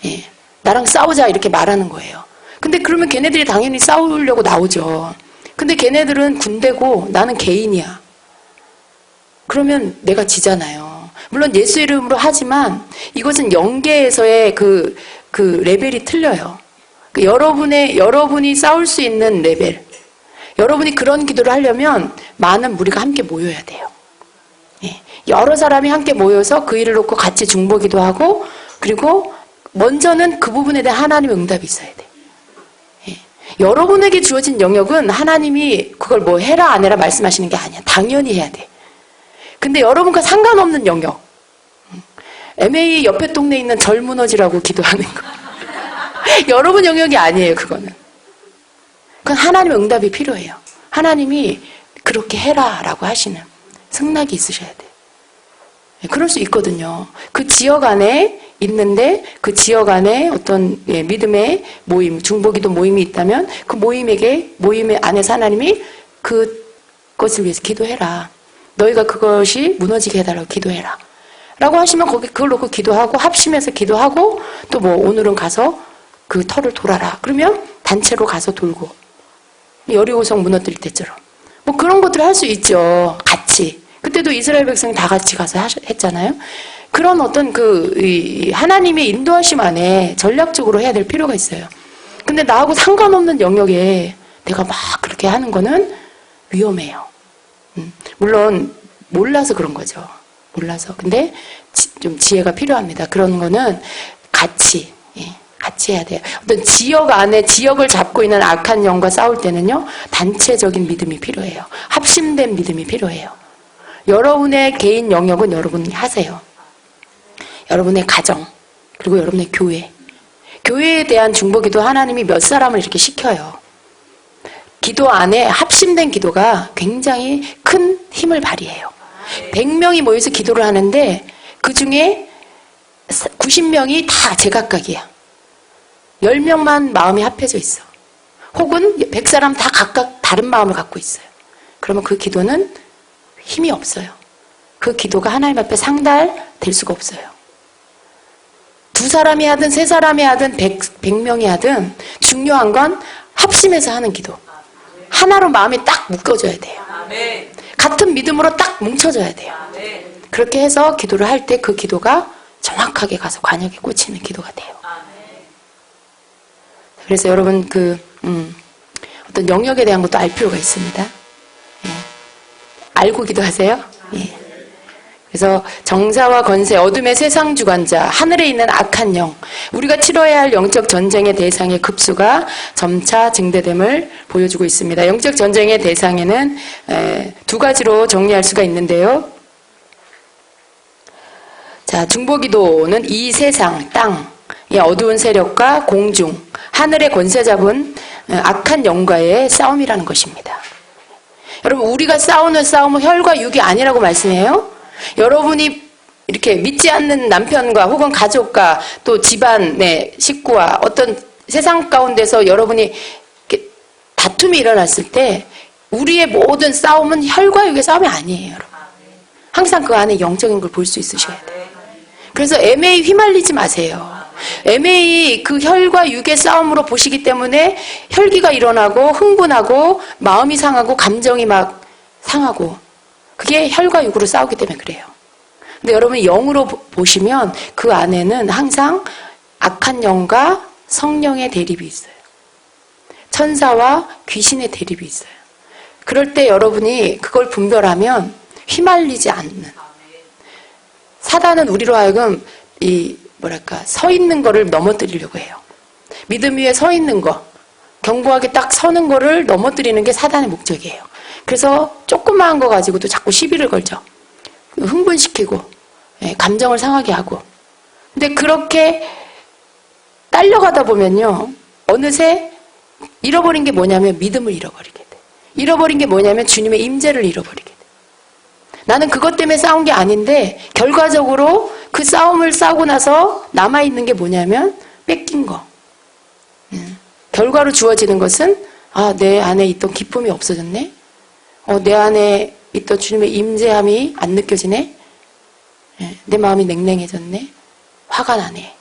예, 나랑 싸우자 이렇게 말하는 거예요. 근데 그러면 걔네들이 당연히 싸우려고 나오죠. 근데 걔네들은 군대고 나는 개인이야. 그러면 내가 지잖아요. 물론 예수 이름으로 하지만 이것은 영계에서의 그 레벨이 틀려요. 여러분이 싸울 수 있는 레벨. 여러분이 그런 기도를 하려면 많은 무리가 함께 모여야 돼요. 예. 여러 사람이 함께 모여서 그 일을 놓고 같이 중보기도 하고, 그리고 먼저는 그 부분에 대한 하나님의 응답이 있어야 돼요. 예. 여러분에게 주어진 영역은 하나님이 그걸 뭐 해라 안 해라 말씀하시는 게 아니야. 당연히 해야 돼. 근데 여러분과 상관없는 영역, MA 옆에 동네에 있는 절 무너지라고 기도하는 거, 여러분 영역이 아니에요. 그건 하나님의 응답이 필요해요. 하나님이 그렇게 해라 라고 하시는 승낙이 있으셔야 돼요. 그럴 수 있거든요. 그 지역 안에 있는데 그 지역 안에 어떤 믿음의 모임, 중보기도 모임이 있다면 그 모임의 안에서 하나님이 그것을 위해서 기도해라. 너희가 그것이 무너지게 해달라고 기도해라 라고 하시면 거기 그걸 놓고 기도하고 합심해서 기도하고 또 뭐 오늘은 가서 그 터를 돌아라. 그러면 단체로 가서 돌고 여리고성 무너뜨릴 때처럼 뭐 그런 것들을 할 수 있죠. 같이. 그때도 이스라엘 백성이 다 같이 가서 했잖아요. 그런 어떤 하나님의 인도하심 안에 전략적으로 해야 될 필요가 있어요. 근데 나하고 상관없는 영역에 내가 막 그렇게 하는 거는 위험해요. 물론 몰라서 그런 거죠. 몰라서. 근데 좀 지혜가 필요합니다. 그런 거는 같이 해야 돼요. 어떤 지역 안에 지역을 잡고 있는 악한 영과 싸울 때는요, 단체적인 믿음이 필요해요. 합심된 믿음이 필요해요. 여러분의 개인 영역은 여러분이 하세요. 여러분의 가정, 그리고 여러분의 교회. 교회에 대한 중보기도 하나님이 몇 사람을 이렇게 시켜요. 기도 안에 합심된 기도가 굉장히 큰 힘을 발휘해요. 100명이 모여서 기도를 하는데 그 중에 90명이 다 제각각이야. 10명만 마음이 합해져 있어. 혹은 100사람 다 각각 다른 마음을 갖고 있어요. 그러면 그 기도는 힘이 없어요. 그 기도가 하나님 앞에 상달될 수가 없어요. 2사람이 하든 3사람이 하든 100명이 하든 중요한 건 합심해서 하는 기도. 하나로 마음이 딱 묶어져야 돼요. 같은 믿음으로 딱 뭉쳐져야 돼요. 그렇게 해서 기도를 할 때 그 기도가 정확하게 가서 관역에 꽂히는 기도가 돼요. 그래서 여러분 어떤 영역에 대한 것도 알 필요가 있습니다. 예. 알고 기도하세요. 예. 그래서 정사와 권세, 어둠의 세상 주관자, 하늘에 있는 악한 영, 우리가 치러야 할 영적 전쟁의 대상의 급수가 점차 증대됨을 보여주고 있습니다. 영적 전쟁의 대상에는 2가지로 정리할 수가 있는데요. 자, 중보기도는 이 세상, 땅, 어두운 세력과 공중, 하늘의 권세 잡은 악한 영과의 싸움이라는 것입니다. 여러분, 우리가 싸우는 싸움은 혈과 육이 아니라고 말씀해요. 여러분이 이렇게 믿지 않는 남편과 혹은 가족과 또 집안의 식구와 어떤 세상 가운데서 여러분이 이렇게 다툼이 일어났을 때 우리의 모든 싸움은 혈과 육의 싸움이 아니에요, 여러분. 항상 그 안에 영적인 걸 볼 수 있으셔야 돼요. 그래서 애매히 휘말리지 마세요. 애매히 그 혈과 육의 싸움으로 보시기 때문에 혈기가 일어나고 흥분하고 마음이 상하고 감정이 막 상하고 그게 혈과 육으로 싸우기 때문에 그래요. 근데 여러분이 영으로 보시면 그 안에는 항상 악한 영과 성령의 대립이 있어요. 천사와 귀신의 대립이 있어요. 그럴 때 여러분이 그걸 분별하면 휘말리지 않는. 사단은 우리로 하여금 서 있는 거를 넘어뜨리려고 해요. 믿음 위에 서 있는 거, 견고하게 딱 서는 거를 넘어뜨리는 게 사단의 목적이에요. 그래서 조그마한 거 가지고도 자꾸 시비를 걸죠. 흥분시키고 감정을 상하게 하고. 근데 그렇게 딸려가다 보면요, 어느새 잃어버린 게 뭐냐면 믿음을 잃어버리게 돼. 잃어버린 게 뭐냐면 주님의 임재를 잃어버리게 돼. 나는 그것 때문에 싸운 게 아닌데 결과적으로 그 싸움을 싸고 나서 남아있는 게 뭐냐면 뺏긴 거. 결과로 주어지는 것은 내 안에 있던 기쁨이 없어졌네. 내 안에 있던 주님의 임재함이 안 느껴지네. 내 마음이 냉랭해졌네. 화가 나네.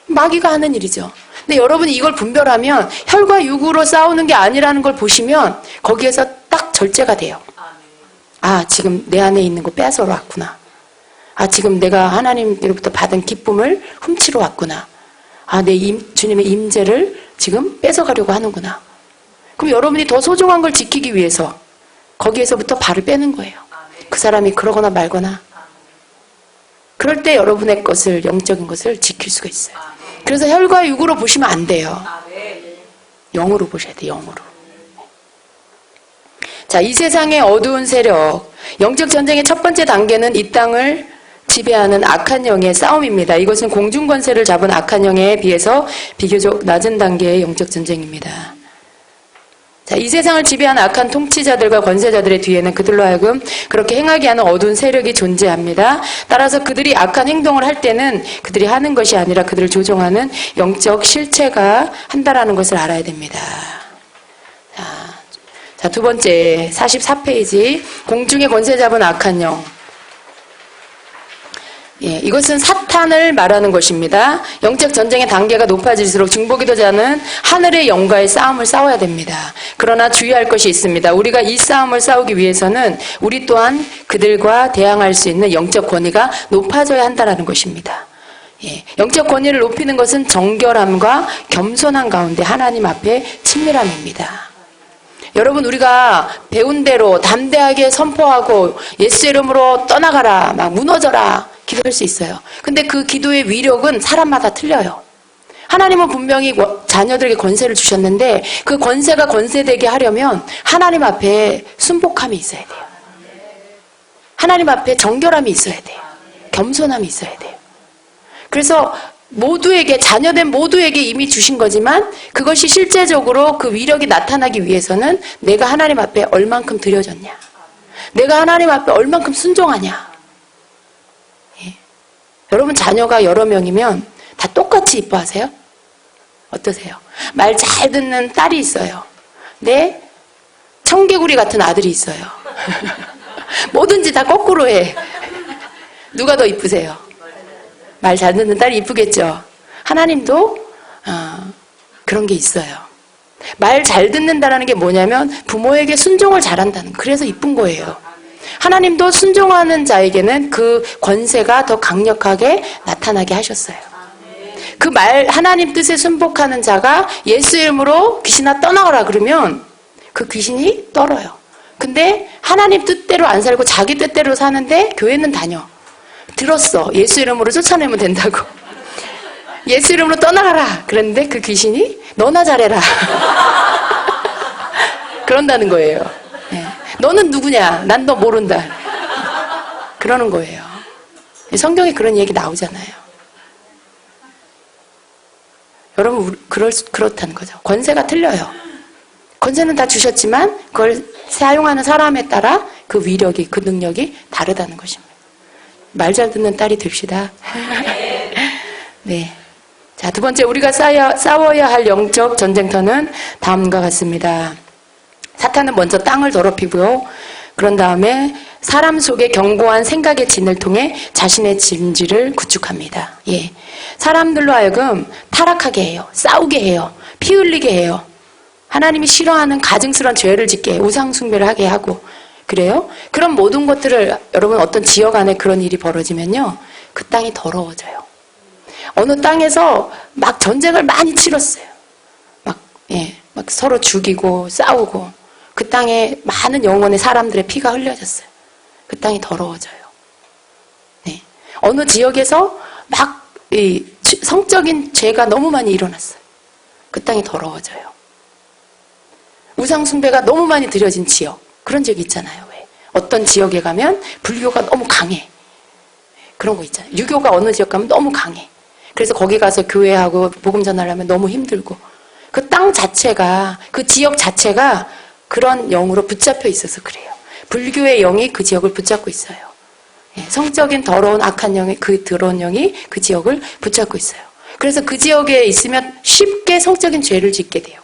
마귀가 하는 일이죠. 근데 여러분이 이걸 분별하면 혈과 육으로 싸우는 게 아니라는 걸 보시면 거기에서 딱 절제가 돼요. 지금 내 안에 있는 거 뺏어러 왔구나. 지금 내가 하나님으로부터 받은 기쁨을 훔치러 왔구나. 주님의 임재를 지금 뺏어가려고 하는구나. 그럼 여러분이 더 소중한 걸 지키기 위해서 거기에서부터 발을 빼는 거예요. 그 사람이 그러거나 말거나. 그럴 때 여러분의 것을, 영적인 것을 지킬 수가 있어요. 그래서 혈과 육으로 보시면 안 돼요. 영으로 보셔야 돼요, 영으로. 자, 이 세상의 어두운 세력, 영적 전쟁의 첫 번째 단계는 이 땅을 지배하는 악한 영의 싸움입니다. 이것은 공중 권세를 잡은 악한 영에 비해서 비교적 낮은 단계의 영적 전쟁입니다. 자, 이 세상을 지배하는 악한 통치자들과 권세자들의 뒤에는 그들로 하여금 그렇게 행하게 하는 어두운 세력이 존재합니다. 따라서 그들이 악한 행동을 할 때는 그들이 하는 것이 아니라 그들을 조종하는 영적 실체가 한다라는 것을 알아야 됩니다. 자, 두 번째 44페이지 공중의 권세 잡은 악한 영. 예, 이것은 사탄을 말하는 것입니다. 영적 전쟁의 단계가 높아질수록 중보기도자는 하늘의 영과의 싸움을 싸워야 됩니다. 그러나 주의할 것이 있습니다. 우리가 이 싸움을 싸우기 위해서는 우리 또한 그들과 대항할 수 있는 영적 권위가 높아져야 한다는 것입니다. 예, 영적 권위를 높이는 것은 정결함과 겸손한 가운데 하나님 앞에 친밀함입니다. 여러분, 우리가 배운 대로 담대하게 선포하고 예수 이름으로 떠나가라, 막 무너져라 기도할 수 있어요. 근데 그 기도의 위력은 사람마다 틀려요. 하나님은 분명히 자녀들에게 권세를 주셨는데 그 권세가 권세되게 하려면 하나님 앞에 순복함이 있어야 돼요. 하나님 앞에 정결함이 있어야 돼요. 겸손함이 있어야 돼요. 그래서 모두에게, 자녀된 모두에게 이미 주신 거지만 그것이 실제적으로 그 위력이 나타나기 위해서는 내가 하나님 앞에 얼만큼 드려졌냐, 내가 하나님 앞에 얼만큼 순종하냐. 예. 여러분, 자녀가 여러 명이면 다 똑같이 이뻐하세요? 어떠세요? 말 잘 듣는 딸이 있어요. 네, 청개구리 같은 아들이 있어요. 뭐든지 다 거꾸로 해. 누가 더 이쁘세요? 말 잘 듣는 딸이 이쁘겠죠. 하나님도 그런 게 있어요. 말 잘 듣는다라는 게 뭐냐면 부모에게 순종을 잘한다는 거. 그래서 이쁜 거예요. 하나님도 순종하는 자에게는 그 권세가 더 강력하게 나타나게 하셨어요. 그 말, 하나님 뜻에 순복하는 자가 예수 이름으로 귀신아 떠나가라 그러면 그 귀신이 떨어요. 근데 하나님 뜻대로 안 살고 자기 뜻대로 사는데 교회는 다녀. 들었어. 예수 이름으로 쫓아내면 된다고. 예수 이름으로 떠나가라. 그랬는데 그 귀신이 너나 잘해라. 그런다는 거예요. 네. 너는 누구냐? 난 너 모른다. 그러는 거예요. 성경에 그런 얘기 나오잖아요. 여러분, 그렇다는 거죠. 권세가 틀려요. 권세는 다 주셨지만 그걸 사용하는 사람에 따라 그 위력이, 그 능력이 다르다는 것입니다. 말 잘 듣는 딸이 됩시다. 네. 자, 두 번째, 우리가 싸워야 할 영적 전쟁터는 다음과 같습니다. 사탄은 먼저 땅을 더럽히고요. 그런 다음에 사람 속의 견고한 생각의 진을 통해 자신의 진지를 구축합니다. 예. 사람들로 하여금 타락하게 해요. 싸우게 해요. 피 흘리게 해요. 하나님이 싫어하는 가증스러운 죄를 짓게 해요. 우상숭배를 하게 하고. 그래요? 그런 모든 것들을, 여러분, 어떤 지역 안에 그런 일이 벌어지면요, 그 땅이 더러워져요. 어느 땅에서 막 전쟁을 많이 치렀어요. 막 서로 죽이고 싸우고 그 땅에 많은 영혼의 사람들의 피가 흘려졌어요. 그 땅이 더러워져요. 네. 어느 지역에서 막 성적인 죄가 너무 많이 일어났어요. 그 땅이 더러워져요. 우상숭배가 너무 많이 드려진 지역, 그런 지역이 있잖아요. 왜? 어떤 지역에 가면 불교가 너무 강해. 그런 거 있잖아요. 유교가 어느 지역 가면 너무 강해. 그래서 거기 가서 교회하고 복음 전하려면 너무 힘들고, 그 땅 자체가, 그 지역 자체가 그런 영으로 붙잡혀 있어서 그래요. 불교의 영이 그 지역을 붙잡고 있어요. 성적인 더러운 악한 영이, 그 더러운 영이 그 지역을 붙잡고 있어요. 그래서 그 지역에 있으면 쉽게 성적인 죄를 짓게 돼요.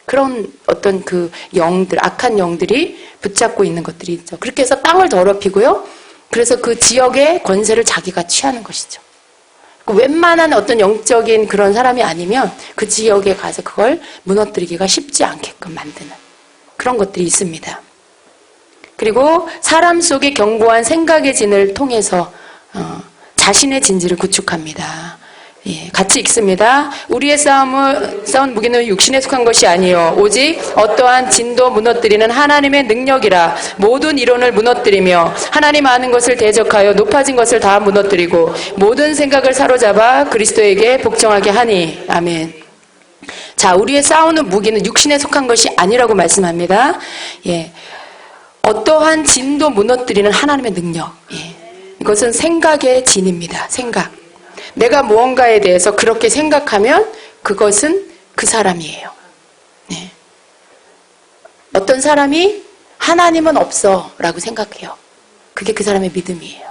그런 어떤 그 영들, 악한 영들이 붙잡고 있는 것들이 있죠. 그렇게 해서 땅을 더럽히고요. 그래서 그 지역의 권세를 자기가 취하는 것이죠. 웬만한 어떤 영적인 그런 사람이 아니면 그 지역에 가서 그걸 무너뜨리기가 쉽지 않게끔 만드는 그런 것들이 있습니다. 그리고 사람 속의 견고한 생각의 진을 통해서 자신의 진지를 구축합니다. 예, 같이 읽습니다. 우리의 싸운 무기는 육신에 속한 것이 아니요 오직 어떠한 진도 무너뜨리는 하나님의 능력이라. 모든 이론을 무너뜨리며 하나님 아는 것을 대적하여 높아진 것을 다 무너뜨리고 모든 생각을 사로잡아 그리스도에게 복종하게 하니. 아멘. 자, 우리의 싸우는 무기는 육신에 속한 것이 아니라고 말씀합니다. 예, 어떠한 진도 무너뜨리는 하나님의 능력. 예, 이것은 생각의 진입니다. 생각. 내가 무언가에 대해서 그렇게 생각하면 그것은 그 사람이에요. 네. 어떤 사람이 하나님은 없어 라고 생각해요. 그게 그 사람의 믿음이에요.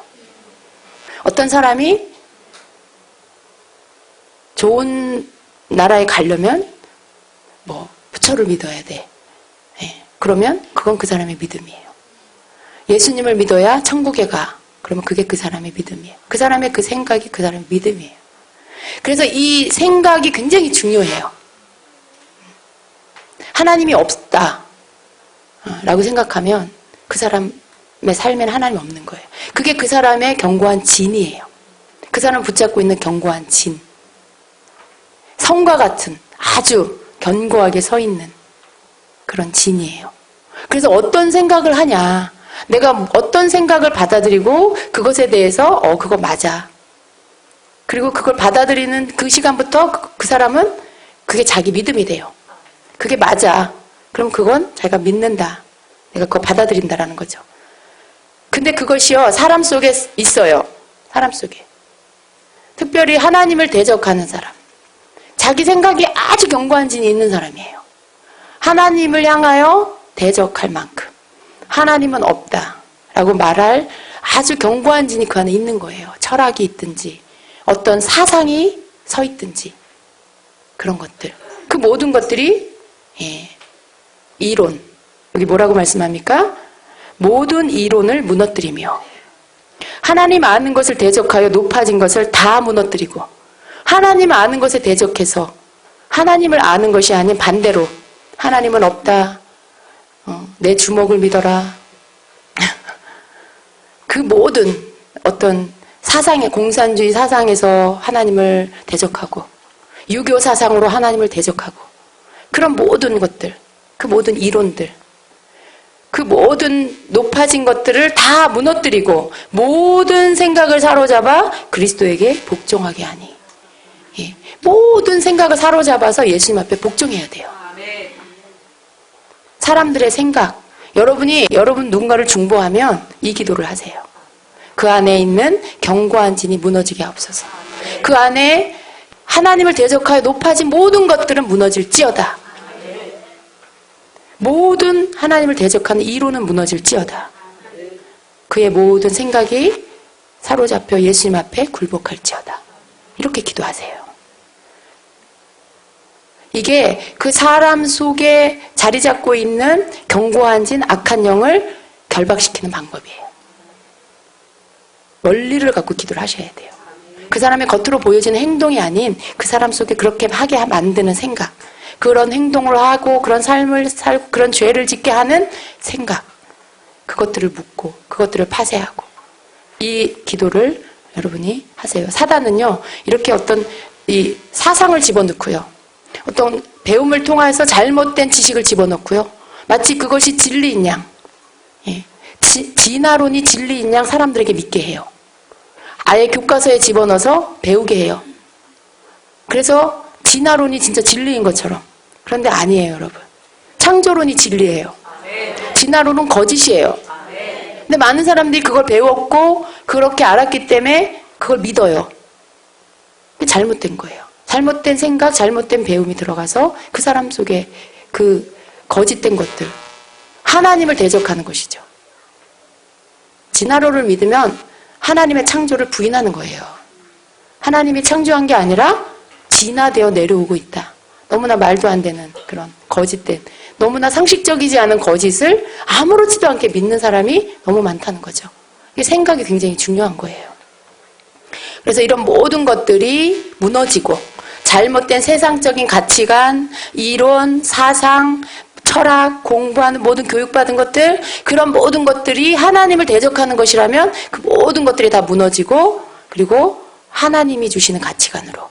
어떤 사람이 좋은 나라에 가려면 부처를 믿어야 돼. 네. 그러면 그건 그 사람의 믿음이에요. 예수님을 믿어야 천국에 가. 그러면 그게 그 사람의 믿음이에요. 그 사람의 그 생각이 그 사람의 믿음이에요. 그래서 이 생각이 굉장히 중요해요. 하나님이 없다 라고 생각하면 그 사람의 삶에는 하나님이 없는 거예요. 그게 그 사람의 견고한 진이에요. 그 사람 붙잡고 있는 견고한 진. 성과 같은 아주 견고하게 서 있는 그런 진이에요. 그래서 어떤 생각을 하냐, 내가 어떤 생각을 받아들이고 그것에 대해서 그거 맞아. 그리고 그걸 받아들이는 그 시간부터 그 사람은 그게 자기 믿음이 돼요. 그게 맞아. 그럼 그건 자기가 믿는다. 내가 그거 받아들인다라는 거죠. 근데 그것이요, 사람 속에 있어요. 사람 속에. 특별히 하나님을 대적하는 사람. 자기 생각이 아주 견고한 진이 있는 사람이에요. 하나님을 향하여 대적할 만큼 하나님은 없다라고 말할 아주 견고한 진이 그 안에 있는 거예요. 철학이 있든지 어떤 사상이 서 있든지 그런 것들. 그 모든 것들이 이론. 여기 뭐라고 말씀합니까? 모든 이론을 무너뜨리며 하나님 아는 것을 대적하여 높아진 것을 다 무너뜨리고 하나님 아는 것에 대적해서 하나님을 아는 것이 아닌 반대로 하나님은 없다. 내 주먹을 믿어라. 그 모든 어떤 사상의 공산주의 사상에서 하나님을 대적하고 유교 사상으로 하나님을 대적하고 그런 모든 것들, 그 모든 이론들, 그 모든 높아진 것들을 다 무너뜨리고 모든 생각을 사로잡아 그리스도에게 복종하게 하니 모든 생각을 사로잡아서 예수님 앞에 복종해야 돼요. 사람들의 생각, 여러분 누군가를 중보하면 이 기도를 하세요. 그 안에 있는 견고한 진이 무너지게 하옵소서. 그 안에 하나님을 대적하여 높아진 모든 것들은 무너질지어다. 모든 하나님을 대적하는 이론은 무너질지어다. 그의 모든 생각이 사로잡혀 예수님 앞에 굴복할지어다. 이렇게 기도하세요. 이게 그 사람 속에 자리 잡고 있는 견고한 진 악한 영을 결박시키는 방법이에요. 원리를 갖고 기도를 하셔야 돼요. 그 사람의 겉으로 보여지는 행동이 아닌 그 사람 속에 그렇게 하게 만드는 생각, 그런 행동을 하고 그런 삶을 살고 그런 죄를 짓게 하는 생각, 그것들을 묻고 그것들을 파쇄하고 이 기도를 여러분이 하세요. 사단은요, 이렇게 어떤 이 사상을 집어넣고요, 어떤 배움을 통해서 잘못된 지식을 집어넣고요, 마치 그것이 진리인 양, 진화론이 진리인 양 사람들에게 믿게 해요. 아예 교과서에 집어넣어서 배우게 해요. 그래서 진화론이 진짜 진리인 것처럼. 그런데 아니에요, 여러분. 창조론이 진리예요. 진화론은 거짓이에요. 근데 많은 사람들이 그걸 배웠고 그렇게 알았기 때문에 그걸 믿어요. 잘못된 거예요. 잘못된 생각, 잘못된 배움이 들어가서 그 사람 속에 그 거짓된 것들, 하나님을 대적하는 것이죠. 진화론을 믿으면 하나님의 창조를 부인하는 거예요. 하나님이 창조한 게 아니라 진화되어 내려오고 있다. 너무나 말도 안 되는 그런 거짓된, 너무나 상식적이지 않은 거짓을 아무렇지도 않게 믿는 사람이 너무 많다는 거죠. 이게 생각이 굉장히 중요한 거예요. 그래서 이런 모든 것들이 무너지고 잘못된 세상적인 가치관, 이론, 사상, 철학, 공부하는 모든 교육받은 것들, 그런 모든 것들이 하나님을 대적하는 것이라면 그 모든 것들이 다 무너지고, 그리고 하나님이 주시는 가치관으로,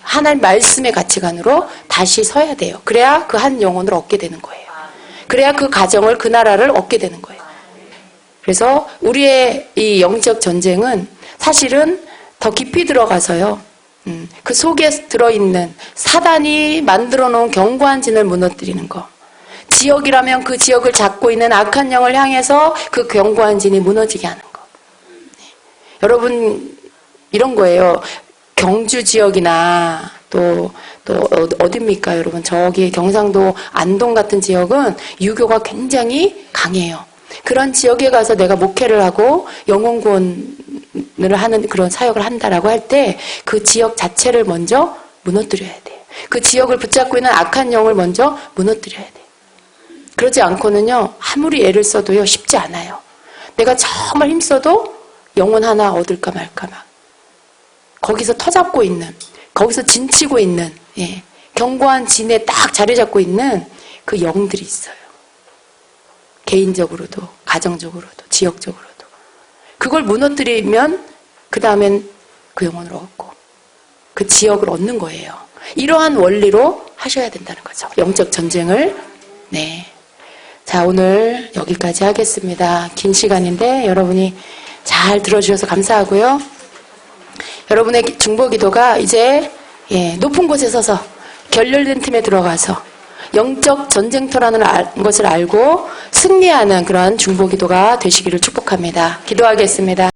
하나님 말씀의 가치관으로 다시 서야 돼요. 그래야 그 한 영혼을 얻게 되는 거예요. 그래야 그 가정을, 그 나라를 얻게 되는 거예요. 그래서 우리의 이 영적 전쟁은 사실은 더 깊이 들어가서요, 그 속에 들어있는 사단이 만들어 놓은 견고한 진을 무너뜨리는 거. 지역이라면 그 지역을 잡고 있는 악한 영을 향해서 그 견고한 진이 무너지게 하는 거. 여러분, 이런 거예요. 경주 지역이나 또 어딥니까, 여러분? 저기 경상도 안동 같은 지역은 유교가 굉장히 강해요. 그런 지역에 가서 내가 목회를 하고 영혼 구원을 하는 그런 사역을 한다라고 할 때 그 지역 자체를 먼저 무너뜨려야 돼요. 그 지역을 붙잡고 있는 악한 영을 먼저 무너뜨려야 돼요. 그러지 않고는요, 아무리 애를 써도요, 쉽지 않아요. 내가 정말 힘써도 영혼 하나 얻을까 말까 막 거기서 터잡고 있는, 거기서 진치고 있는, 예, 견고한 진에 딱 자리 잡고 있는 그 영들이 있어요. 개인적으로도, 가정적으로도, 지역적으로도. 그걸 무너뜨리면 그 다음엔 그 영혼을 얻고 그 지역을 얻는 거예요. 이러한 원리로 하셔야 된다는 거죠. 영적 전쟁을. 네. 자, 오늘 여기까지 하겠습니다. 긴 시간인데 여러분이 잘 들어주셔서 감사하고요. 여러분의 중보기도가 이제 높은 곳에 서서 결렬된 팀에 들어가서 영적 전쟁터라는 것을 알고 승리하는 그런 중보기도가 되시기를 축복합니다. 기도하겠습니다.